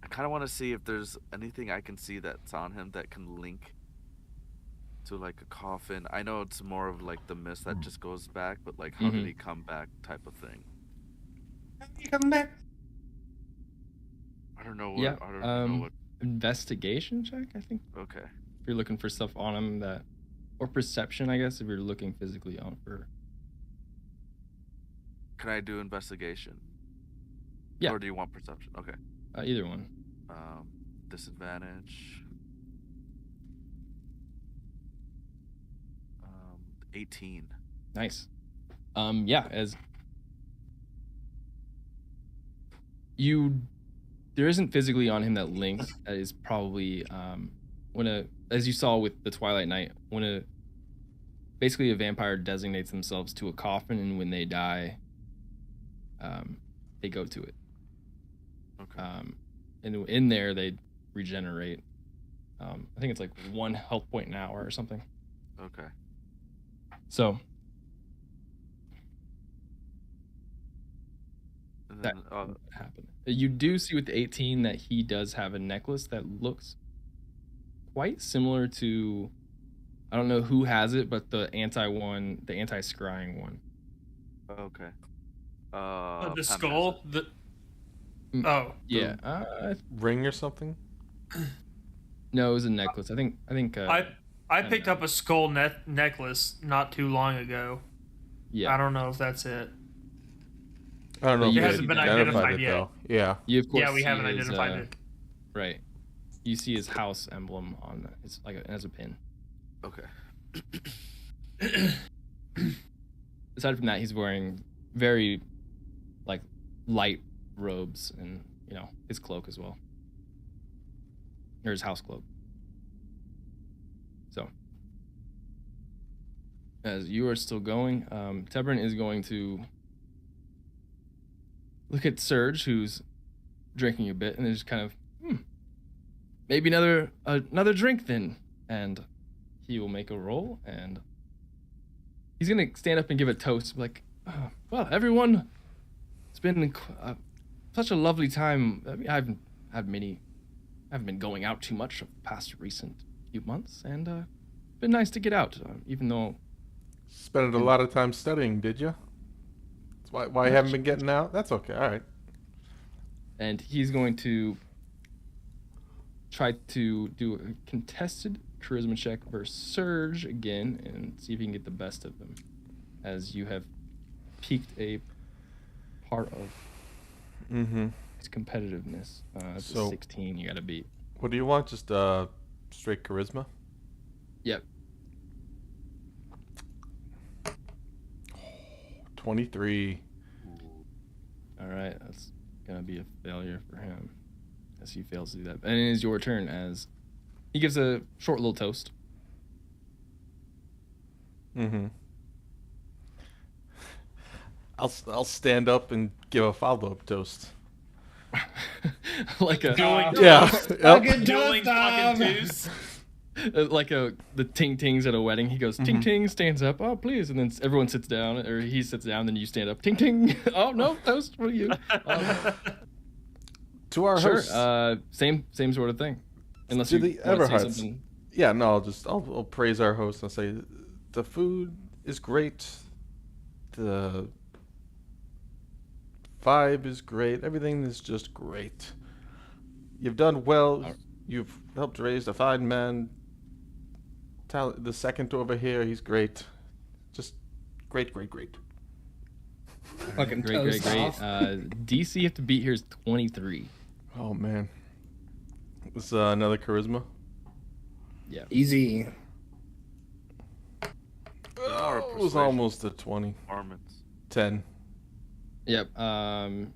kind of want to see if there's anything I can see that's on him that can link to like a coffin. I know it's more of like the mist that just goes back, but like how did he come back type of thing. How did he come back? I don't know what. Yeah. I don't know what. Investigation check, I think. Okay. If you're looking for stuff on him that, or perception, I guess, if you're looking physically on for. Can I do investigation? Yeah. Or do you want perception? Okay. Either one. Disadvantage. 18. Nice. Yeah, as you, there isn't physically on him that link. That is probably as you saw with the Twilight Knight, basically a vampire designates themselves to a coffin, and when they die, they go to it. Okay. And in there they regenerate. I think it's like 1 health point an hour or something. Okay. So And that then, happened. You do see with the 18 that he does have a necklace that looks quite similar to, I don't know who has it, but the anti-scrying one. okay. The Pam skull. has Oh. Yeah. Ring or something? No, it was a necklace. I think. I picked up a skull necklace not too long ago. Yeah. I don't know if that's it. I don't know But if you you hasn't been identified it yet. though. Yeah. You of course. Yeah, we see haven't his, identified it. Right. You see his house emblem on it's like as a pin. Okay. Aside from that, he's wearing very like light robes and his cloak as well, or his house cloak. So as you are still going, Tebrin is going to look at Surge, who's drinking a bit, and is kind of maybe another drink then, and he will make a roll, and he's gonna stand up and give a toast, like, well, everyone, it's been such a lovely time. I mean, I haven't been going out too much of the past recent few months, and been nice to get out, even though. Spent a lot of time studying, did you? That's why you haven't been getting out? That's okay. All right. And he's going to try to do a contested charisma check versus Surge again and see if he can get the best of them, as you have piqued a part of his competitiveness. It's a 16 you gotta beat. What do you want? Just straight charisma? Yep. 23. All right, that's gonna be a failure for him as he fails to do that. And it is your turn as he gives a short little toast. I'll stand up and give a follow-up toast. Like a Yeah. Fucking Dueling toast fucking off. twos. like the ting tings at a wedding. He goes ting ting, stands up, oh please, and then everyone sits down, or he sits down, then you stand up, ting ting. Oh no, toast for you. To our Sure. hosts. Same sort of thing. Unless To you the want to say Everhearts. something. Yeah, no, I'll praise our host and say the food is great. The vibe is great. Everything is just great. You've done well. You've helped raise a fine man. The second over here, he's great. Just great. Fucking Great. toast off. DC you have to beat here is 23. Oh man. This another charisma. Yeah. Easy. Or It was persuasion. almost a 20. Performance. 10. Yep. I'll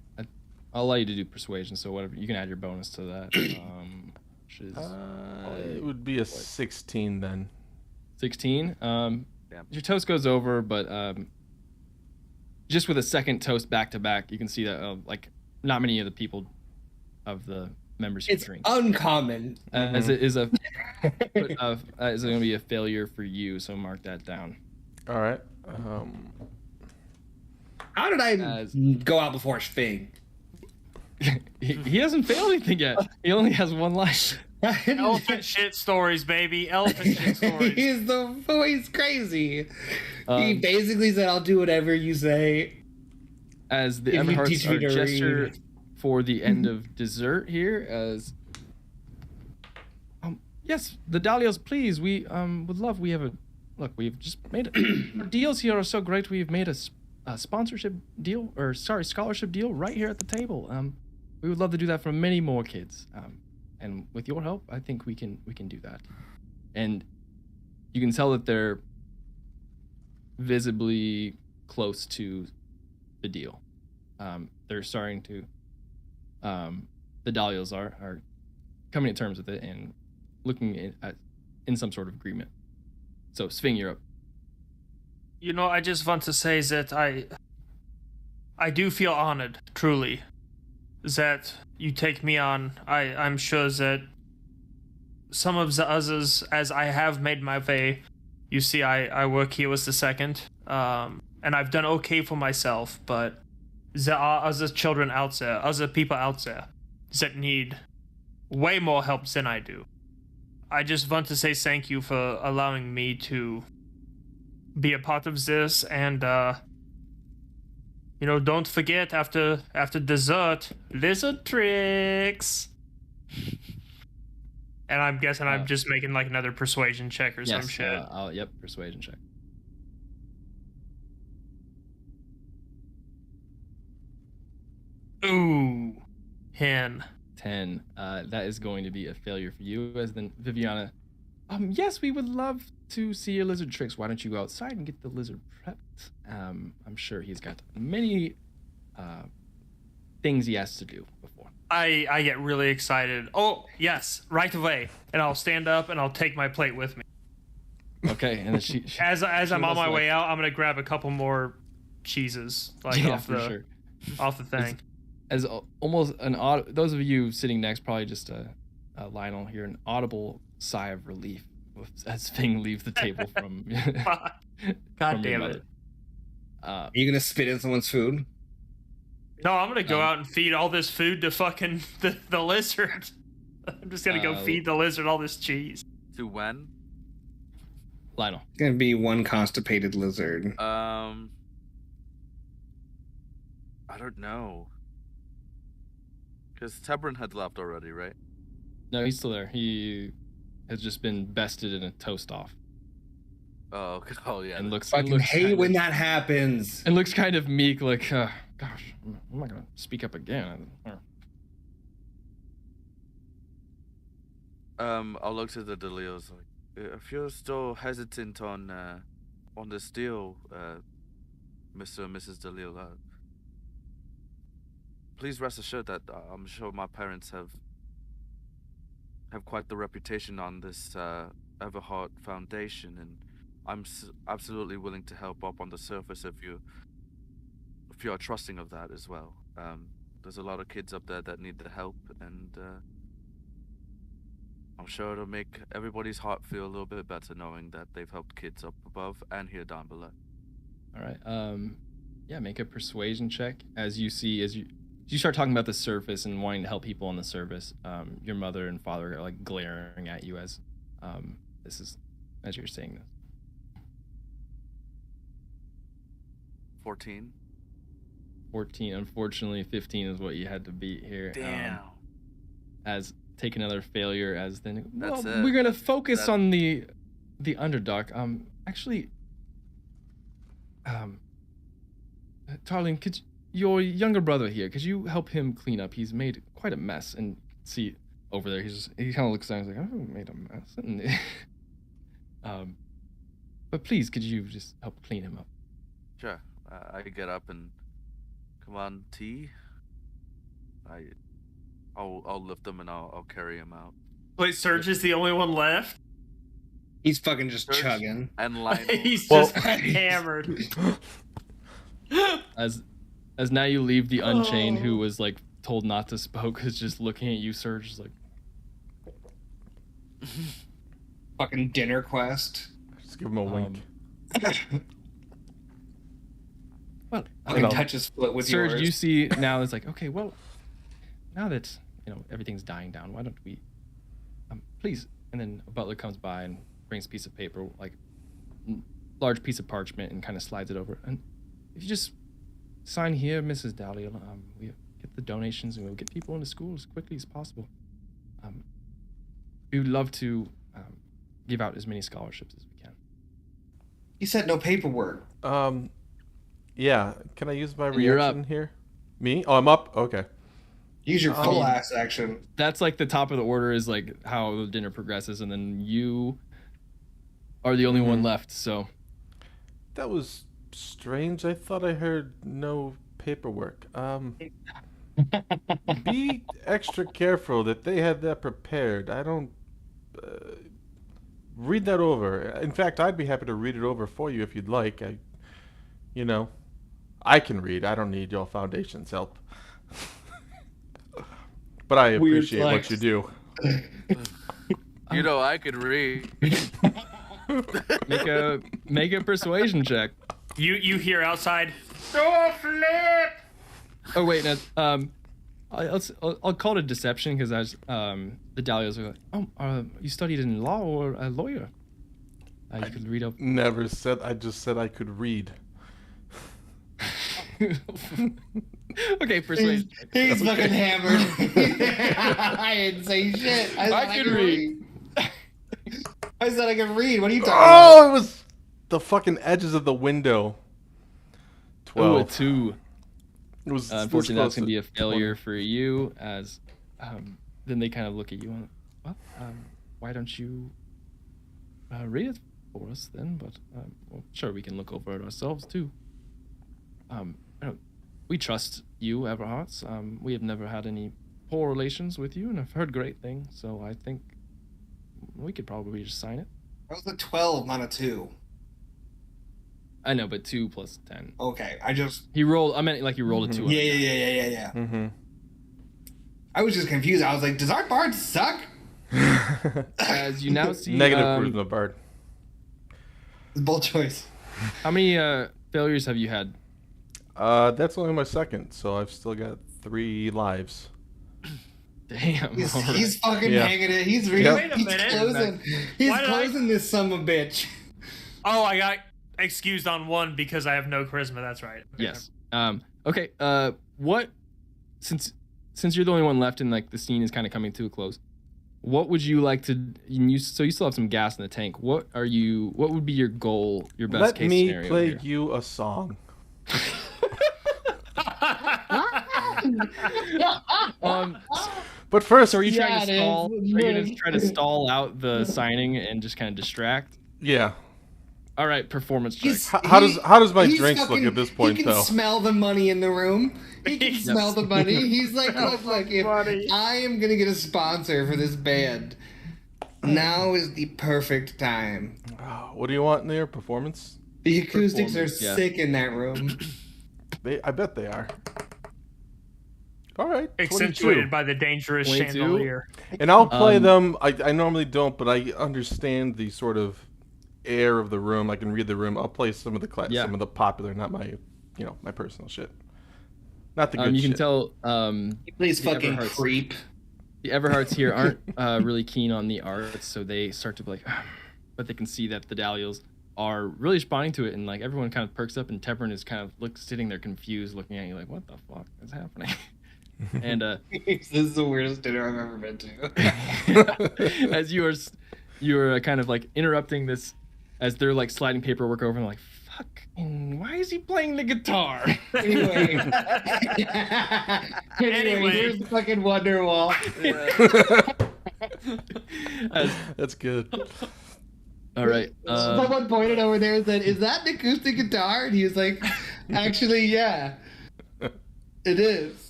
allow you to do persuasion, so whatever you can add your bonus to that. Which is It would be a 16 then. 16. Damn. Your toast goes over, but just with a second toast back to back, you can see that like not many of the people of the membership It's drink. uncommon. As it is is it going to be a failure for you? So mark that down. All right. How did I go out before Sving? He hasn't failed anything yet. He only has one life. Elephant shit stories, baby. Elephant shit stories. He's crazy. He Um, basically said, "I'll do whatever you say." As the If you Everhearts teach are me to gesture read. for the end of dessert here, as yes, the Dahlias, please. We would love. We have a look. We've just made our deals here are so great. We've made a sponsorship deal, or sorry, scholarship deal right here at the table. We would love to do that for many more kids. And with your help, I think we can do that. And you can tell that they're visibly close to the deal. They're starting to the Dahlias are coming to terms with it and looking in some sort of agreement. So Sving, you're up. You know, I just want to say that I do feel honored, truly, that you take me on. I'm sure that some of the others, as I have made my way, you see, I work here was the second, and I've done okay for myself, but there are other children out there, other people out there that need way more help than I do. I just want to say thank you for allowing me to be a part of this, and you know, don't forget after dessert, lizard tricks. And I'm guessing I'm just making like another persuasion check or some shit. Yep, persuasion check. Ooh, 10. 10. That is going to be a failure for you. As then Viviana, yes, we would love to see your lizard tricks. Why don't you go outside and get the lizard prepped? I'm sure he's got many things he has to do before. I get really excited. Oh, yes, right away. And I'll stand up and I'll take my plate with me. Okay, and then she As I'm on my must, way out, I'm gonna grab a couple more cheeses, like yeah, off for the sure. off the thing. As almost an those of you sitting next, probably just Lionel hear an audible sigh of relief as Fing leaves the table from. God from your damn mother. it! Are you gonna spit in someone's food? No, I'm gonna go out and feed all this food to fucking the lizard. I'm just gonna go feed the lizard all this cheese. To when? Lionel. It's gonna be one constipated lizard. I don't know. Because Tebrin had left already, right? No, he's still there. He has just been bested in a toast off. Oh, okay. Oh yeah. And looks Fucking hate when that happens. And looks kind of meek, like, gosh, I'm not gonna speak up again. I'll look to the Delios. Like, if you're still hesitant on this deal, Mr. and Mrs. Delio, please rest assured that I'm sure my parents have quite the reputation on this Everheart Foundation, and I'm absolutely willing to help up on the surface if you are trusting of that as well. There's a lot of kids up there that need the help, and I'm sure it'll make everybody's heart feel a little bit better knowing that they've helped kids up above and here down below. All right. Yeah, make a persuasion check as you start talking about the surface and wanting to help people on the surface. Your mother and father are like glaring at you as you're saying this. 14. 14. Unfortunately, 15 is what you had to beat here. Damn. As take another failure as then. That's Well, it. we're gonna focus on the underdog. Actually, Tarling, your younger brother here, could you help him clean up? He's made quite a mess. And see over there, he kind of looks down. He's like, I haven't made a mess. And, but please, could you just help clean him up? Sure. I get up and come on, T. I'll lift him and I'll carry him out. Wait, Serge is the only one left? He's fucking just Serge chugging. And Lionel. He's just hammered. As now you leave the Unchained, who was like told not to spoke is just looking at you, Serge, just like, Fucking dinner quest. Just give him a wink. well, Fucking touch his foot with Serge, yours. you see now it's like, okay, well, now that everything's dying down, why don't we, please? And then a butler comes by and brings a piece of paper, like large piece of parchment, and kind of slides it over. And if you just sign here, Mrs. Dahlia, we get the donations and we'll get people into school as quickly as possible. We would love to give out as many scholarships as we can. He said no paperwork. Yeah. Can I use my And you're reaction up. here? Me? Oh, I'm up. Okay. Use your full ass action. That's like the top of the order is like how the dinner progresses, and then you are the only one left. So That was strange. I thought I heard no paperwork. Be extra careful that they had that prepared. I don't. Read that over. In fact, I'd be happy to read it over for you if you'd like. I can read. I don't need your foundation's help. But I appreciate what you do. You know, I could read. make a persuasion check. You hear outside. Door flip. Oh wait, no, I'll call it a deception because the Dahlias are like, you studied in law or a lawyer? You could read up. Never said. I just said I could read. Okay, persuasion. He's fucking hammered. I didn't say shit. I could read. I said I could read. What are you talking Oh, it was the fucking edges of the window. Oh, a 12. 2. It was this Unfortunately, that's close gonna be a to failure for you. As then they kind of look at you and, well, why don't you read it for us then? But well, sure, we can look over it ourselves too. We trust you, Everharts. We have never had any poor relations with you, and I've heard great things. So I think we could probably just sign it. That was a 12, not a 2. I know, but 2 plus 10. Okay, He rolled. I meant like he rolled a 2. Yeah. Mm-hmm. I was just confused. I was like, does our bard suck? As you now see, Negative charisma bard. It's a bold choice. how many failures have you had? That's only my second, so I've still got 3 lives. Damn. all right. He's fucking Yeah. hanging it. He's really Yep. Wait a he's minute. closing. He's Why did I- closing this son of a bitch. Oh, I got excused on 1 because I have no charisma. That's right. Okay. Yes. Okay. What? Since you're the only one left and like the scene is kind of coming to a close, what would you like to? So you still have some gas in the tank. What would be your goal? Your best Let case me scenario play here? you a song. But first, So are you trying Yeah, to it stall? is. Are you gonna try to stall out the signing and just kind of distract? yeah. All right, performance check. How does my he's drinks look at this point, he can though? smell the money in the room. He can Yes. smell the money. He's like, look, if Money. I am gonna get a sponsor for this band, now is the perfect time. What do you want in there? Performance? The acoustics are Performance, yeah. sick in that room. I bet they are. All right. 22. Accentuated by the dangerous 22? chandelier. And I'll play them. I normally don't, but I understand the sort of air of the room. I can read the room. I'll play some of the Yeah. some of the popular, not my, my personal shit. Not the good You shit. can tell He plays The fucking Everhearts. creep. the Everharts here aren't really keen on the arts, so they start to be like, but they can see that the Dahlias are really responding to it, and like everyone kind of perks up, and Tepern is kind of sitting there confused, looking at you like, what the fuck is happening? And This is the weirdest dinner I've ever been to. as you are kind of like interrupting this, as they're like sliding paperwork over, and like, fuck, why is he playing the guitar? Anyway, Anyway. here's the fucking Wonderwall. As, That's good. all right. Someone pointed over there and said, "Is that an acoustic guitar?" And he was like, "Actually, yeah, it is."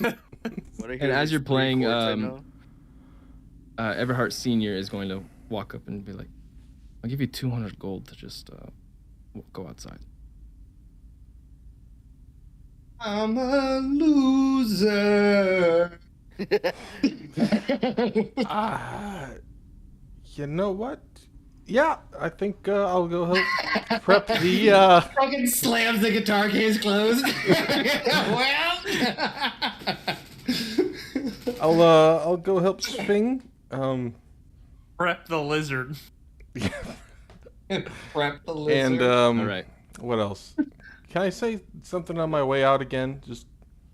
And as you're playing, Everhart Senior is going to walk up and be like, "I'll give you 200 gold to just go outside." I'm a loser. You know what? Yeah, I think I'll go help prep the. Fucking slams the guitar case closed. Well, I'll go help Sphinx. Prep the lizard. prep the lizard. And All right. what else? Can I say something on my way out again? Just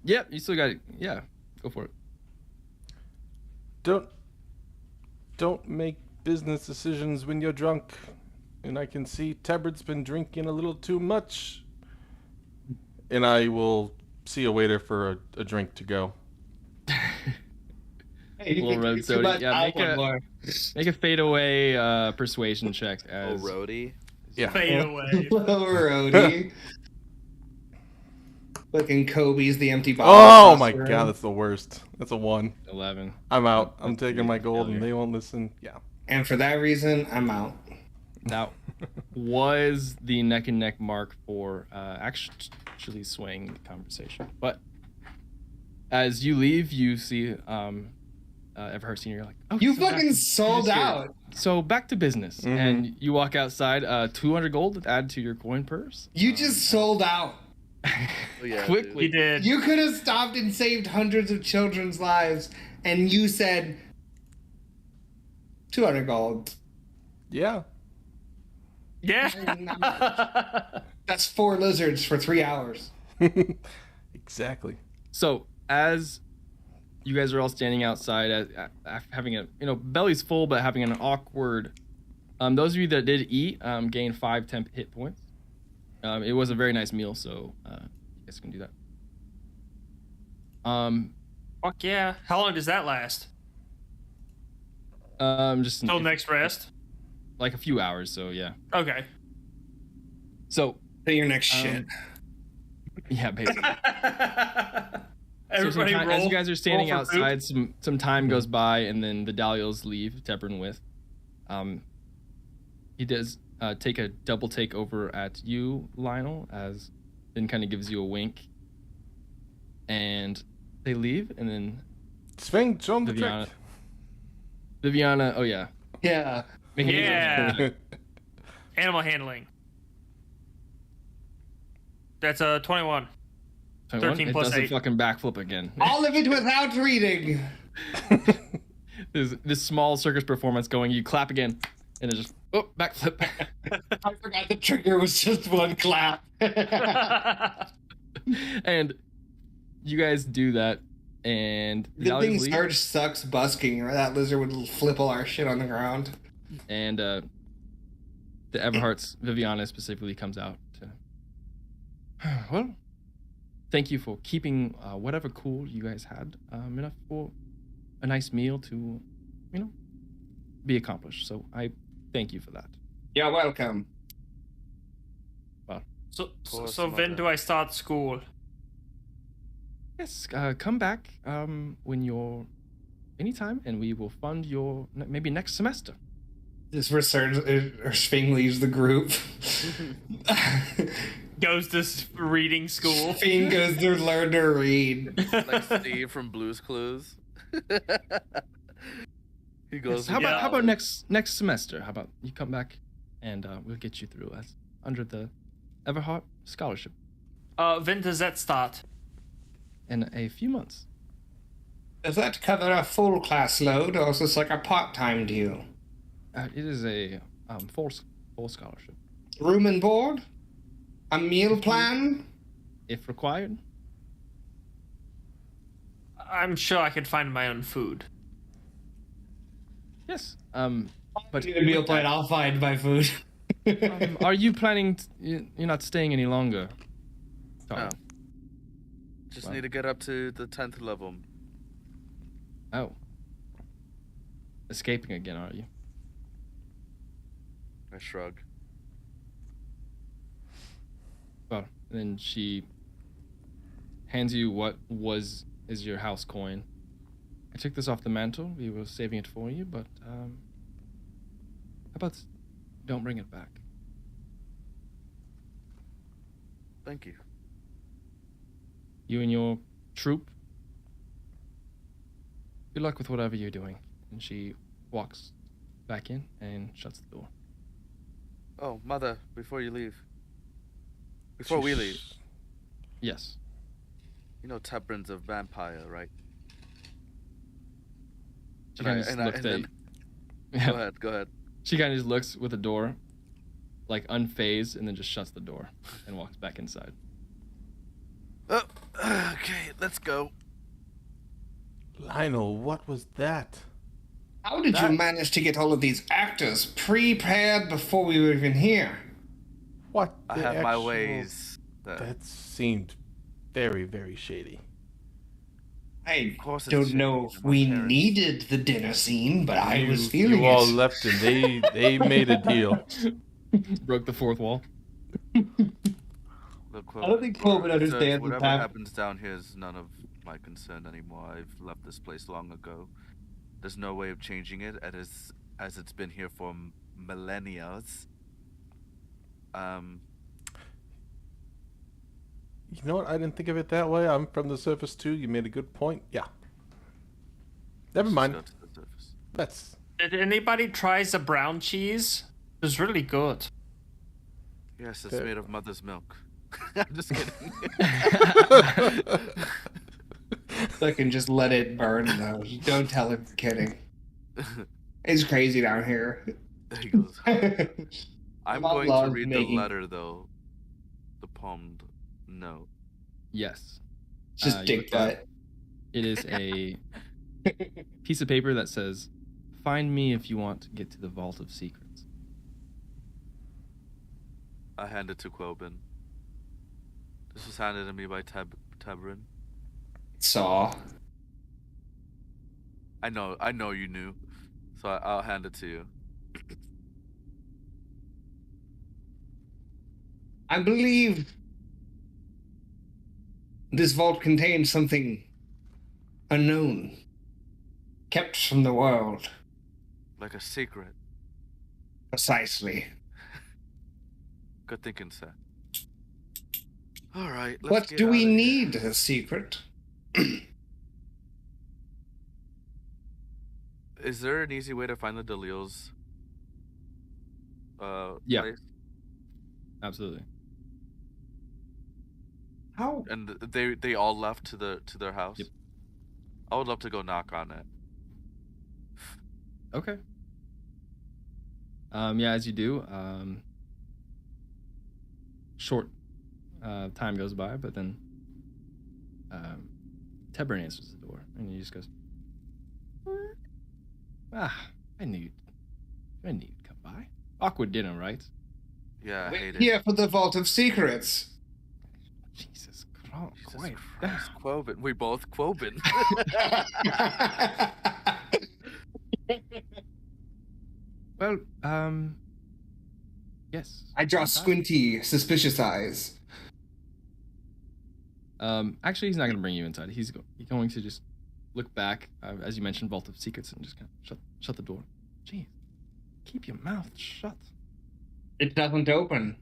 Yep, you still got it. Yeah, go for it. don't make business decisions when you're drunk. And I can see Tabard's been drinking a little too much. And I will see a waiter for a drink to go. Hey, you Little can road do too soda. much. Yeah, I make want a- more. Make a fadeaway persuasion check Oh, as roadie. Yeah. Fade away. Little roadie. Fucking Kobe's the empty bottle. Oh my god, that's the worst. That's a 1. 11. I'm out. I'm That's taking my pretty gold and failure. they won't listen. Yeah. And for that reason, I'm out. That was the neck and neck mark for actually swaying the conversation. But as you leave, you see Everhart Senior. You're like, oh, You so back fucking to- sold just here. out. So back to business, Mhm. and you walk outside. 200 gold to add to your coin purse. You just sold out. Oh, yeah, Quickly. He did. You could have stopped and saved hundreds of children's lives, and you said 200 gold. Yeah. Yeah. That's 4 lizards for 3 hours. Exactly. So as you guys are all standing outside, having a belly's full, but having an awkward. Those of you that did eat gain 5 temp hit points. It was a very nice meal, so you guys can do that. Fuck yeah. How long does that last? Just Till next rest? like a few hours. So yeah. Okay. So To your next shit. yeah, basically. Everybody roll. As you guys are standing roll for poop. outside, some time goes by, and then the Dahlios leave. Tebron with. He does take a double take over at you, Lionel, as then kind of gives you a wink, and they leave, and then Sphinx, show 'em the Viviana. trick. Viviana, oh yeah, Yeah. making it- Yeah. Animal handling. That's a 21. 13 it plus does a 8. fucking backflip again. All of it without reading. There's this small circus performance going. You clap again, and it just backflip. I forgot the trigger was just one clap. And you guys do that, and the The thing Dahlios leave, Sarge sucks busking, or that lizard would flip all our shit on the ground. and the Everhart's Viviana specifically comes out to. Well, thank you for keeping whatever cool you guys had enough for a nice meal to, be accomplished. So I thank you for that. You're welcome. So course, when mother. do I start school? Yes, come back when you're anytime, and we will fund your maybe next semester. This is where Sarge or Sphinx leaves the group. Goes to reading school. Sphinx goes to learn to read. Like Steve from Blue's Clues. He goes. Yes, how yeah. about next semester? How about you come back, and we'll get you through as under the Everhart scholarship When does that start? in a few months. Does that cover a full class load, or is this like a part-time deal? It is a full scholarship Room and board? A meal plan? if required. I'm sure I could find my own food. Yes. But Need a meal with plan, that, I'll find my food. are you planning? You're not staying any longer. No. Just Wow. need to get up to the 10th level. Oh. Escaping again, are you? I shrug. Well, then she hands you what is your house coin. I took this off the mantle. We were saving it for you, but how about don't bring it back? Thank you. You and your troop. Good luck with whatever you're doing. And she walks back in and shuts the door. Oh, Mother, before you leave. Before we leave. Yes. You know Tebrin's a vampire, right? She kind of just looks at you. Yeah. Go ahead. She kind of just looks with the door, like unfazed, and then just shuts the door and walks back inside. Oh, okay, let's go. Lionel, what was that? How did you manage to get all of these actors prepared before we were even here? What? I have my ways. That seemed very, very shady. I course it's don't know if shady, my we parents. needed the dinner scene, but I was feeling You all it. left and they made a deal. Broke the fourth wall. Look, I don't think Cloven understands what's whatever happening. happens down here is none of my concern anymore. I've left this place long ago. There's no way of changing it as it's been here for millennia. You know what? I didn't think of it that way. I'm from the surface too. You made a good point. Yeah. Never let's mind. go to the surface. Let's. Did anybody try the brown cheese? It was really good. Yes, it's Okay. made of mother's milk. I'm just kidding. I can just let it burn, though. Don't tell him you're kidding. It's crazy down here. There he goes. I'm About going to laws read making- the letter, though. The palmed note. Yes. Just you dick look at butt. It is a piece of paper that says, "Find me if you want to get to the Vault of Secrets." I hand it to Quobin. This was handed to me by Tebrin. Saw. I know you knew. So I'll hand it to you. I believe this vault contains something unknown, kept from the world. Like a secret. Precisely. Good thinking, sir. Alright, let's What get do we outta here. need a secret? Is there an easy way to find the Delil's Yeah. place? Absolutely. How? And they all left to their house? Yep. I would love to go knock on it. Okay. Yeah, as you do, short time goes by, but then Tebrin answers the door, and he just goes, I knew you'd come by. Awkward dinner, right? Yeah, I We're hate it. here for the Vault of Secrets. Jesus Jesus Christ. Christ, Quobin. We both Quobin. Well, yes. I draw Inside. squinty, suspicious eyes. Actually, he's not going to bring you inside. He's going to just look back, as you mentioned, Vault of Secrets, and just kind of shut the door. Jeez, keep your mouth shut. It doesn't open.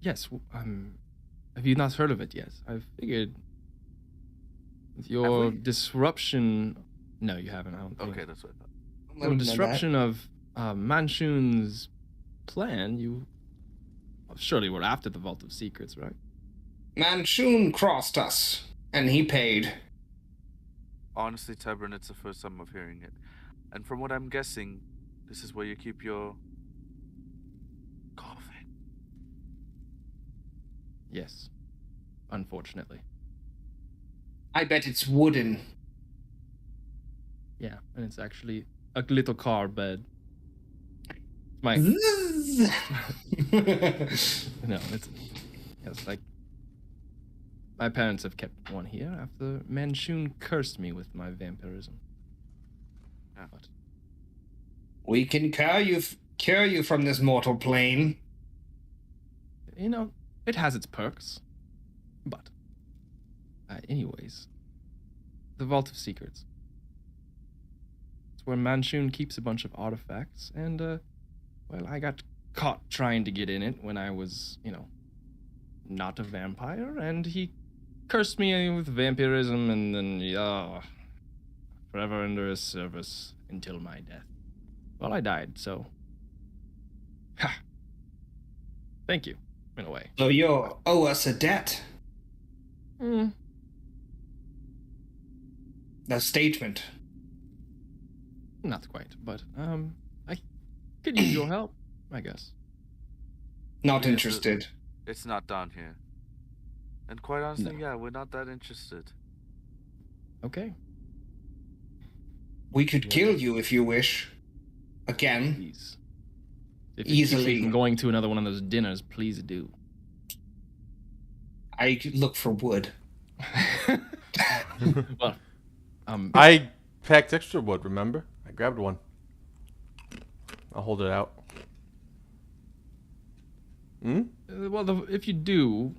Yes. Have you not heard of it yet? I figured with your we? disruption. No, you haven't. I don't think. Okay, that's what I thought. Let Your him know disruption of Manchun's plan. You surely were after the Vault of Secrets, right? that. Manchun crossed us, and he paid. Honestly, Tebrin, it's the first time of hearing it. And from what I'm guessing, this is where you keep your coffin. Yes. Unfortunately. I bet it's wooden. Yeah, and it's actually a little car bed. My Zzz. no, it's like my parents have kept one here after Manchun cursed me with my vampirism. Yeah. But We can cure you from this mortal plane. you know, it has its perks. But anyways, the Vault of Secrets. It's where Manchun keeps a bunch of artifacts, and well, I got caught trying to get in it when I was, not a vampire, and he cursed me with vampirism, and then, forever under his service until my death. Well, I died, so... Ha! Thank you, in a way. So you owe us a debt. A statement. Not quite, but, I could use your help, I guess. Not Yes, interested. It's not down here. And quite honestly, yeah, we're not that interested. Okay, We could kill you if you wish. Again. please. If you keep me Easily. from going to another one of those dinners, please do. I could look for wood. Well, I packed extra wood, remember? I grabbed one. I'll hold it out. if you do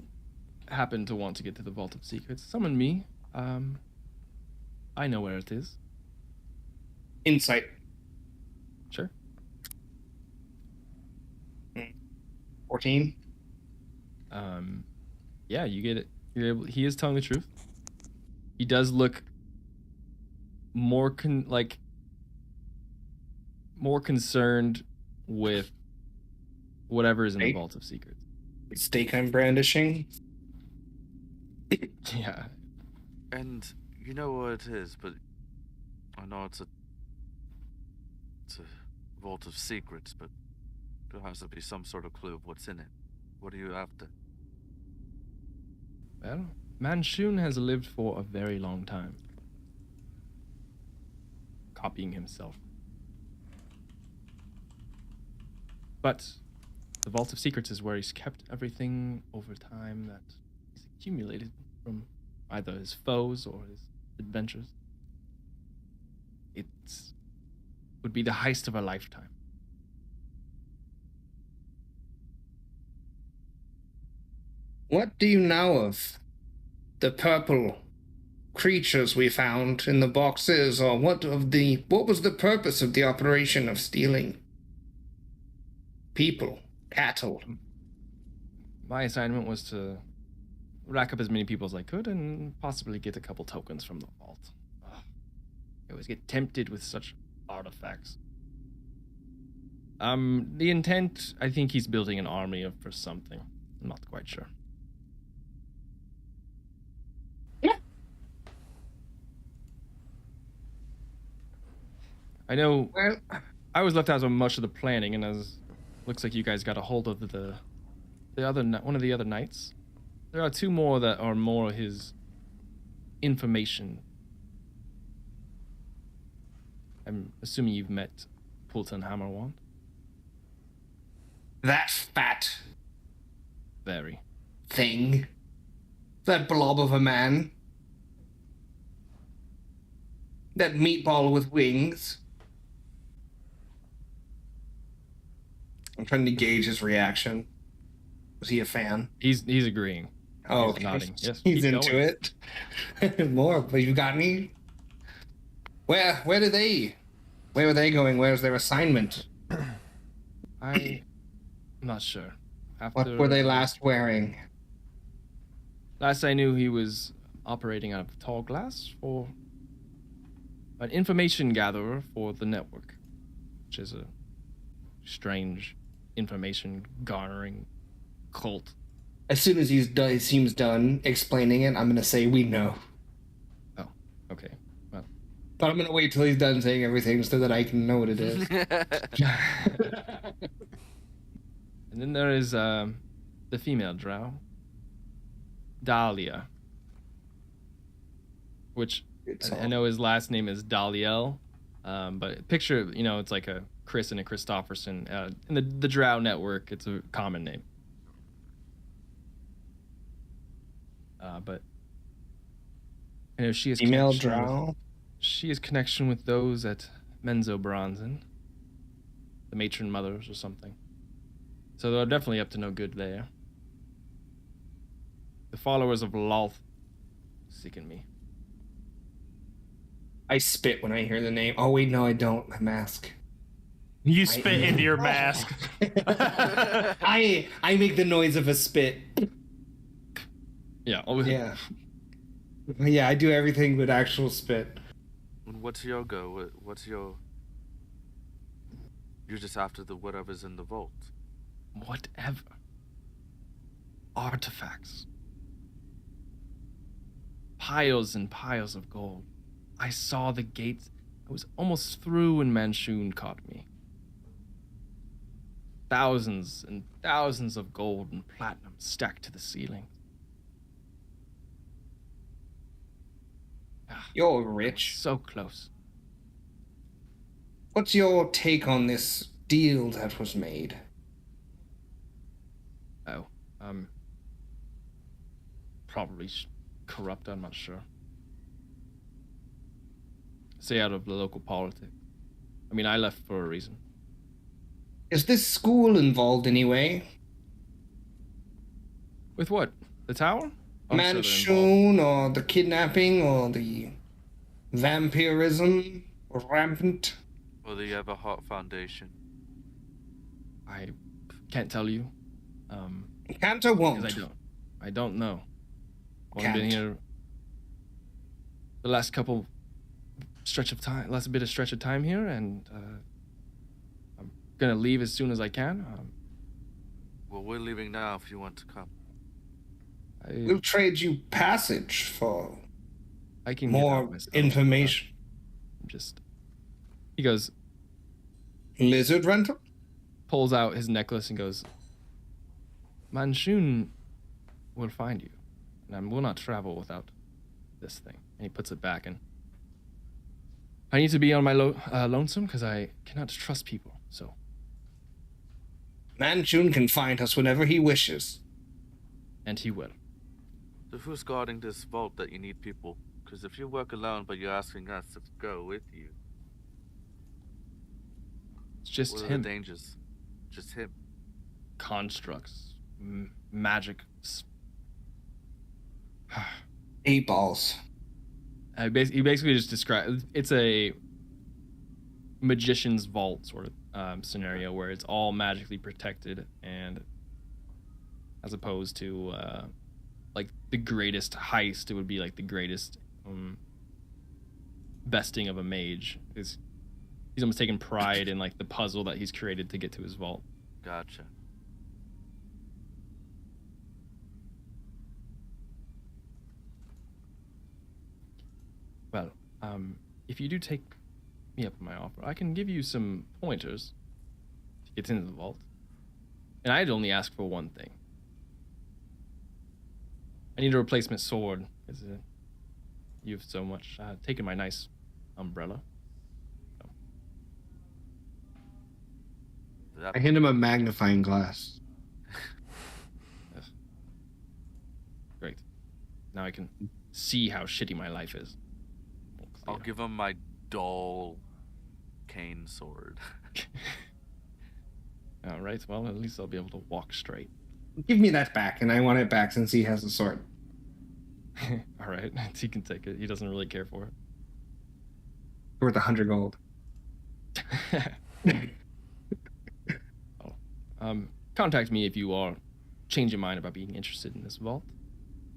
happen to want to get to the Vault of Secrets, summon me. I know where it is. Insight. Sure. 14. Yeah, you get it. You're able. He is telling the truth. He does look more more concerned with whatever is in the Right. Vault of Secrets. Stake I'm brandishing. Yeah. And you know what it is, but I know it's a vault of secrets, but there has to be some sort of clue of what's in it. What are you after? Well, Manchun has lived for a very long time, copying himself. But the Vault of Secrets is where he's kept everything over time that he's accumulated from either his foes or his adventures. It would be the heist of a lifetime. What do you know of the purple creatures we found in the boxes, or what was the purpose of the operation of stealing people, cattle? My assignment was to rack up as many people as I could and possibly get a couple tokens from the vault. Ugh. I always get tempted with such artifacts. The intent, I think he's building an army for something. I'm not quite sure. I know Well, I was left out of much of the planning, and looks like you guys got a hold of one of the other knights. There are two more that are more his information. I'm assuming you've met Pulton Hammerwand. that fat Very. thing. That blob of a man. That meatball with wings. I'm trying to gauge his reaction. Was he a fan? He's agreeing. Oh, He's nodding. Yes, he's keep into going. it. More, but you got any? Where were they going? Where's their assignment? I'm not sure. What were they last wearing? Last I knew, he was operating out of Tall Glass for an information gatherer for the network, which is a strange information garnering cult. As soon as he seems done explaining it, I'm gonna say we know. Oh, okay. Well, But I'm gonna wait till he's done saying everything so that I can know what it is. and then there is the female drow, Dahlia, which I know his last name is Daliel, but picture, it's like a Chris and a Christopherson. In the drow network, it's a common name. But I know she has Female connection with- drow. She has connection with those at Menzo Bronzen, the matron mothers or something. So they're definitely up to no good there. The followers of Lolth seeking me. I spit when I hear the name. Oh wait, no, I don't. My mask. You spit into your mask. I make the noise of a spit. Yeah. Always. Yeah. Yeah, I do everything with actual spit. And what's your go? What's your... You're just after the whatever's in the vault. Whatever. Artifacts. Piles and piles of gold. I saw the gates. I was almost through when Manchun caught me. Thousands and thousands of gold and platinum stacked to the ceiling. You're rich. So close. What's your take on this deal that was made? Oh, probably corrupt, I'm not sure. Stay out of the local politics. I mean, I left for a reason. Is this school involved anyway? With what? The tower? I'm sure they're involved. Manchun, or the kidnapping, or the vampirism, or rampant? Or do you have a hot foundation? I can't tell you. Can't or won't? Because I don't know. I've Can't. been here the last bit of stretch of time here, and I'm gonna leave as soon as I can. Well, we're leaving now if you want to come. We'll trade you passage for I can get more out myself. information. He goes, Lizard rental? pulls out his necklace and goes, Manchun will find you, and I will not travel without this thing. And he puts it back, and I need to be on my lonesome because I cannot trust people. So Manchun can find us whenever he wishes. and he will. So who's guarding this vault that you need people? Because if you work alone, but you're asking us to go with you, It's just what are him. the dangers? Just him. Constructs, magic. 8 balls. He basically just described it's a magician's vault sort of scenario where it's all magically protected, and as opposed to like the greatest heist, it would be like the greatest besting of a mage. He's almost taking pride in like the puzzle that he's created to get to his vault. Gotcha. Well, if you do take me up on my offer, I can give you some pointers to get into the vault. And I'd only ask for one thing. I need a replacement sword, because you've so much taken my nice umbrella. So. I hand him a magnifying glass. Yes. Great. Now I can see how shitty my life is. I'll give him my dull cane sword. All right. Well, at least I'll be able to walk straight. Give me that back, and I want it back since he has a sword. All right. He can take it. He doesn't really care for Worth 100 gold. it. Contact me if you are change your mind about being interested in this vault,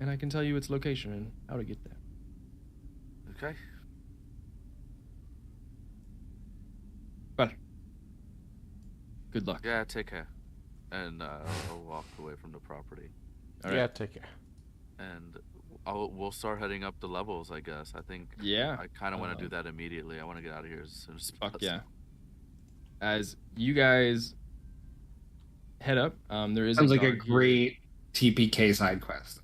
and I can tell you its location and how to get there. Okay. Well, good luck. Yeah, take care. And I'll walk away from the property. All right. Yeah, take care. And we'll start heading up the levels, I guess. I think Yeah. I kind of want to do that immediately. I want to get out of here as soon as possible. Fuck yeah. As you guys head up, there is Sounds like a guard here. great TPK side quest.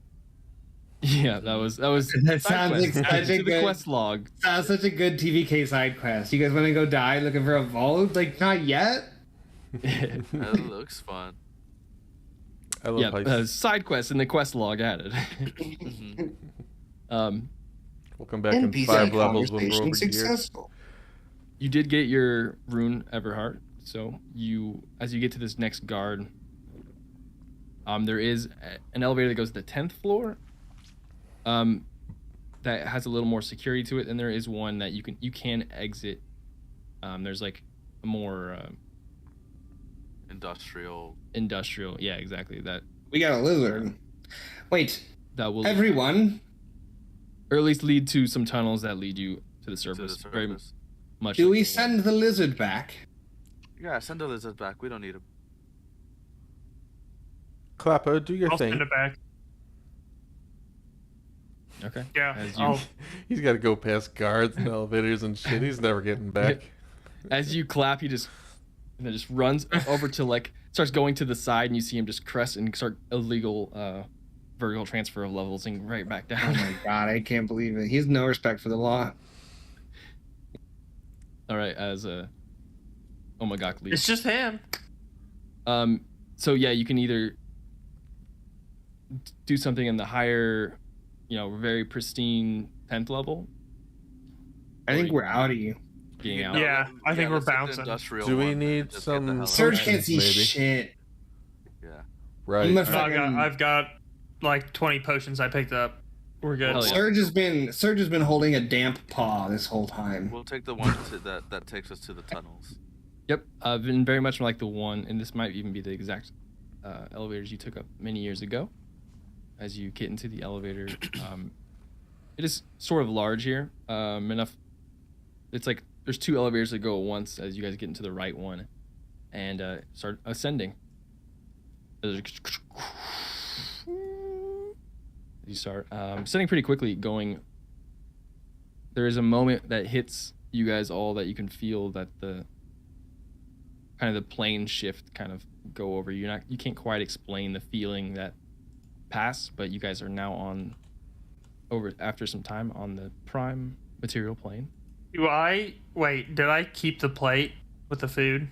Yeah, that was That side sounds quest. like Added such a to the good- quest log. Sounds such a good TPK side quest. You guys want to go die looking for a vault? Like, not yet? That looks fun. I love Yeah, heists. side quest in the quest log added. We'll come back in 5 levels when we're conversation over here. successful. You did get your rune Everheart, so as you get to this next guard, there is an elevator that goes to the 10th floor. That has a little more security to it, and there is one that you can exit. There's like a more Industrial. yeah, exactly that. We got a lizard. Wait, that will Everyone. or at least lead to some tunnels that lead you to the surface. Very much. Do like we the- send the lizard back? Yeah, send the lizard back. We don't need him. Clapper, do your I'll thing. send it back. Okay. Yeah. As you I'll, He's got to go past guards and elevators and shit. He's never getting back. as you clap, he just and then just runs over to like starts going to the side, and you see him just crest and start illegal vertical transfer of levels and right back Oh down. my god, I can't believe it. He has no respect for the law. All right, as oh my god, leaves. it's just him. So yeah, you can either do something in the higher, very pristine 10th level. I think we're out of you. Getting out. Yeah, I think we're let's hit the bouncing. industrial Do we one and need just get the hell some out. Surge Potions, can't see maybe. shit. Yeah. Right. I'm a No, fucking- I've got like 20 potions I picked up. We're good. Hell yeah. Surge has been holding a damp paw this whole time. We'll take the one that takes us to the tunnels. Yep, been very much like the one, and this might even be the exact elevators you took up many years ago. As you get into the elevator, it is sort of large here. Enough. It's like there's 2 elevators that go at once as you guys get into the right one, and start ascending. You start ascending pretty quickly. There is a moment that hits you guys all that you can feel that the kind of the plane shift kind of go over you. You can't quite explain the feeling that passed, but you guys are now after some time on the prime material plane. Did I keep the plate with the food?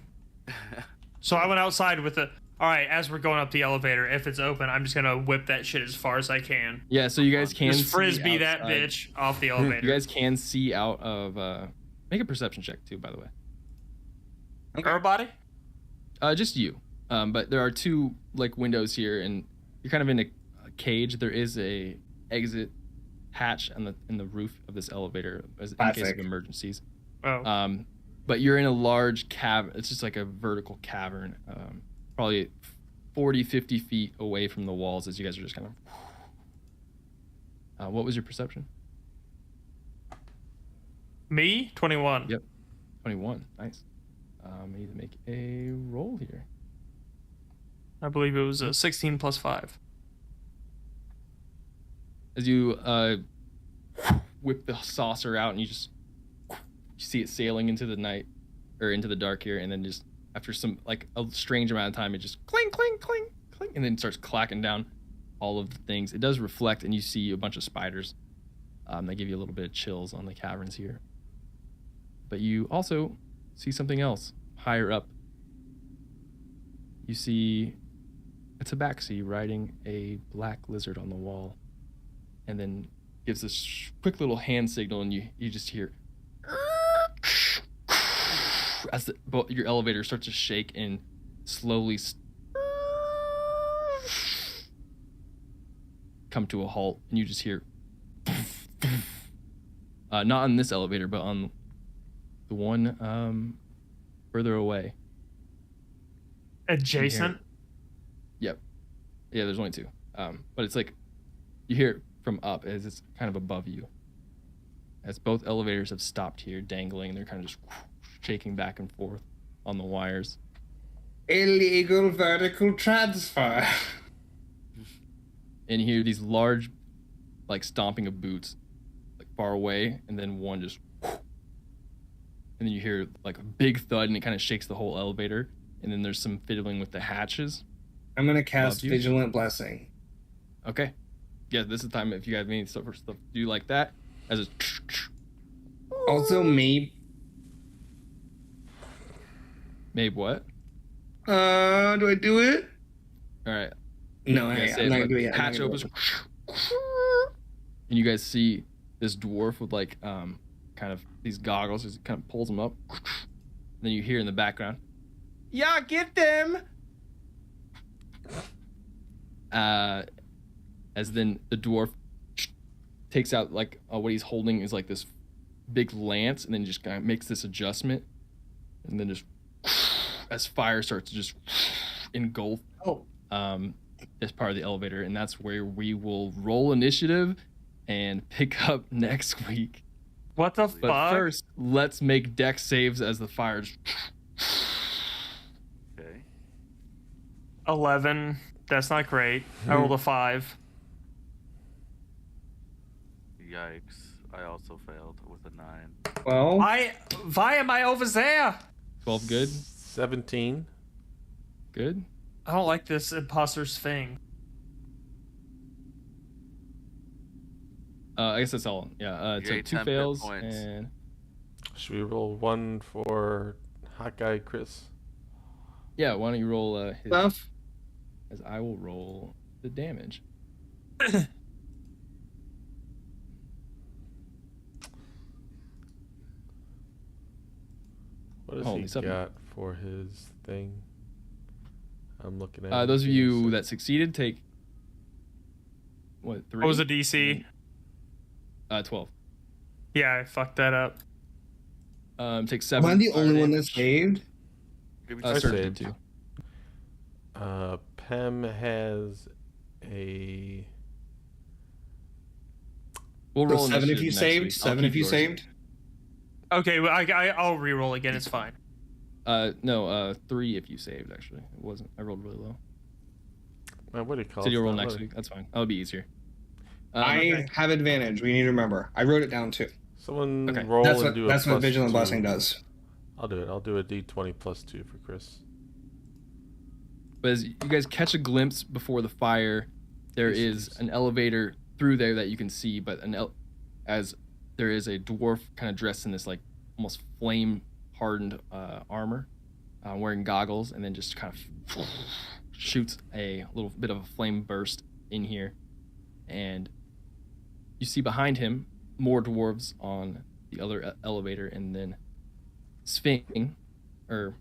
So I went outside with the. All right, as we're going up the elevator, if it's open, I'm just gonna whip that shit as far as I can. Yeah, so you guys can Just see frisbee that outside. bitch off the elevator. You guys can see out of. Make a perception check too, by the way. Everybody? Just you. But there are 2 like windows here, and you're kind of in a cage. There is a exit hatch in the roof of this elevator in case Classic. of emergencies. Oh. But you're in a large cavern. It's just like a vertical cavern, probably 40, 50 feet away from the walls as you guys are just kind of... what was your perception? Me? 21. Yep. 21. Nice. I need to make a roll here. I believe it was a 16 plus 5. As you whip the saucer out and you see it sailing into the night or into the dark here, and then just after some like a strange amount of time, it just cling, cling, cling, cling, and then starts clacking down all of the things. It does reflect, and you see a bunch of spiders. They give you a little bit of chills on the caverns here. But you also see something else higher up. You see a tabaxi riding a black lizard on the wall, and then gives this quick little hand signal, and you just hear as your elevator starts to shake and slowly come to a halt, and you just hear not on this elevator, but on the one further away. Adjacent? Yep. Yeah, there's only 2. But it's like you hear it from up as it's kind of above you. As both elevators have stopped here, dangling, they're kind of just shaking back and forth on the wires. Illegal vertical transfer. And you hear these large, like, stomping of boots, like, far away, and then one just... And then you hear, like, a big thud, and it kind of shakes the whole elevator. And then there's some fiddling with the hatches. I'm gonna cast Above you. Vigilant Blessing. Okay. Yeah, this is the time if you guys have any stuff do like that. As a... Also, maybe. Maybe what? Do I do it? All right. No, You guys say I'm it, not but gonna do it. hatch opens, and you guys see this dwarf with like kind of these goggles. He kind of pulls them up. Then you hear in the background, "Yeah, get them!" As then the dwarf takes out like what he's holding is like this big lance, and then just kind of makes this adjustment, and then just as fire starts to just engulf. Oh. as part of the elevator, and that's where we will roll initiative and pick up next week. What the But fuck? first, let's make dex saves as the fires. Okay. 11. That's not great. I rolled a 5. Yikes. I also failed with a 9. Well, Why am I over there? 12 good. 17. Good. I don't like this imposter's thing. I guess that's all. Yeah. You So ate 2 10 fails points. and Should we roll 1 for hot guy Chris? yeah. Why don't you roll his, stuff. as I will roll the damage. What does Holy he something. got for his thing? I'm looking at Those of you that. that succeeded take what 3? What was a DC? 12. Yeah, I fucked that up. Take 7. Am I the fire only one that damage. saved? Give me I Serge saved. did too. Pem has a. We'll So roll 7 if initiative you next saved. week. I'll 7 keep if you yours. saved. Okay, well, I'll re-roll again. It's fine. No, 3 if you saved. Actually, it wasn't. I rolled really low. What do you call So it? you'll roll It's not next letting- week. That's fine. That'll be easier. I Okay. have advantage. We need to remember. I wrote it down too. Someone Okay. roll That's and what do a that's what plus Vigilant 2. Blessing does. I'll do it. I'll do a D20 plus 2 for Chris. But as you guys catch a glimpse before the fire, there is an elevator through there that you can see, but as there is a dwarf kind of dressed in this like almost flame hardened armor, wearing goggles, and then just kind of shoots a little bit of a flame burst in here, and you see behind him more dwarves on the other elevator, and then Sphinx, or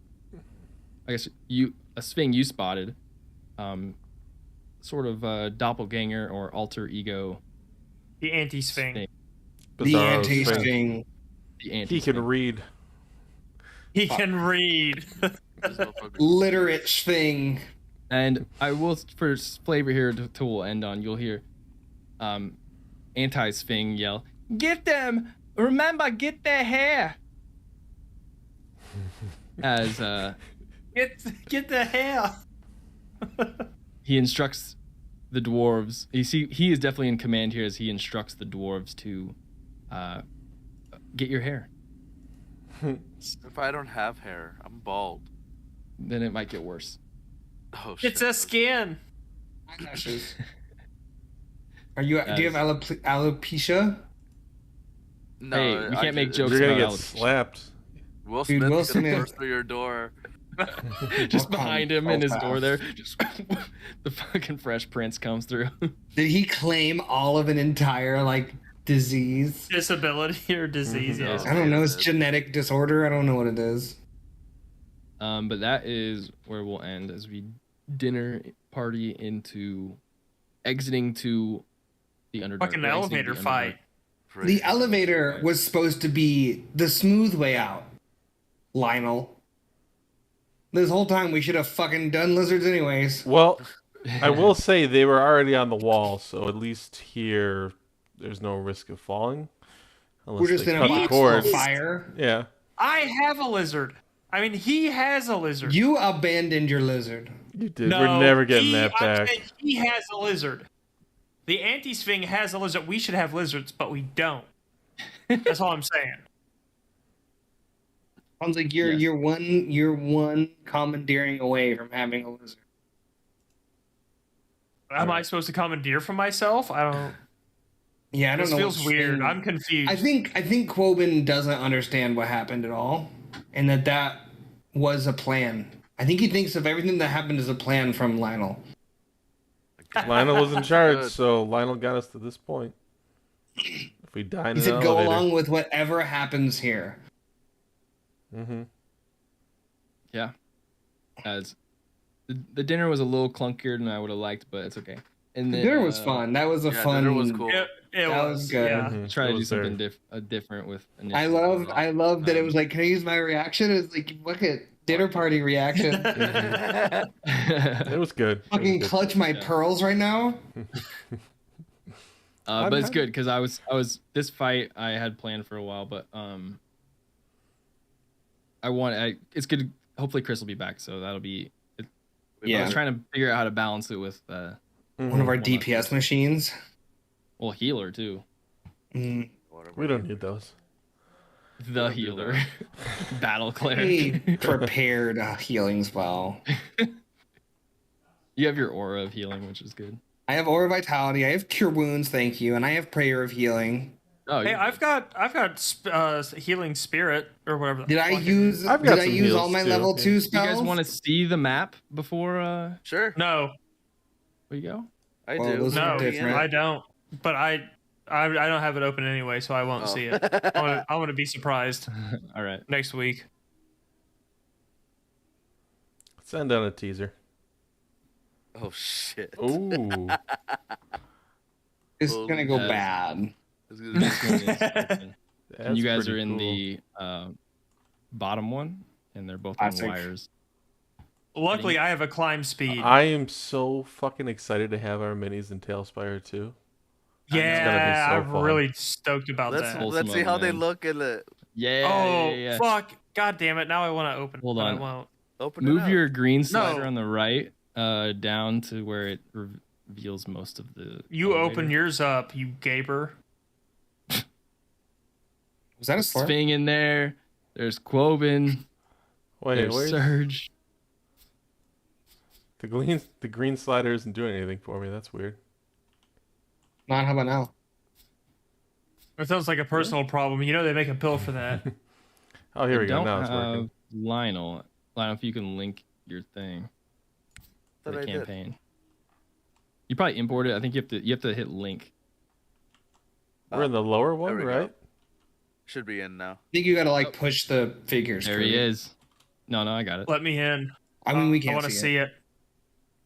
I guess a Sphinx you spotted, sort of a doppelganger or alter ego. The anti-sphinx. Sphinx. The Bizarro Sphinx. anti-sting. The anti He can read. He can read. This motherfucker- Literate thing. And I will, for flavor here, to will end on, you'll hear anti-Sphinx yell, "Get them! Remember, get their hair!" As Get the hair. he instructs the dwarves. He is definitely in command here as he instructs the dwarves to get your hair. If I don't have hair, I'm bald. Then it might get worse. Oh shit. It's a skin. Eyelashes. Do you have alopecia? No, Hey, we can't make jokes You're gonna about get alopecia. slapped. Will Dude, Smith Will is gonna Smith. burst through your door. Just Welcome, behind him in his door Belfast. there, just the fucking Fresh Prince comes through. Did he claim all of an entire like disease? Disability or disease. Mhm. Yes. I don't know. It's genetic disorder. I don't know what it is. But that is where we'll end as we dinner party into exiting to the Underdark. Fucking We're exiting elevator the Underdark. fight. The elevator was supposed to be the smooth way out, Lionel. This whole time we should have fucking done lizards anyways. Well, I will say they were already on the wall, so at least here there's no risk of falling. Unless We're just they in a cut the box cord. on fire. Yeah. I have a lizard. I mean, he has a lizard. You abandoned your lizard. You did. No, We're never getting that I'm back. saying he has a lizard. The anti-sphinx has a lizard. We should have lizards, but we don't. That's all I'm saying. Sounds like you're one commandeering away from having a lizard. Am I supposed to commandeer for myself? I don't. Yeah, I don't This know. feels what's weird. in- I'm confused. I think Quoben doesn't understand what happened at all, and that was a plan. I think he thinks of everything that happened as a plan from Lionel. Lionel was in charge, Good. so Lionel got us to this point. If we die in He an said, "Go elevator. along with whatever happens here." Mm-hmm. Yeah. As the dinner was a little clunkier than I would have liked, but it's okay. And The then, dinner was fun. That was a Yeah, fun. dinner was cool. It That was was good. Yeah. Mm-hmm. Try to do something different with. I love that it Um, was like, "Can I use my reaction?" It's like, look at Dinner party reaction. It was good. Fucking It was good. clutch my Yeah. pearls right now. But it's good because I was this fight I had planned for a while, but it's good. Hopefully Chris will be back, so that'll be. I Yeah. was trying to figure out how to balance it with One of our Hold on. DPS machines. healer too. Mm. We don't need those. The healer, battle cleric. Hey, prepared healing spell. You have your aura of healing, which is good. I have Aura Vitality. I have Cure Wounds, thank you, and I have Prayer of Healing. Oh, Hey, you're I've got healing spirit or whatever. the Did I fuck it- use? I've got Did I some use all heals, my too. level 2 You spells? guys want to see the map before Sure, No, we go? I Well, do. those no, are different. I don't. But I don't have it open anyway, so I won't Oh. see it. I want to be surprised All right. next week. Send out a teaser. Oh shit. Ooh. It's gonna go Yes. bad. It's gonna And you guys pretty are in cool. the bottom one, and they're both on Classic. wires. Luckily, I have a climb speed. I am so fucking excited to have our minis in TaleSpire too. Yeah, so I'm fun. really stoked about let's that. Wholesome let's see how they man. look in the Yeah. Oh, yeah, yeah. fuck. God damn it. Now I want to open Hold but on. I won't. open. Move it up. your green slider No. on the right down to where it reveals most of the. You elevator. open yours up, you gaper. Was that a There's sword? Sphinx in there. There's Quoben. Wait, There's where's Surge. the green slider isn't doing anything for me. That's weird. Not how about now? It sounds like a personal problem. You know they make a pill for that. Oh, here I we go. don't Now it's have working. Lionel, if you can link your thing for Thought the I did. campaign. You probably import it. I think you have to hit link. We're in the lower one, we go. right? Should be in now. I think you gotta like push the figures. There Kirby. he is. No, I got it. Let me in. I mean, we I can't want to see it.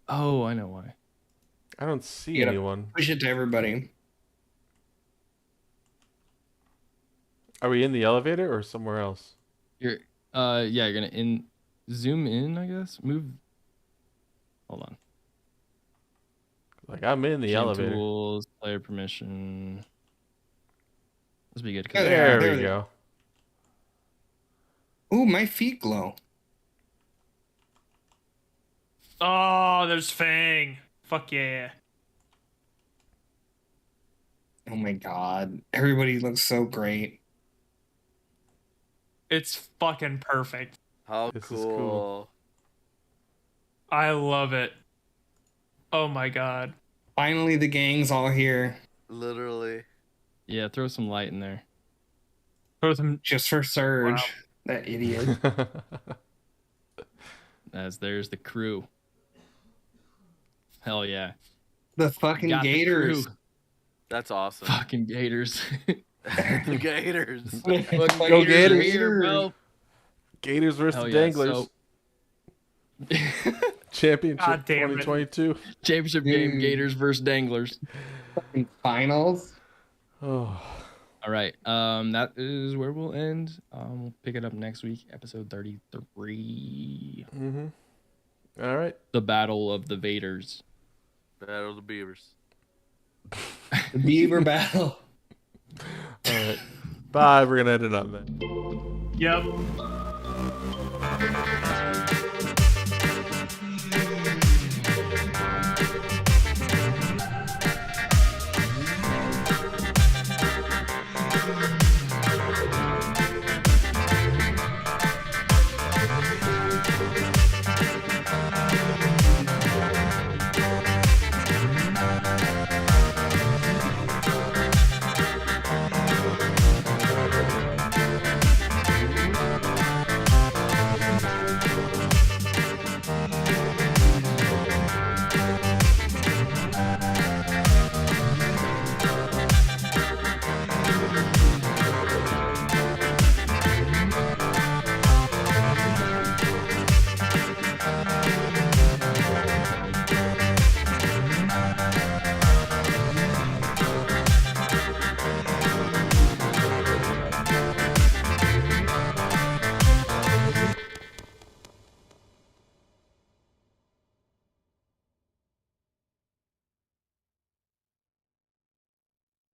Oh, I know why. I don't see You gotta- anyone. Push it to everybody. Are we in the elevator or somewhere else? You're you're gonna zoom in, I guess. Move. Hold on. Like I'm in the Game elevator. Tools, player permission. This will be good. 'cause Yeah, There there we they- go. Ooh, my feet glow. Oh, there's Fang. Fuck yeah. Oh my god. Everybody looks so great. It's fucking perfect. How This is cool. cool. I love it. Oh my god. Finally, the gang's all here. Literally. Yeah, throw some light in there. Both of them. Just for Surge. Wow. That idiot. As there's the crew. Hell yeah. The fucking Got the Gators. crew. That's awesome. Fucking Gators. The Gators. Look, Go Gators. Here, bro. Gators versus Hell the yeah, Danglers. Championship God damn it. 2022. Championship game, Dude. Gators versus Danglers. Fucking finals. Oh, All right. That is where we'll end. We'll pick it up next week, episode 33. mm-hmm. All right. The Battle of the Vaders. Battle of the Beavers. The Beaver Battle. All right. Bye. We're gonna end it on that. Yep.